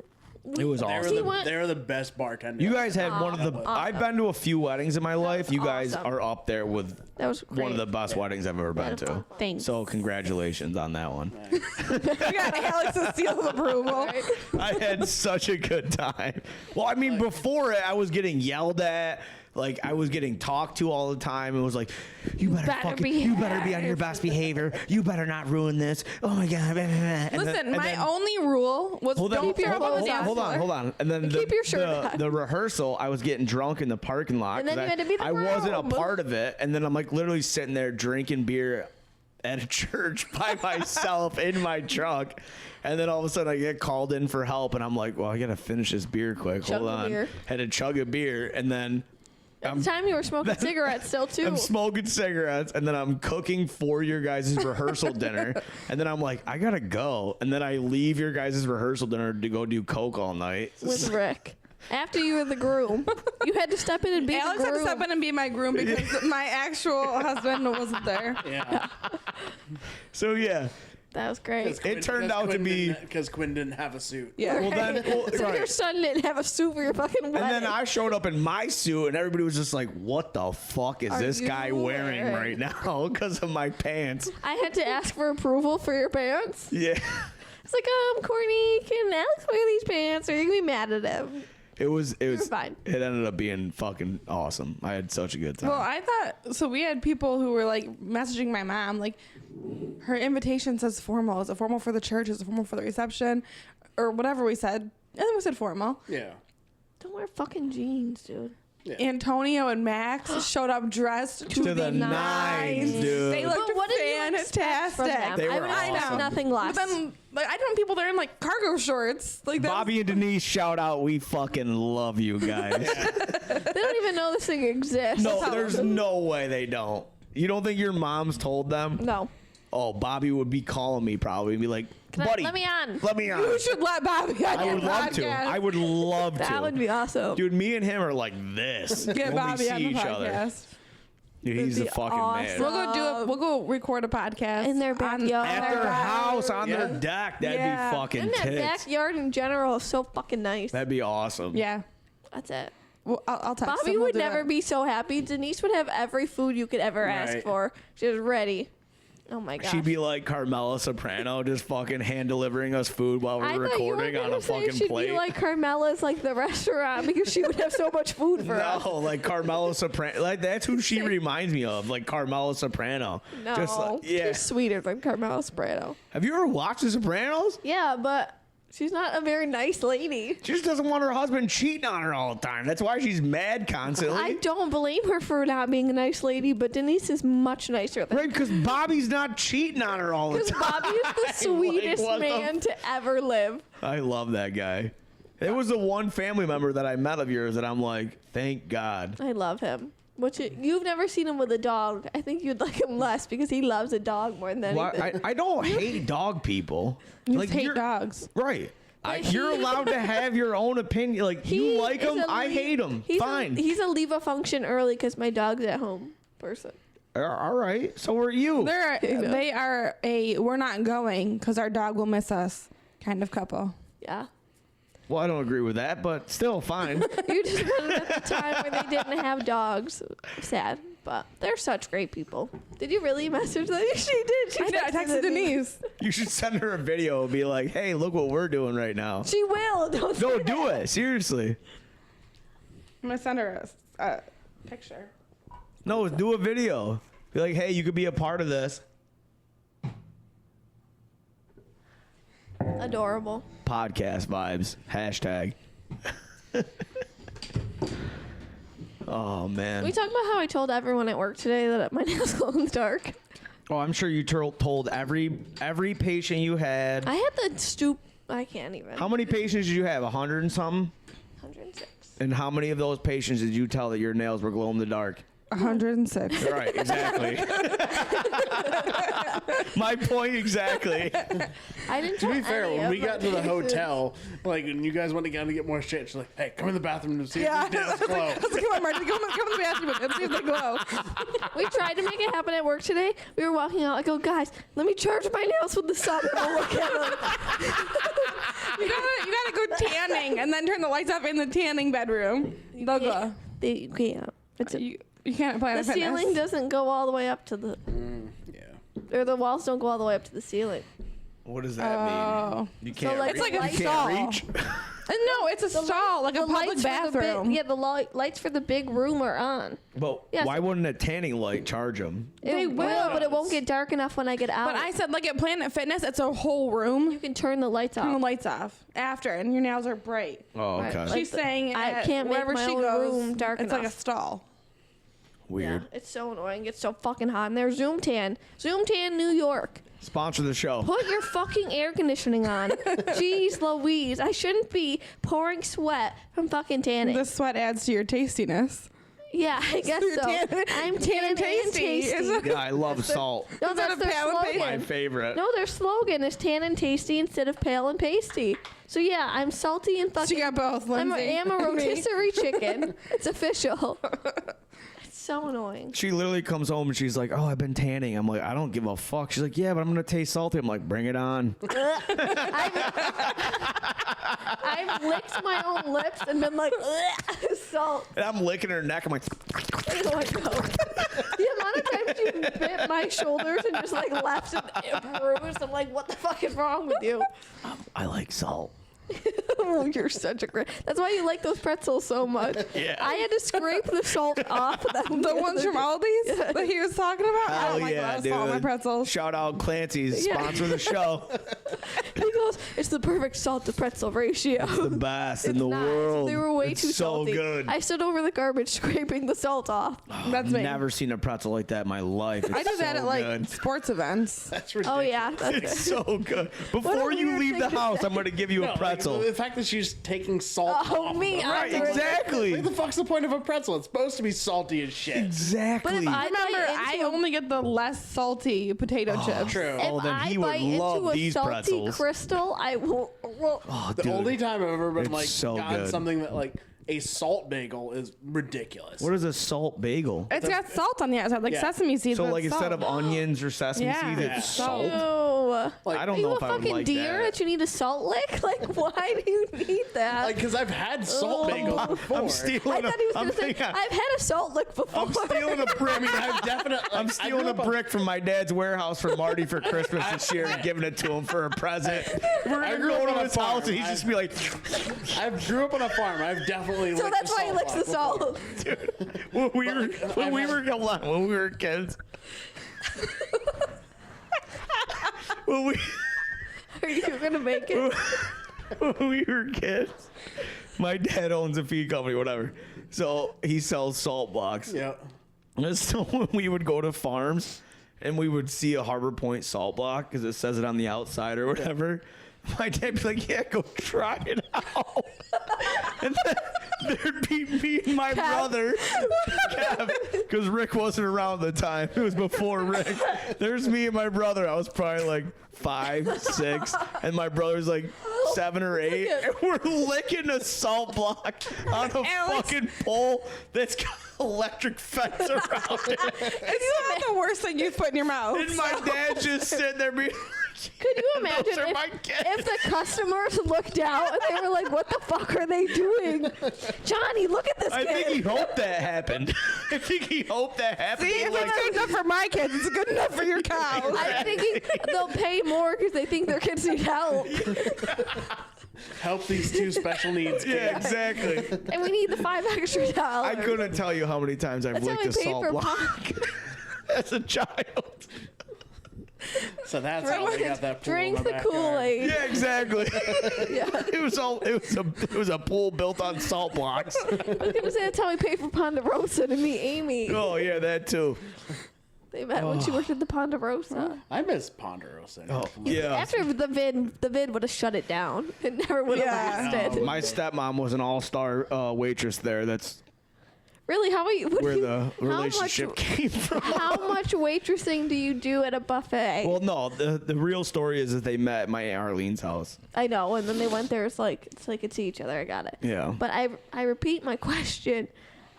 It was They were, awesome. He went- they were the best bartender. You guys had one of the. Awesome. I've been to a few weddings in my life. You guys awesome. are up there with That was great. one of the best weddings I've ever been to. Thanks. So congratulations on that one. You got Alex's seal of approval. I had such a good time. Well, I mean, before it, I was getting yelled at. Like I was getting talked to all the time. It was like, you better be on your best behavior. You better not ruin this. Oh my god. Listen, my only rule was don't keep your clothes on. Hold on. And then keep your shirt on. the rehearsal, I was getting drunk in the parking lot. And then you had to be the I wasn't a groom. part of it. And then I'm like literally sitting there drinking beer at a church by myself in my truck. And then all of a sudden I get called in for help. And I'm like, well, I got to finish this beer quick. Chug Hold a on. beer. Had to chug a beer. And then At the time you were smoking cigarettes still too. I'm smoking cigarettes, and then I'm cooking for your guys' rehearsal dinner, and then I'm like, I gotta go, and then I leave your guys' rehearsal dinner to go do coke all night. With Rick. After you were the groom, you had to step in and be Alex the had to groom. step in and be my groom because my actual husband wasn't there. Yeah. So yeah, That was great. it turned out to be. because Quinn didn't have a suit. Yeah. Well, then, So your right. son didn't have a suit for your fucking wedding. And then I showed up in my suit, and everybody was just like, "What the fuck is Are this you guy wearing wearing?" right now?" Because of my pants. I had to ask for approval for your pants. Yeah, It's like, Courtney, can Alex wear these pants? Or are you gonna be mad at him? it was. fine. It ended up being fucking awesome. I had such a good time. Well, I thought so. We had people who were like messaging my mom, like her invitation says formal. Is it formal for the church? Is it formal for the reception, or whatever we said? I think we said formal. Yeah. Don't wear fucking jeans, dude. Antonio and Max showed up dressed to the nines, dude. They looked But what did you expect from them? fantastic. They I were would expect awesome. nothing less. But then, like, I know people that are in like cargo shorts, like that. Bobby and Denise, shout out. We fucking love you guys. They don't even know this thing exists. No, there's no way they don't. You don't think your mom's told them? No. Oh, Bobby would be calling me probably and be like, buddy, let me on. Let me on. You should let Bobby on I your would love to. podcast. I would love to. That would be awesome. Dude, me and him are like this Get when Bobby we on see the each other. podcast. Dude, he's That'd the be fucking awesome. We'll man. go do it. We'll go record a podcast In their on- backyard. At their house, on their deck. That'd Yeah. be fucking And that tits. backyard in general is so fucking nice. That'd be awesome. Yeah. That's it. Well, I'll text Bobby him. We'll would do never that. be so happy. Denise would have every food you could ever ask Right. for. She was ready. Oh my gosh. She'd be like Carmela Soprano, just fucking hand delivering us food while I we're thought you were recording on gonna a say fucking she'd plate. be like Carmela's, like the restaurant, because she would have so much food for us. No, like Carmela Soprano. Like that's who she reminds me of, like Carmela Soprano. No, Just like, yeah. she's sweeter than Carmela Soprano. Have you ever watched The Sopranos? Yeah, but she's not a very nice lady. She just doesn't want her husband cheating on her all the time. That's why she's mad constantly. I don't blame her for not being a nice lady, but Denise is much nicer than Right, because Bobby's not cheating on her all the because time. Bobby is the sweetest what the man to ever live. I love that guy. It was the one family member that I met of yours that I'm like, thank God. I love him. You've never seen him with a dog. I think you'd like him less because he loves a dog more than Why, anything. I don't hate dog people. You hate you're- dogs. Right. But You're he- allowed to have your own opinion. Like, He you like is him, a I leave- hate him. He's Fine. he's a leave a function early because my dog's at home person. All right. So are you. They are a we're not going because our dog will miss us kind of couple. Yeah. Well, I don't agree with that, but still fine. You just met them at the time where they didn't have dogs. Sad. But they're such great people. Did you really message them? She did. She I know. I texted Denise. You should send her a video and be like, hey, look what we're doing right now. She will. Don't No, say do that. it. Seriously. I'm gonna send her a picture. No, do a video. Be like, hey, you could be a part of this. Adorable. Podcast vibes. Hashtag. Oh, man. We talked about how I told everyone at work today that my nails glow in the dark. Oh, I'm sure you told every patient you had. I had the stoop. I can't even. How many patients did you have? 100 and something? 106. And how many of those patients did you tell that your nails were glow in the dark? 106. Right, exactly. My point exactly. I didn't To tell be fair, any when of we my got to the patients. hotel, like, and you guys went to get more shit, she's like, hey, come in the bathroom to see Yeah. if these nails glow. Come on, Marty. Come in the bathroom and see if they glow. We tried to make it happen at work today. We were walking out. I go, guys, let me charge my nails with the sun and we'll look at them. You gotta go tanning and then turn the lights off in the tanning bedroom. They'll glow. You can't. You can't apply The the fitness. ceiling doesn't go all the way up to the, Yeah. or the walls don't go all the way up to the ceiling. What does that Oh. mean? You can't like, reach. it's like a you stall. can't reach. No, it's a stall, like a public lights for the bathroom. yeah, the lights for the big room are on. But Yes. why wouldn't a tanning light charge them? They It will. but it won't get dark enough when I get out. But I said, like at Planet Fitness, it's a whole room. you can turn the lights Turn the off. lights off after, and your nails are bright. Oh, Right. okay. Like She's saying I at can't make wherever my she own goes, room dark it's like a enough. stall. Weird. Yeah, it's so annoying. It's so fucking hot in there. Zoom Tan, New York. Sponsor the show. Put your fucking air conditioning on. Jeez Louise, I shouldn't be pouring sweat from fucking tanning. The sweat adds to your tastiness. Yeah, I guess you're so. tan- I'm tan tan and and tasty. tasty. Is it- Yeah, I love salt. No, Is that that's a their pale and My slogan. favorite. No, their slogan is tan and tasty instead of pale and pasty. So yeah, I'm salty and fucking. She got both, I'm a, Lindsay. I'm a Me. rotisserie chicken. It's official. It's so annoying. She literally comes home and she's like, "Oh, I've been tanning." I'm like, "I don't give a fuck." She's like, "Yeah, but I'm gonna taste salty." I'm like, "Bring it on." I've licked my own lips and been like, "Ugh, salt." And I'm licking her neck. I'm like, Oh my God. The amount of times you bit my shoulders and just like left it bruised, I'm like, what the fuck is wrong with you? "I like salt." Oh, you're such a great. That's why you like those pretzels so much. Yeah. I had to scrape the salt off of them. The ones from Aldi's that he was talking about? Hell oh my yeah, God, dude. salt on my pretzels. Shout out Clancy's, Yeah. sponsor of the show. He goes, it's the perfect salt to pretzel ratio. The best in It's the not. world. They were way It's too so salty. good. I stood over the garbage scraping the salt off. That's me. Never seen a pretzel like that in my life. It's I do that so at like good. sports events. That's ridiculous. Oh yeah, that's It's it. so good. a Before you weird leave thing the to house, say. I'm going to give you No, a pretzel. Like, the fact that she's taking salt Oh off. me, Right, I'm exactly. What the fuck's the point of a pretzel? It's supposed to be salty as shit. Exactly. But if I Remember, bite I into a- only get the less salty potato chips. True. Oh, If then I he would bite love into a these salty pretzels. crystal, I will. Oh, The dude. only time I've ever been It's like so gotten good. something that like a salt bagel is ridiculous. What is a salt bagel? It's got salt on the outside, like Yeah. sesame seeds. So but like it's instead salt. of onions or sesame Yeah. seeds, Yeah. it's salt. Ew. Like, I don't Are you know a if I would fucking like deer that. that you need a salt lick? Like, why do you need that? Like, because I've had salt Oh. bagels before. I'm stealing. I thought he was I'm going to say, thinking- I've had a salt lick before. I'm stealing a brick. I mean, I've definitely. I'm stealing a brick from my dad's warehouse for Marty for Christmas this year and giving it to him for a present. We're I gonna grew go up to on a his house farm. and he's just be like, I grew up on a farm. I've definitely. So licked that's the why he salt licks the off salt. before. when we were kids. when Are you going to make it? we were kids, my dad owns a feed company, whatever. So he sells salt blocks. Yeah. And so when we would go to farms and we would see a Harbor Point salt block because it says it on the outside or whatever, my dad would be like, "Yeah, go try it out." And then there'd be me and my brother, because Rick wasn't around at the time. It was before Rick. There's me and my brother. I was probably like 5, 6, and my brother's like 7 or 8, and we're licking a salt block on a fucking pole that's got electric fence around it. It's not the worst thing you've put in your mouth. And my dad's just sitting there being Could you imagine Those are my kids. if the customers looked out and they were like, what the fuck are they doing? Johnny, look at this I kid. think he hoped that happened. I think he hoped that happened. See, if Like, it's good enough for my kids, it's good enough for your cows. I'm thinking they'll pay more because they think their kids need help. Help these two special needs kids. yeah, exactly. And we need the $5 extra. I couldn't tell you how many times I've That's how licked we a paid salt for block as a child. So that's how we got that pool Drink in the backyard. Kool-Aid. Yeah, exactly. Yeah. It was a pool built on salt blocks. I was gonna say that's how we paid for Ponderosa to meet Amy. Oh yeah, that too. They met when she worked at the Ponderosa. I miss Ponderosa. Oh yeah. After the vid would have shut it down. It never would have Yeah. lasted. My stepmom was an all-star waitress there. That's Really, how many? where the relationship came from. How much waitressing do you do at a buffet? Well, no, the real story is that they met at my Aunt Arlene's house. I know, and then they went there. It's like they could see each other. I got it. Yeah. But I repeat my question: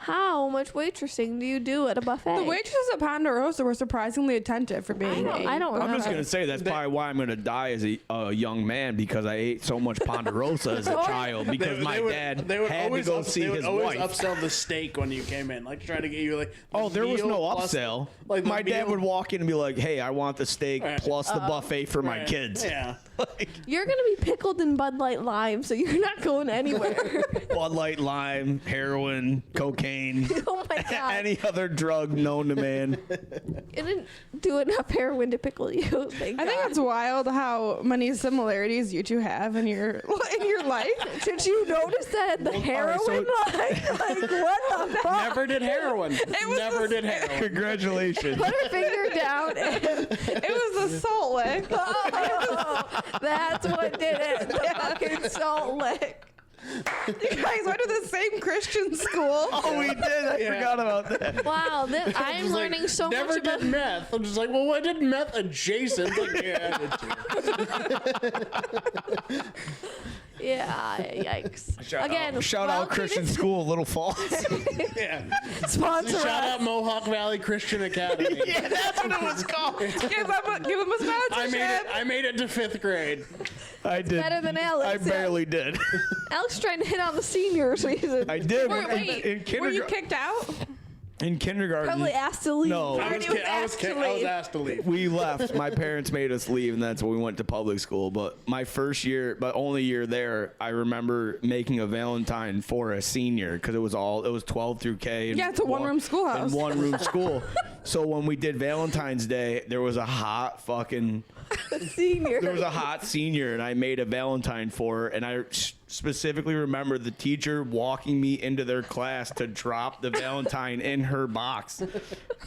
How much waitressing do you do at a buffet? The waitresses at Ponderosa were surprisingly attentive for being. I don't I'm remember. just gonna say that's probably why I'm gonna die as a young man, because I ate so much Ponderosa as a child because my dad had to go see his wife. Upsell the steak when you came in, like try to get you like. Oh, there was meal no plus- upsell. Like my the dad meal- would walk in and be like, "Hey, I want the steak plus the buffet for my Right. kids." Yeah. Like, You're gonna be pickled in Bud Light Lime, so you're not going anywhere. Bud Light, lime, heroin, cocaine, Oh my god! any other drug known to man. It didn't do enough heroin to pickle you. Thank I think God. it's wild how many similarities you two have in your life. Did you notice that at the heroin line? Like, what the fuck? Never did heroin. Never did heroin. Congratulations. Put her finger down. And, It was the salt lick. oh, that's what did it. The fucking salt lick. You guys went to the same Christian school. Oh, we did. I Yeah. forgot about that. Wow, I'm Just learning like, so never much about. did meth. I'm just like, well, I did meth adjacent. Like, yeah, I did too. Yeah, yikes. Again, Shout well, out Christian School, Little Falls. Yeah. sponsor Shout us. out Mohawk Valley Christian Academy. Yeah, that's what it was called. Give them a sponsorship. I made it to 5th grade. I did. better than Alex, I yeah. barely did. Alex trying to hit on the seniors. I did. Wait, in were you kicked out? In kindergarten, Probably asked to leave. No. I was asked to leave. we left. My parents made us leave, and that's when we went to public school. But my first year, but only year there, I remember making a Valentine for a senior because it was 12 through K. And Yeah, it's a one-room schoolhouse. And one-room school. So when we did Valentine's Day, there was a hot fucking. Senior. There was a hot senior, and I made a Valentine for her, and I specifically remember the teacher walking me into their class to drop the Valentine in her box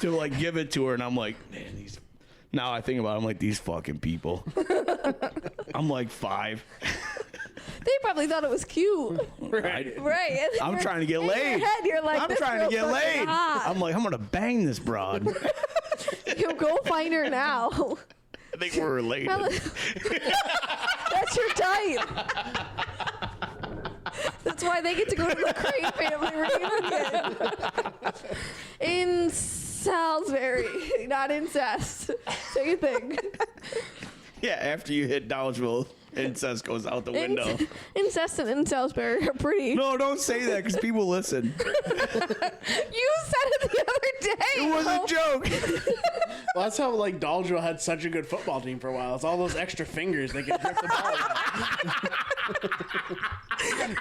to like give it to her, and I'm like, man, these. Now I think about it, I'm like, these fucking people. I'm like 5. They probably thought it was cute. Right. Right. And I'm you're- trying to get in laid. Your head, you're like, I'm this trying to girl's get fucking laid. hot. I'm like, I'm gonna bang this broad. You go find her now. I think we're related. That's your type. That's why they get to go to the Crane family reunion. In Salisbury, not incest. Same thing. Yeah, after you hit Dodgeville, incest goes out the window. Incest and Salisbury are pretty. No, don't say that because people listen. You said it the other day. It was a joke. Well, that's how like Dolgeville had such a good football team for a while. It's all those extra fingers they could grip the ball with.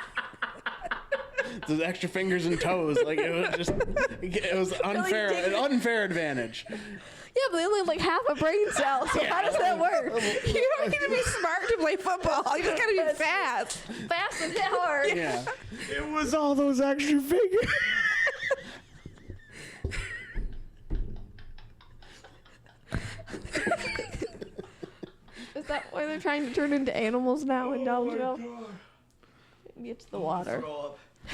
Those extra fingers and toes, like it was an unfair advantage. Yeah, but they only have like half a brain cell, so how does that work? You don't need to be smart to play football. You just gotta be fast. Fast and hit hard. Yeah. It was all those extra fingers. Is that why they're trying to turn into animals now in Dolgeville? Maybe it's the water.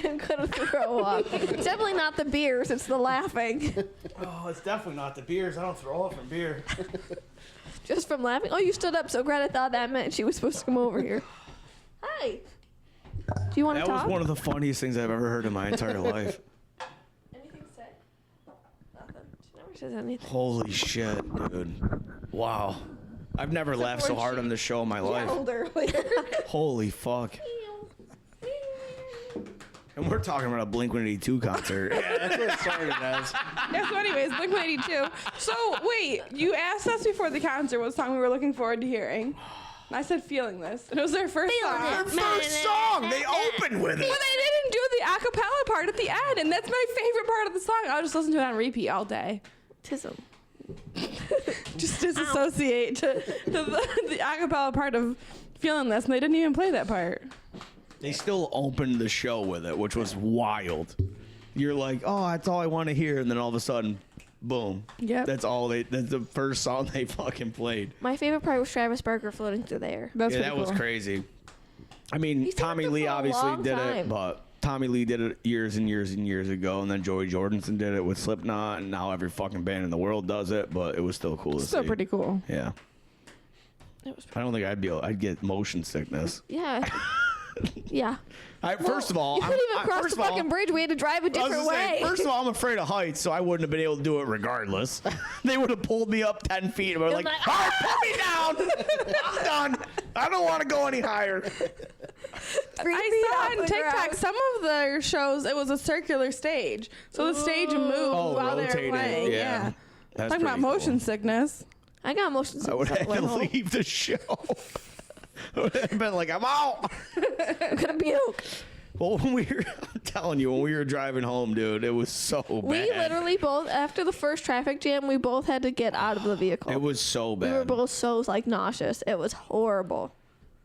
I'm gonna throw up. It's definitely not the beers, it's the laughing. Oh, it's definitely not the beers. I don't throw up from beer. Just from laughing. Oh, you stood up so Greta thought that meant she was supposed to come over here. Hi. Do you want to That was talk? one of the funniest things I've ever heard in my entire life. Anything to say? Nothing. She never says anything. Holy shit, dude. Wow. I've never laughed so when hard she on this show in my life. Yelled earlier. Holy fuck. And we're talking about a Blink-182 concert. Yeah, that's what it started as. Yeah, so anyways, Blink-182. So, wait, you asked us before the concert what song we were looking forward to hearing. And I said Feeling This. And it was their first song. Their first song. They opened with it. But they didn't do the a cappella part at the end, and that's my favorite part of the song. I'll just listen to it on repeat all day. Tism. Just disassociate to the a cappella part of Feeling This, and they didn't even play that part. They still opened the show with it, which was wild. You're like, oh, that's all I want to hear. And then all of a sudden, boom. Yep. That's the first song they fucking played. My favorite part was Travis Barker floating through the air. That's Yeah, pretty that was cool. crazy. I mean, He's Tommy done it Lee for a obviously long did time. it, but Tommy Lee did it years and years and years ago, and then Joey Jordison did it with Slipknot, and now every fucking band in the world does it, but it was still cool to Still see. pretty cool. Yeah. It was I don't think I'd get motion sickness. Yeah. Yeah. First of all, you couldn't even cross first the of all, fucking bridge. We had to drive a I was different gonna say, way. first of all, I'm afraid of heights, so I wouldn't have been able to do it regardless. They would have pulled me up 10 feet and were like, like, all right, put me down. I'm done. I don't want to go any higher. 3 I feet saw off on the TikTok ground. some of their shows. It was a circular stage, so the stage moved while they were rotating. playing. Yeah. That's Talking about pretty cool. motion sickness. I got motion I would sickness have on had the to way home. leave the show. I would have been like, I'm out. I'm gonna puke. Well, I'm telling you, when we were driving home, dude, it was so bad. We literally both, after the first traffic jam, we both had to get out of the vehicle. It was so We were bad. both so like nauseous. It was horrible.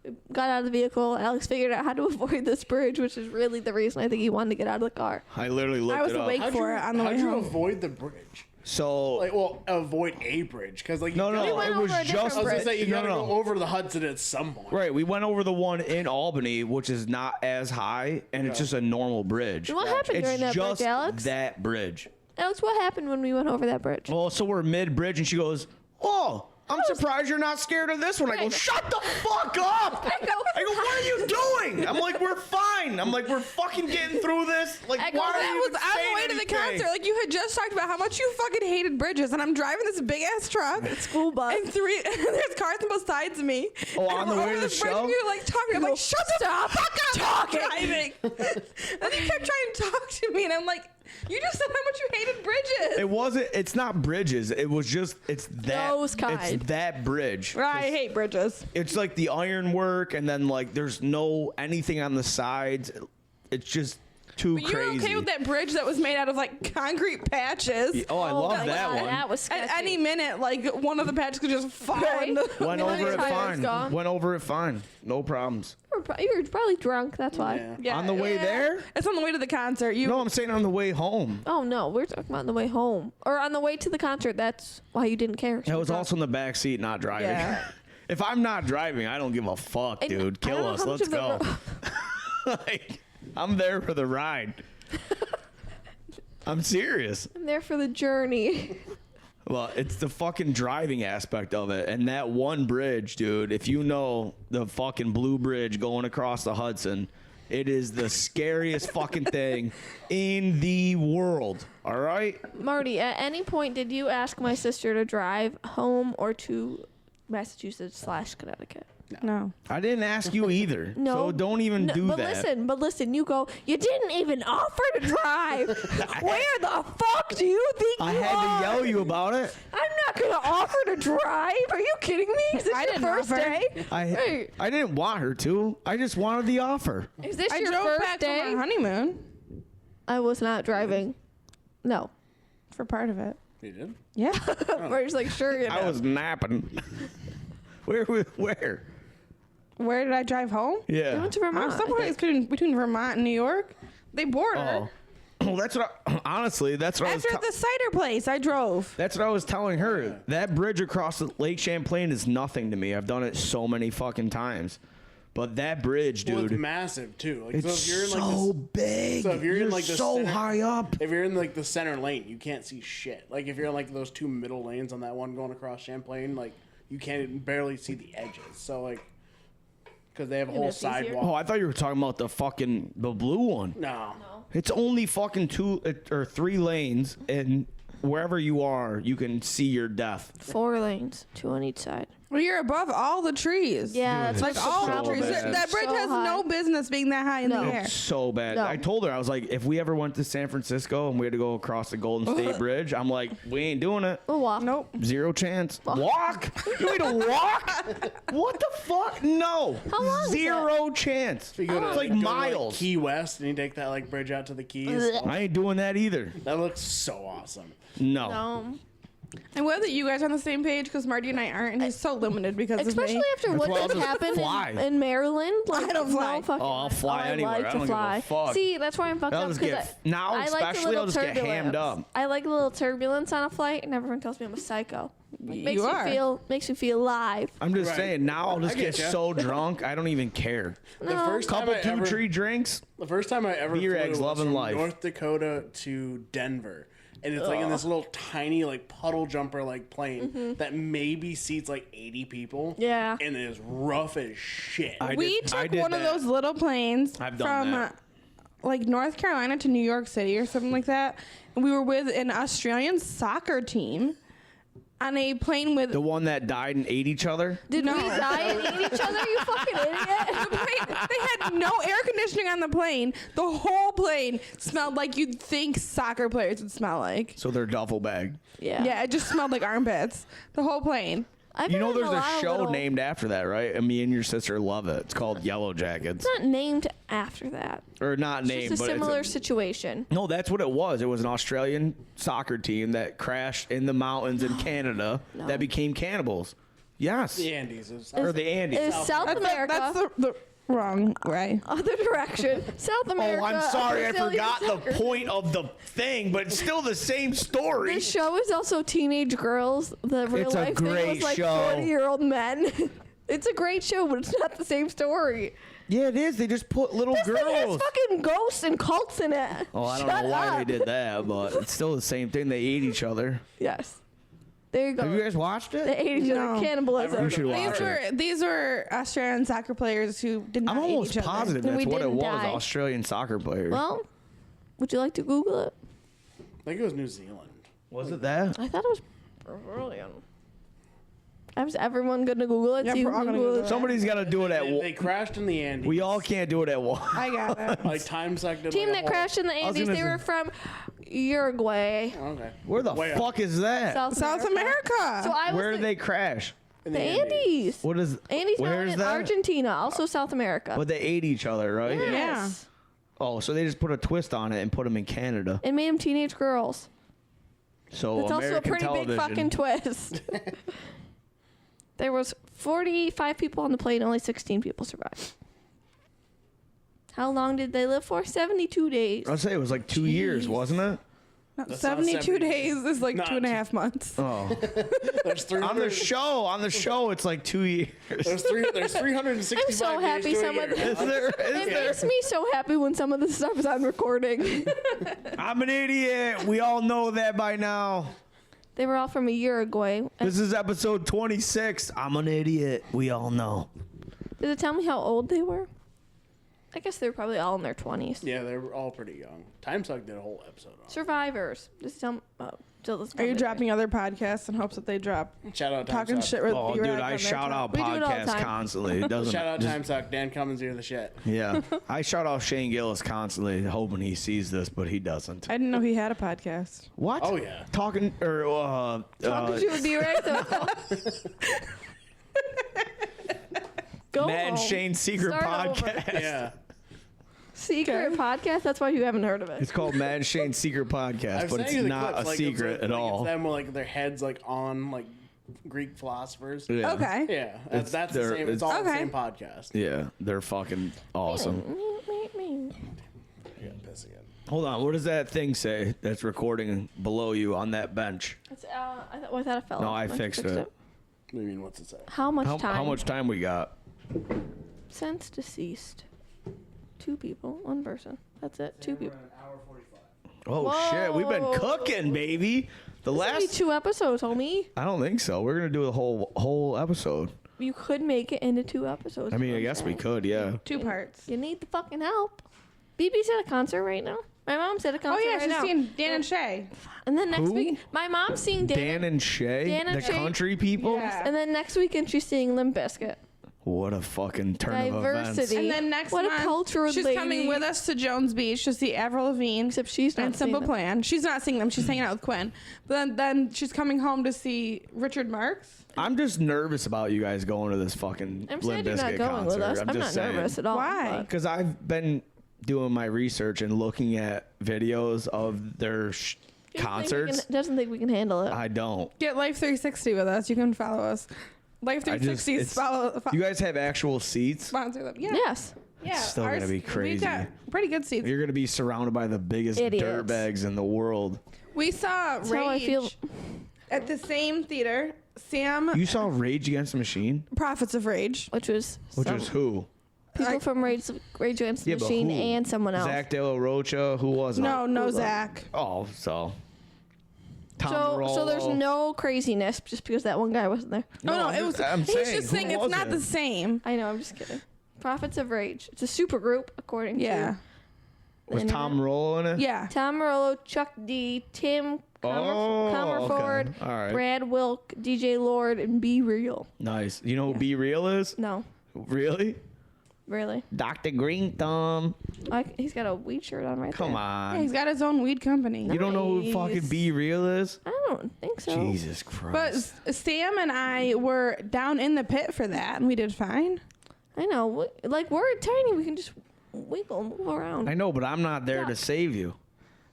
We got out of the vehicle. Alex figured out how to avoid this bridge, which is really the reason I think he wanted to get out of the car. I literally looked I was it up. awake for it on the way How'd you home. avoid the bridge? So, Like, well, avoid a bridge because like no, you gotta- no, went it was over a different just. I was gonna bridge. say you No, gotta no. go over the Hudson at some point. Right, we went over the one in Albany, which is not as high, and it's just a normal bridge. What happened It's during that just bridge, Alex? that bridge. Alex, what happened when we went over that bridge? Well, so we're mid-bridge, and she goes, "Oh, I'm surprised you're not scared of this one." I go, "Shut the fuck up!" I go, "What are you doing?" I'm like, "We're fine." I'm like, "We're fucking getting through this." Like, I go, why are That you was even on the saying way to the anything? concert. Like you had just talked about how much you fucking hated bridges, and I'm driving this big ass truck, School bus. and there's cars on both sides of me. Oh, and on the we're way to over the bridge, show? and you're like talking. I'm like, shut the Stop fuck up, talking. driving. And you kept trying to talk to me, and I'm like, you just said how much you hated bridges. It wasn't. It's not bridges. It was just. It's that. Those kind. It's that bridge. I hate bridges. It's like the ironwork, and then like there's no anything on the sides. It's just too But you're crazy. okay with that bridge that was made out of like concrete patches? Oh, I love that that was- one. That was sketchy. At any minute, like one of the patches could just fall Right. into Went One of over your it tires fine. gone. Went over it fine. No problems. You were probably drunk. That's why. Yeah. Yeah, On the way there? It's on the way to the concert. You No, I'm saying on the way home. Oh no, we're talking about on the way home or on the way to the concert. That's why you didn't care. I was also in the back seat, not driving. Yeah. If I'm not driving, I don't give a fuck, And dude. I don't Kill know us. how much Let's of the go. Like, I'm there for the ride. I'm serious. I'm there for the journey. Well, it's the fucking driving aspect of it. And that one bridge, dude, if you know the fucking Blue Bridge going across the Hudson, it is the scariest fucking thing in the world. All right? Marty, at any point did you ask my sister to drive home or to Massachusetts/Connecticut? no. I didn't ask you either. No. So don't even do but that. But listen, you go, you didn't even offer to drive. Where the fuck do you think I you had are? to yell you about it. I'm not going to offer to drive. Are you kidding me? Is this I your didn't first offer. day? I didn't want her to. I just wanted the offer. Is this I your drove first back day? from our honeymoon I was not driving. No. for part of it. You did? Yeah. We're just like, sure, you know. I was napping. Where? Where did I drive home? I Yeah. went to Vermont. I Somewhere think. between Vermont and New York. They border. Oh. Well, that's what. Honestly, that's what After I was. the cider place, I drove. That's what I was telling her. That bridge across the Lake Champlain is nothing to me. I've done it so many fucking times. But that bridge, Well, it's dude, massive too. Like, it's so if you're in like so this, big. so if you're in, like, the so center- high up. if you're in like the center lane, you can't see shit. Like if you're in like those two middle lanes on that one going across Champlain, like you can't barely see the edges. So like, because they have a whole it's easier. sidewalk. Oh, I thought you were talking about the blue one. No. It's only fucking 2 or 3 lanes, and wherever you are, you can see your death. 4 lanes, 2 on each side. Well, you're above all the trees. Yeah, Dude, that's Like it's all so the trees. bad. That bridge So has high. no business being that high in No. the air. So bad. No. I told her, I was like, if we ever went to San Francisco and we had to go across the Golden State Bridge, I'm like, we ain't doing it. We'll walk. Nope. 0 chance. Walk? You need to walk? What the fuck? No. How long is 0 chance. If you go to, It's like go to, miles. Key West and you take that like bridge out to the Keys, I ain't doing that either. that looks so awesome. No. I'm glad that you guys are on the same page because Marty and I aren't, and he's so limited because Especially of me. after That's what why I'll just just happened fly. in Maryland. Like, I don't fly. No fucking Oh, I'll fly I anywhere. like I to don't give a fly. fuck. See, that's why I'm fucked I'll up. just 'cause get now, I like the especially, little I'll just get hammed turbulence. up. I like a little turbulence on a flight, and everyone tells me I'm a psycho. Like, makes You me are. makes me feel alive. I'm just Right. saying, now I'll just I get get ya. so drunk, I don't even care. The first time Couple I 2 ever, tree drinks. the first time I ever Beer flew eggs, was loving from life. North Dakota to Denver, and it's like in this little tiny like puddle jumper like plane that maybe seats like 80 people. Yeah. And it is rough as shit. We took one of those little planes I've done from that. Like North Carolina to New York City or something like that. And we were with an Australian soccer team on a plane with The one that died and ate each other? Did No. we die and eat each other, you fucking idiot? the plane. They had no air conditioning on the plane. The whole plane smelled like you'd think soccer players would smell like. So they're duffel bag. Yeah, it just smelled like armpits. The whole plane. I've You been know in there's lot a of show little- named after that, right? And me and your sister love it. It's called Yellow Jackets. It's not named after that. Or not It's named, just a but similar it's situation. no, that's what it was. It was an Australian soccer team that crashed in the mountains in Canada that became cannibals. Yes. The Andes. Or the Andes. Is South America That's the wrong way. other direction? South America. Oh, I'm sorry. I Brazilian forgot soccer. the point of the thing, but it's still the same story. This show is also teenage girls. The real It's a life thing great was like show. 40-year-old men. It's a great show, but it's not the same story. Yeah, it is. They just put little This thing has girls. fucking ghosts and cults in it. Oh, I don't Shut know why up. they did that, but it's still the same thing. They ate each other. Yes. There you go. Have you guys watched They it? ate each other. No. Cannibalism. You should watch it. These were Australian soccer players who did not I'm eat almost each other. positive And we that's what it didn't was. die. Australian soccer players. Well, would you like to Google it? I think it was New Zealand. was it that? I thought it was Brazilian. Was everyone going to Google it? Yeah, See who we're all can gonna Google Google it? it. Somebody's got to do it at. They crashed in the Andes. We all can't do it at once. I got it. like time suck did Team like a that whole- crashed in the was Andes, gonna they say- were from Uruguay, Okay. Where the Way up. fuck is that? South America. So I was Where did they crash? In the Andes. What is? Andes Where Mountain is in that? Argentina, also South America. But they ate each other, right? Yes. Oh, so they just put a twist on it and put them in Canada. It made them teenage girls. So It's also a American pretty television. big fucking twist. There was 45 people on the plane, only 16 people survived. How long did they live for? 72 days. I'd say it was like 2 years, wasn't it? No, That's 72 not 70. days is like Not 2.5 months. Oh, There's 300. on the show, it's like 2 years. There's 365 I'm so happy days to a some of year. Is there? Is It there? makes me so happy when some of this stuff is on recording. I'm an idiot. We all know that by now. They were all from Uruguay. This is episode 26. I'm an idiot. We all know. Did it tell me how old they were? I guess they were probably all in their 20s. Yeah, they were all pretty young. Time Suck did a whole episode on Survivors. Just tell me. Jill doesn't Are tell you me. dropping other podcasts in hopes that they drop it. Shout out Time talking Suck. shit with Oh, B-Rag dude, on I their shout top? out We do it all the podcasts time. constantly. It doesn't. Shout out just- Time Suck. Dan Cummins, you're the shit. Yeah, I shout out Shane Gillis constantly, hoping he sees this, but he doesn't. I didn't know he had a podcast. What? Oh, yeah. Talking or Talking to would be right though. Go Matt and home. Shane's secret Start over. podcast. Yeah. Secret podcast. That's why you haven't heard of it. It's called Matt and Shane's secret podcast, I've but sent it's you the not clips, a like, secret it's at like, all. It's them with like their heads like on like Greek philosophers. Yeah. Okay. Yeah, It's- that's the they're- same. It's all Okay. the same podcast. Yeah, they're fucking awesome. Yeah, piss again. Hold on, what does that thing say that's recording below you on that bench? It's, I thought it fell No, off. I Must have fixed it. What do you mean? What's it say? How much time? How much time we got? Since deceased. 2 people. 1 person. That's it. 2 people. An hour 45. Oh shit, we've been Whoa. cooking, baby. The This will be last 2 episodes, homie. I don't think so. We're gonna do a whole episode. You could make it into 2 episodes. I mean, is I what I'm guess we saying. could, yeah. 2 parts. You need the fucking help. BB's at a concert right now. My mom's at a Oh, concert yeah, right she's now. seeing Dan and Shay. And then next Who? week, my mom's seeing Dan and Shay, Dan and the Shay. country people. Yeah. And then next weekend, she's seeing Limp Bizkit. What a fucking turn of events. Diversity. And then next What a month, cultural she's lady. coming with us to Jones Beach to see Avril Lavigne. Except she's not and seeing Simple them. Plan. She's not seeing them. She's hanging out with Quinn. But then she's coming home to see Richard Marx. I'm just nervous about you guys going to this fucking I'm Limp sad you're not Bizkit going concert. with us. I'm just not saying. nervous at all. Why? but- Because I've been doing my research and looking at videos of their concerts. Doesn't think we can handle it. I don't. Get Life 360 with us. You can follow us. Life 360 it's- follow. You guys have actual seats? Sponsor them. Yeah. Yes. Yeah. still ours- gonna be We've crazy. got pretty good seats. You're going to be surrounded by the biggest Idiots. dirtbags in the world. We saw That's how I Rage feel. at the same theater. Sam, You saw Rage Against the Machine? Prophets of Rage. Which was Which some was who? people from Rage Against the Yeah, but Machine who? and someone else. Zach De La Rocha? Who was it? No, Google. Zach. Oh, so. So there's no craziness just because that one guy wasn't there. No, it was. I'm He's saying, just saying who it's was not it? the same. I know, I'm just kidding. Prophets of Rage. It's a super group, according Yeah. to... Was Tom Rollo in it? Yeah. Tom Morello, Chuck D, Tim Comerford, okay. All right. Brad Wilk, DJ Lord, and Be Real. Nice. You know who Be Real is? No, Really? really. Dr. Green Thumb. He's got a weed shirt on right Come there. on. Yeah, he's got his own weed company. You don't know who fucking Nice. Be Real is? I don't think so. Jesus Christ. But Sam and I were down in the pit for that, and we did fine. I know. Like, we're tiny. We can just wiggle and move around. I know, but I'm not there to save you.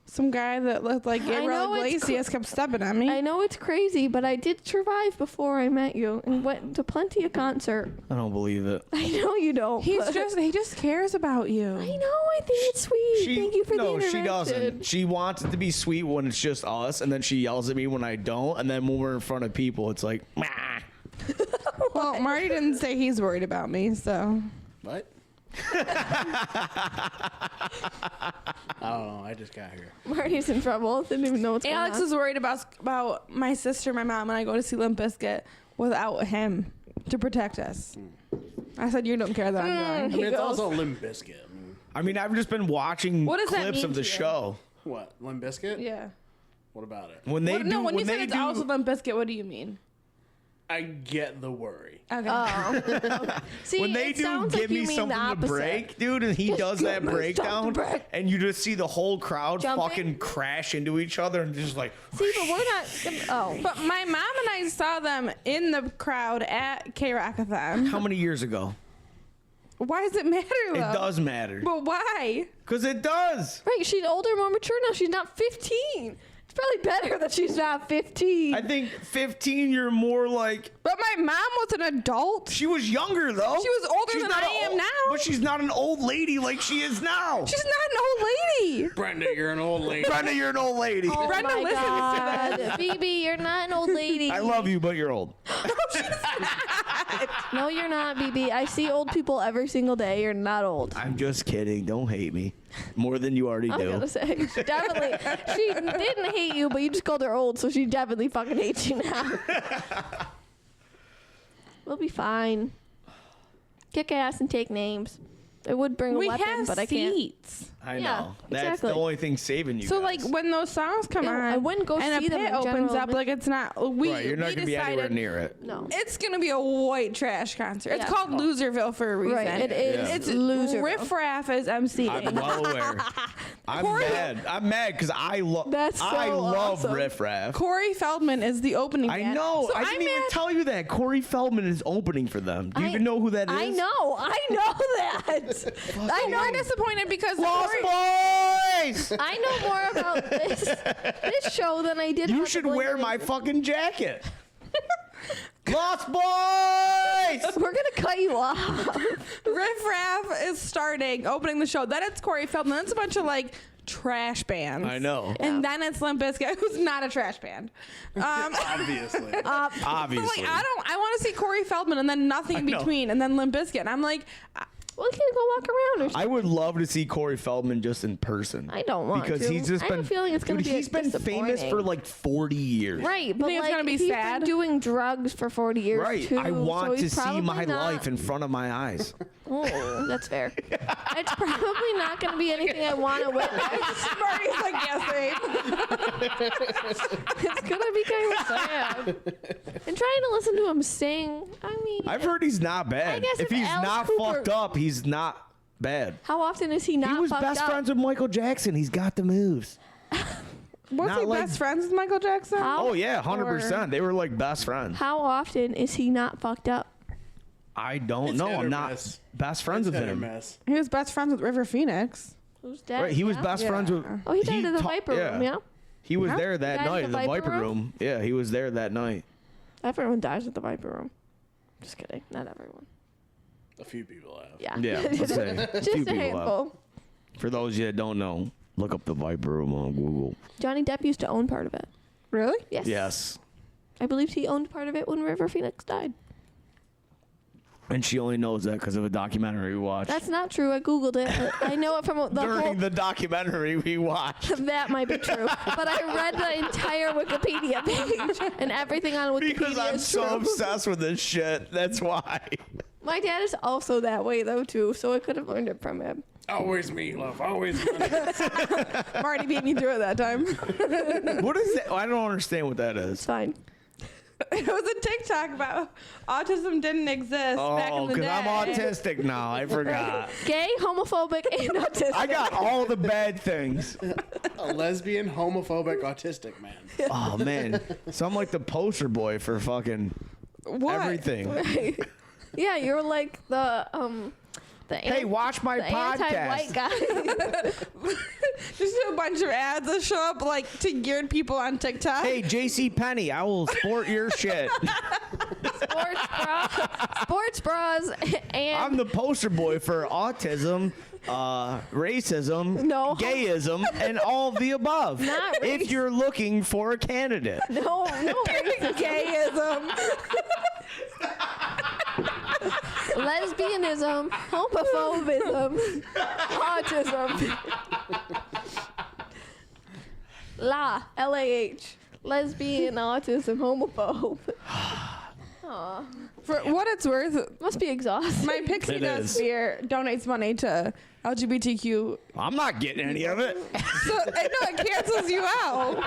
Some guy that looked like I Gabriel know it's Iglesias kept stepping on me. I know it's crazy, but I did survive before I met you and went to plenty of concert. I don't believe it. I know you don't. He but- just cares about you. I know. I think it's sweet. Thank you for the interaction. she doesn't. She wants it to be sweet when it's just us, and then she yells at me when I don't, and then when we're in front of people, it's like, "Mah." Well, Marty didn't say he's worried about me, so. What? I don't know. I just got here. Marty's in trouble. Didn't even know what's Alex going is worried about my sister, my mom, and I go to see Limp Bizkit without him to protect us. I said, you don't care that I'm going. I mean, it's goes- also Limp Bizkit. I mean, I've just been watching What does that clips mean of the to you? show. What? Limp Bizkit? Yeah. What about it? When they What, do, no, when you they said it's do, also Limp Bizkit, what do you mean? I get the worry. Okay. Oh. See, when they it do sounds give like you me mean something the to opposite. break, dude, and he Just does that give me breakdown, something to break. and you just see the whole crowd Jumping? fucking crash into each other and just like, See, but we're not. Oh. But my mom and I saw them in the crowd at K-Rockathon. how many years ago? Why does it matter, though? It does matter. But why? Because it does. Right, she's older, more mature now. She's not 15. It's probably better that she's not 15. I think 15, you're more like, But my mom was an adult. she was younger though. She was older She's than not I a am old- now. But she's not an old lady like she is now. She's not an old lady. Brenda, you're an old lady. Brenda, you're an old lady. Oh Brenda my listens to God. Phoebe, you're not an old lady. I love you, but you're old. No, you're not, BB. I see old people every single day. You're not old. I'm just kidding. Don't hate me. More than you already I'm do. gonna say she definitely. She didn't hate you, but you just called her old, so she definitely fucking hates you now. We'll be fine. Kick ass and take names. It would bring a We weapon, have but I can't. seats. I Yeah, know. That's exactly. the only thing saving you. So guys. like when those songs come Yeah, on, I wouldn't go and see a them pit in opens general up, admission. like it's not. We right, you're not we gonna be anywhere decided near it. No. It's gonna be a white trash concert. It's Yeah. called Loserville for a reason. Right, it is Yeah. It's Loserville. Riff Raff is MC. I'm well aware. I'm Corey- mad. I'm mad because I love. That's so I love awesome. Riff Raff. Corey Feldman is the opening I band. know. So I didn't even mad- tell you that. Corey Feldman is opening for them. Do you even know who that is? I know that. I know. I'm disappointed because Lost Corey, Boys. I know more about this show than I did. You about should the wear my Blink-182. fucking jacket. Lost Boys. We're gonna cut you off. Riff Raff is starting, opening the show. Then it's Corey Feldman. Then it's a bunch of like trash bands. I know. And then it's Limp Bizkit, who's not a trash band. Obviously. Obviously. Like I want to see Corey Feldman and then nothing in I know. between, and then Limp Bizkit. And I'm like, We can go walk around or something. I would love to see Corey Feldman just in person. I don't want because to. he's just I been. have a feeling it's gonna dude, be he's been famous disappointing. for like 40 years. Right, but think it's like, gonna be he's sad? been doing drugs for 40 years Right. too. I want so to he's see probably my not- life in front of my eyes. Oh, that's fair. It's probably not going to be anything I want to witness. Marty's like, yes, babe. It's going to be kind of sad. And trying to listen to him sing, I mean, I've heard he's not I bad. guess If if he's Alice not Cooper- fucked up, he's not bad. how often is he not He was fucked best up? friends with Michael Jackson. He's got the moves. Was Not he like- best friends with Michael Jackson? How- Oh yeah, or 100%. They were like best friends. How often is he not fucked up? I don't It's know. hit or I'm not miss. best friends with Hit or him. miss. He was best friends with River Phoenix. Who's dead? Right, he was yeah? best friends with. Oh, he died in the ta- Viper Room, yeah? He was Huh? there that Died in night the in the Viper Viper Room? Room. Yeah, he was there that night. Everyone dies at the Viper Room. Just kidding. Not everyone. A few people have. Yeah. Yeah, let's say a Just few a people have. handful. For those of you that don't know, look up the Viper Room on Google. Johnny Depp used to own part of it. Really? Yes. Yes. I believe he owned part of it when River Phoenix died. And she only knows that because of a documentary we watched. That's not true. I Googled it. I know it from the During whole... the documentary we watched. That might be true. But I read the entire Wikipedia page, and everything on Wikipedia Because I'm is so true. obsessed with this shit. That's why. My dad is also that way, though, too, so I could have learned it from him. Always meatloaf. Always money. Marty beat me through it that time. What is that? I don't understand what that is. It's fine. It was a TikTok about autism didn't exist back in Oh, the day. because I'm autistic now. I forgot. Gay, homophobic, and autistic. I got all the bad things. A lesbian, homophobic, autistic man. Oh, man. So I'm like the poster boy for fucking What? everything. Right. Yeah, you're like the Hey, watch my anti-white podcast. guy. Just a bunch of ads that show up like to geared people on TikTok. Hey, JC Penney, I will sport your shit. Sports bras, and I'm the poster boy for autism, racism, No. gayism, and all of the above. Not If race. you're looking for a candidate. no Gayism. lesbianism, homophobism, autism. L-A-H. Lesbian, autism, homophobe. Aw. For what it's worth, Must be exhausting. my pixie It dust is. sphere donates money to LGBTQ. I'm not getting any of it. So I know it cancels you out.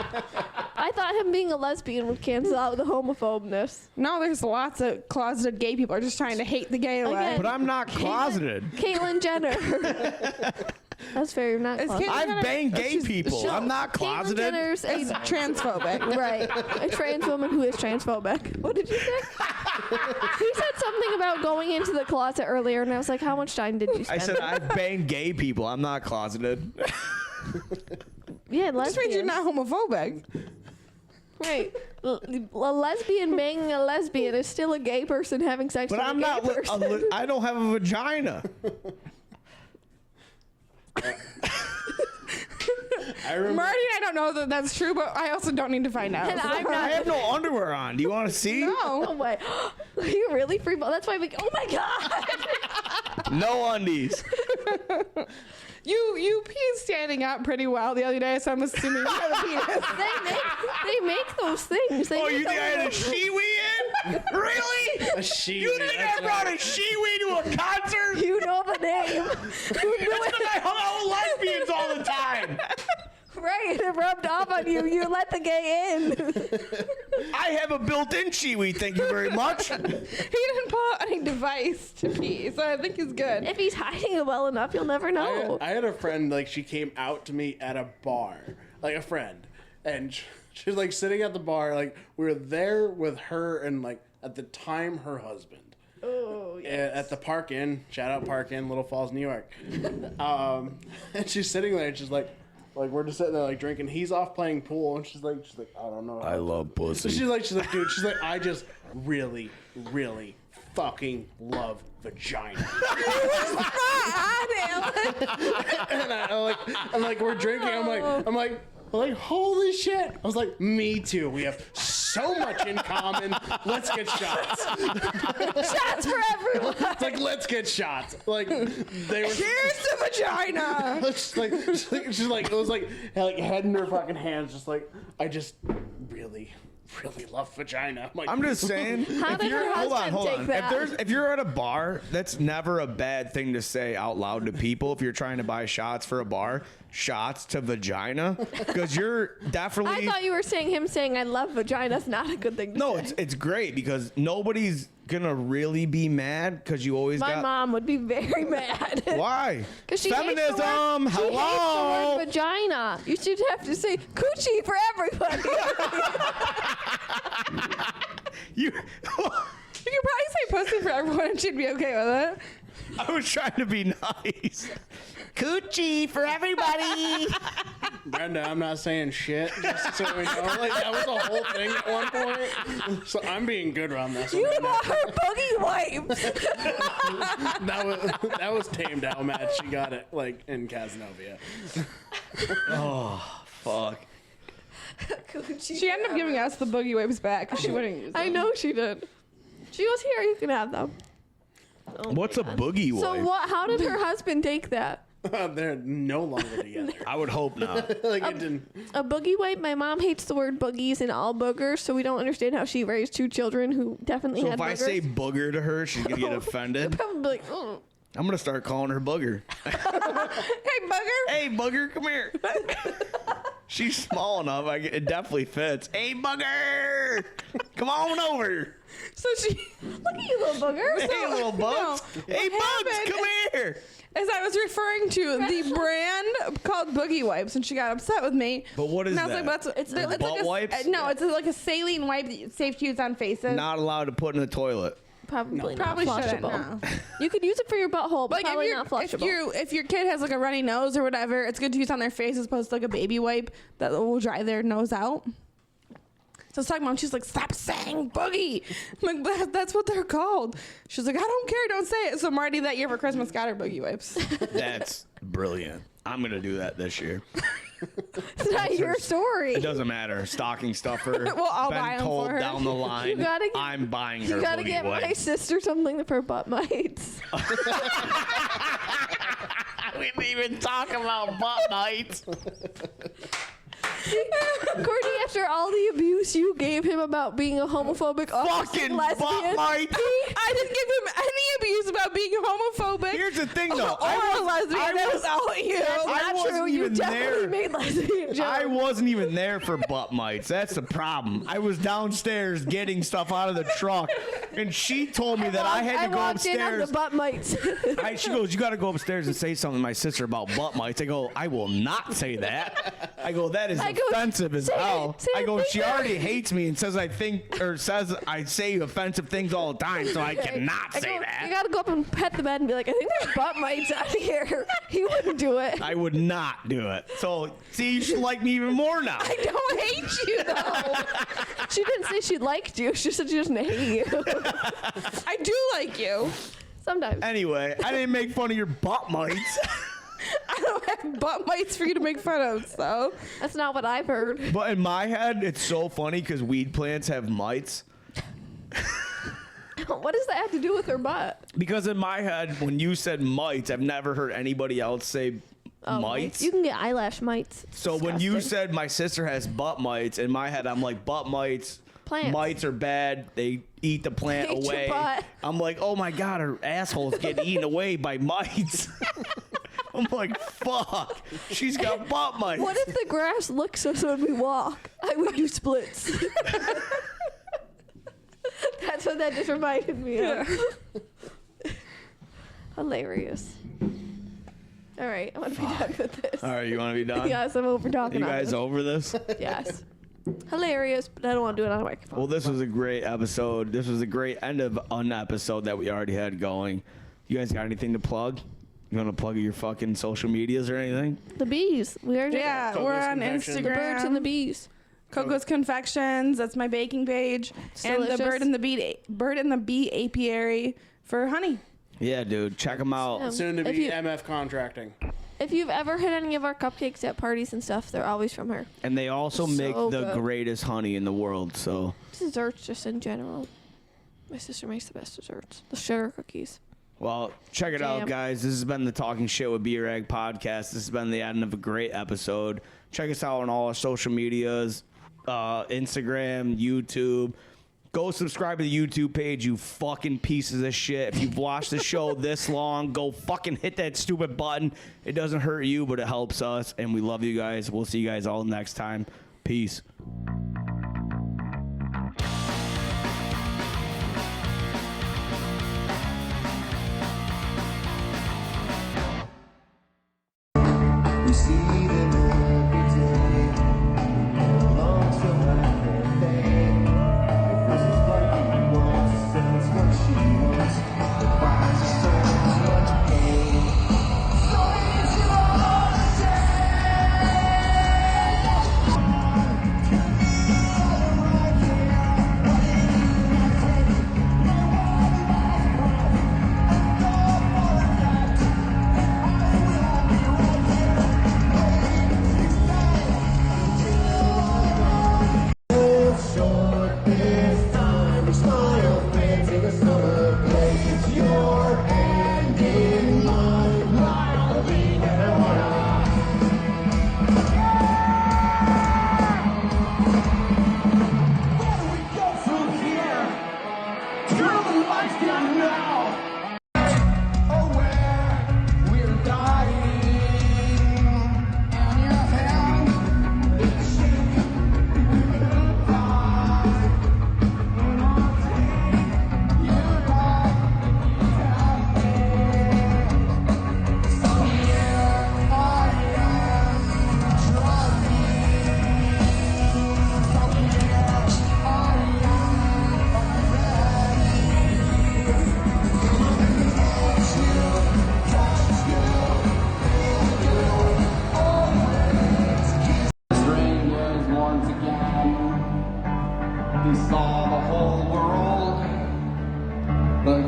I thought him being a lesbian would cancel out the homophobness. No, there's lots of closeted gay people are just trying to hate the gay away. Again. But I'm not closeted. Caitlyn Jenner. That's fair. You're not Is closeted. Caitlyn- I've banged gay She's- people. she'll- I'm not Caitlyn closeted. Jenner's a Transphobic. right, a trans woman who is transphobic. What did you say? He said something about going into the closet earlier, and I was like, "How much time did you I spend?" said I've banged gay people. I'm not closeted. yeah, This means you're lesbian. not homophobic. Right, a lesbian banging a lesbian is still a gay person having sex But with I'm a gay not. person. I don't have a vagina. I remember. Marty and I don't know that that's true, but I also don't need to find out. And I'm I not. have no underwear on. Do you want to see? No No. way. Are you really free? That's why we. Oh my god. No undies. You peed standing up pretty well the other day, so I'm assuming you have a penis. they make those things. They Oh, make you think I had a those- shiwi in? Really? A she. You think I brought a shiwi to a concert? You know the name. Who knew That's it? because I hung out with lesbians all the time. Right, it rubbed off on you. You let the gay in. I have a built-in shiwi. Thank you very much. He didn't pull out any device to pee, so I think he's good. If he's hiding it well enough, you'll never know. I had a friend, like, she came out to me at a bar, like a friend, and she was like sitting at the bar, like we were there with her and like at the time her husband. Oh, At the Park Inn, shout out Park Inn, Little Falls, New York. And she's sitting there, and she's like we're just sitting there like drinking. He's off playing pool, and she's like, I don't know. I love So pussy. she's like, dude, I just really, really fucking love vagina. And I'm like, we're drinking. I'm like, holy shit. I was like, me too. We have so much in common. Let's get shots. Shots for everyone. It's like, let's get shots. Like, they were. Here's the vagina. She's like, it was like head in her fucking hands, just like, I just really, really love vagina. I'm just saying. How did her hold on, husband hold take on. that? If you're at a bar, that's never a bad thing to say out loud to people. If you're trying to buy shots for a bar, shots to vagina, because you're definitely. I thought you were saying him saying I love vagina's not a good thing to No, say. it's great because nobody's gonna really be mad because you always My got. mom would be very mad. Why? Because she Feminism. hates the word, hello. She hates the word vagina. You should have to say coochie for everybody. You. You could probably say pussy for everyone and she'd be okay with it. I was trying to be nice. Coochie for everybody. Brenda, I'm not saying shit, just so we know. Like, that was a whole thing at one point. So I'm being good on this. You one right are her boogie wipes. now. That was tamed out, Matt. She got it, like, in Casanova. Oh, fuck. Coochie She ended up giving us the boogie wipes back because she wouldn't use them. I know she did. She was here. You can have them. What's a boogie wipe? So what? How did her husband take that? They're no longer together. I would hope not. Like it didn't. A boogie wipe. My mom hates the word boogies and all boogers, so we don't understand how she raised 2 children who definitely So had if I boogers. say booger to her, she's gonna get offended. Probably like, oh. I'm gonna start calling her booger. Hey, bugger. Hey, booger, come here. She's small enough. It definitely fits. Hey, booger, come on over. So she, Look at you, little booger. Hey, little bugs. Hey, bugs, happened come here. as I was referring to the brand called Boogie Wipes, and she got upset with me. But what is and I was that? like, "That's it's Butt like wipes? no, it's like a saline wipe that it's safe to use on faces." Not allowed to put in the toilet. Probably not Probably shouldn't. flushable. No. You could use it for your butthole, but Like probably if, not flushable. if your kid has like a runny nose or whatever, it's good to use on their face as opposed to like a baby wipe that will dry their nose out. So I was talking about, she's like, "Stop saying boogie." I'm like, "That's what they're called." She's like, "I don't care, don't say it." So Marty that year for Christmas got her boogie wipes. That's brilliant. I'm gonna do that this year. It's not your story. It doesn't matter. Stocking stuffer. Well, I'll been buy 'em told for her. down the line. gotta get- I'm buying her You gotta boogie get my wipes. sister something for butt mites. We didn't even talk about butt mites. Courtney, after all the abuse you gave him about being a homophobic, Fucking lesbian, butt mites. I didn't give him any abuse about being homophobic. Here's the thing, though. or a lesbian. That was all you. That's I not wasn't true. You even definitely there. made lesbian jokes. I wasn't even there for butt mites. That's the problem. I was downstairs getting stuff out of the truck, and she told me that I had to go walked in on the upstairs. butt mites. She goes, "You got to go upstairs and say something to my sister about butt mites." I go, "I will not say that." I go, "That is I go, offensive as "Say it, hell." say I it, go, say "She it." already hates me and says I say offensive things all the time, so I cannot I say go, You that." gotta go up and pet the bed and be like, "I think there's butt mites out here." He wouldn't do it. I would not do it. So, see, you should like me even more now. I don't hate you though. She didn't say she liked you. She said she doesn't hate you. I do like you. Sometimes. Anyway, I didn't make fun of your butt mites. I don't have butt mites for you to make fun of, so. That's not what I've heard. But in my head, it's so funny because weed plants have mites. What does that have to do with her butt? Because in my head, when you said mites, I've never heard anybody else say mites. You can get eyelash mites. It's So when you disgusting. said my sister has butt mites, in my head I'm like, butt mites. Plants. Mites are bad. They eat the plant Eat your away. butt. I'm like, oh my god, her asshole's getting eaten away by mites. I'm like, fuck. She's got butt mites. What if the grass licks us when we walk? I would do splits. That's what that just reminded me of. Hilarious. All right, I want to be done with this. All right, you want to be done? Yes, I'm over talking. You on guys this. over this? Yes. Hilarious, but I don't want to do it on a microphone. Well, this was a great episode. This was a great end of an episode that we already had going. You guys got anything to plug? You want to plug your fucking social medias or anything? The bees. We already Yeah, Coco's we're on Confections. The birds Instagram. and the bees. Coco's Confections. That's my baking page. It's and the delicious. bird and the bee apiary for honey. Yeah, dude. Check them out. Soon to If be you- MF contracting. If you've ever had any of our cupcakes at parties and stuff, they're always from her. And they also make So the good. greatest honey in the world. So Desserts, just in general. My sister makes the best desserts. The sugar cookies. Well, check it out, Jam. guys. This has been the Talking Shit with Beer Egg podcast. This has been the end of a great episode. Check us out on all our social medias, Instagram, YouTube. Go subscribe to the YouTube page, you fucking pieces of shit. If you've watched the show this long, go fucking hit that stupid button. It doesn't hurt you, but it helps us, and we love you guys. We'll see you guys all next time. Peace. We see them every day. Long so I can pay. If this is what he wants, then it's what she wants. The price is so much pain. So it's your day.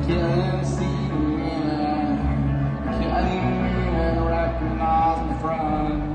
Can't see the man. Can't even recognize my friend.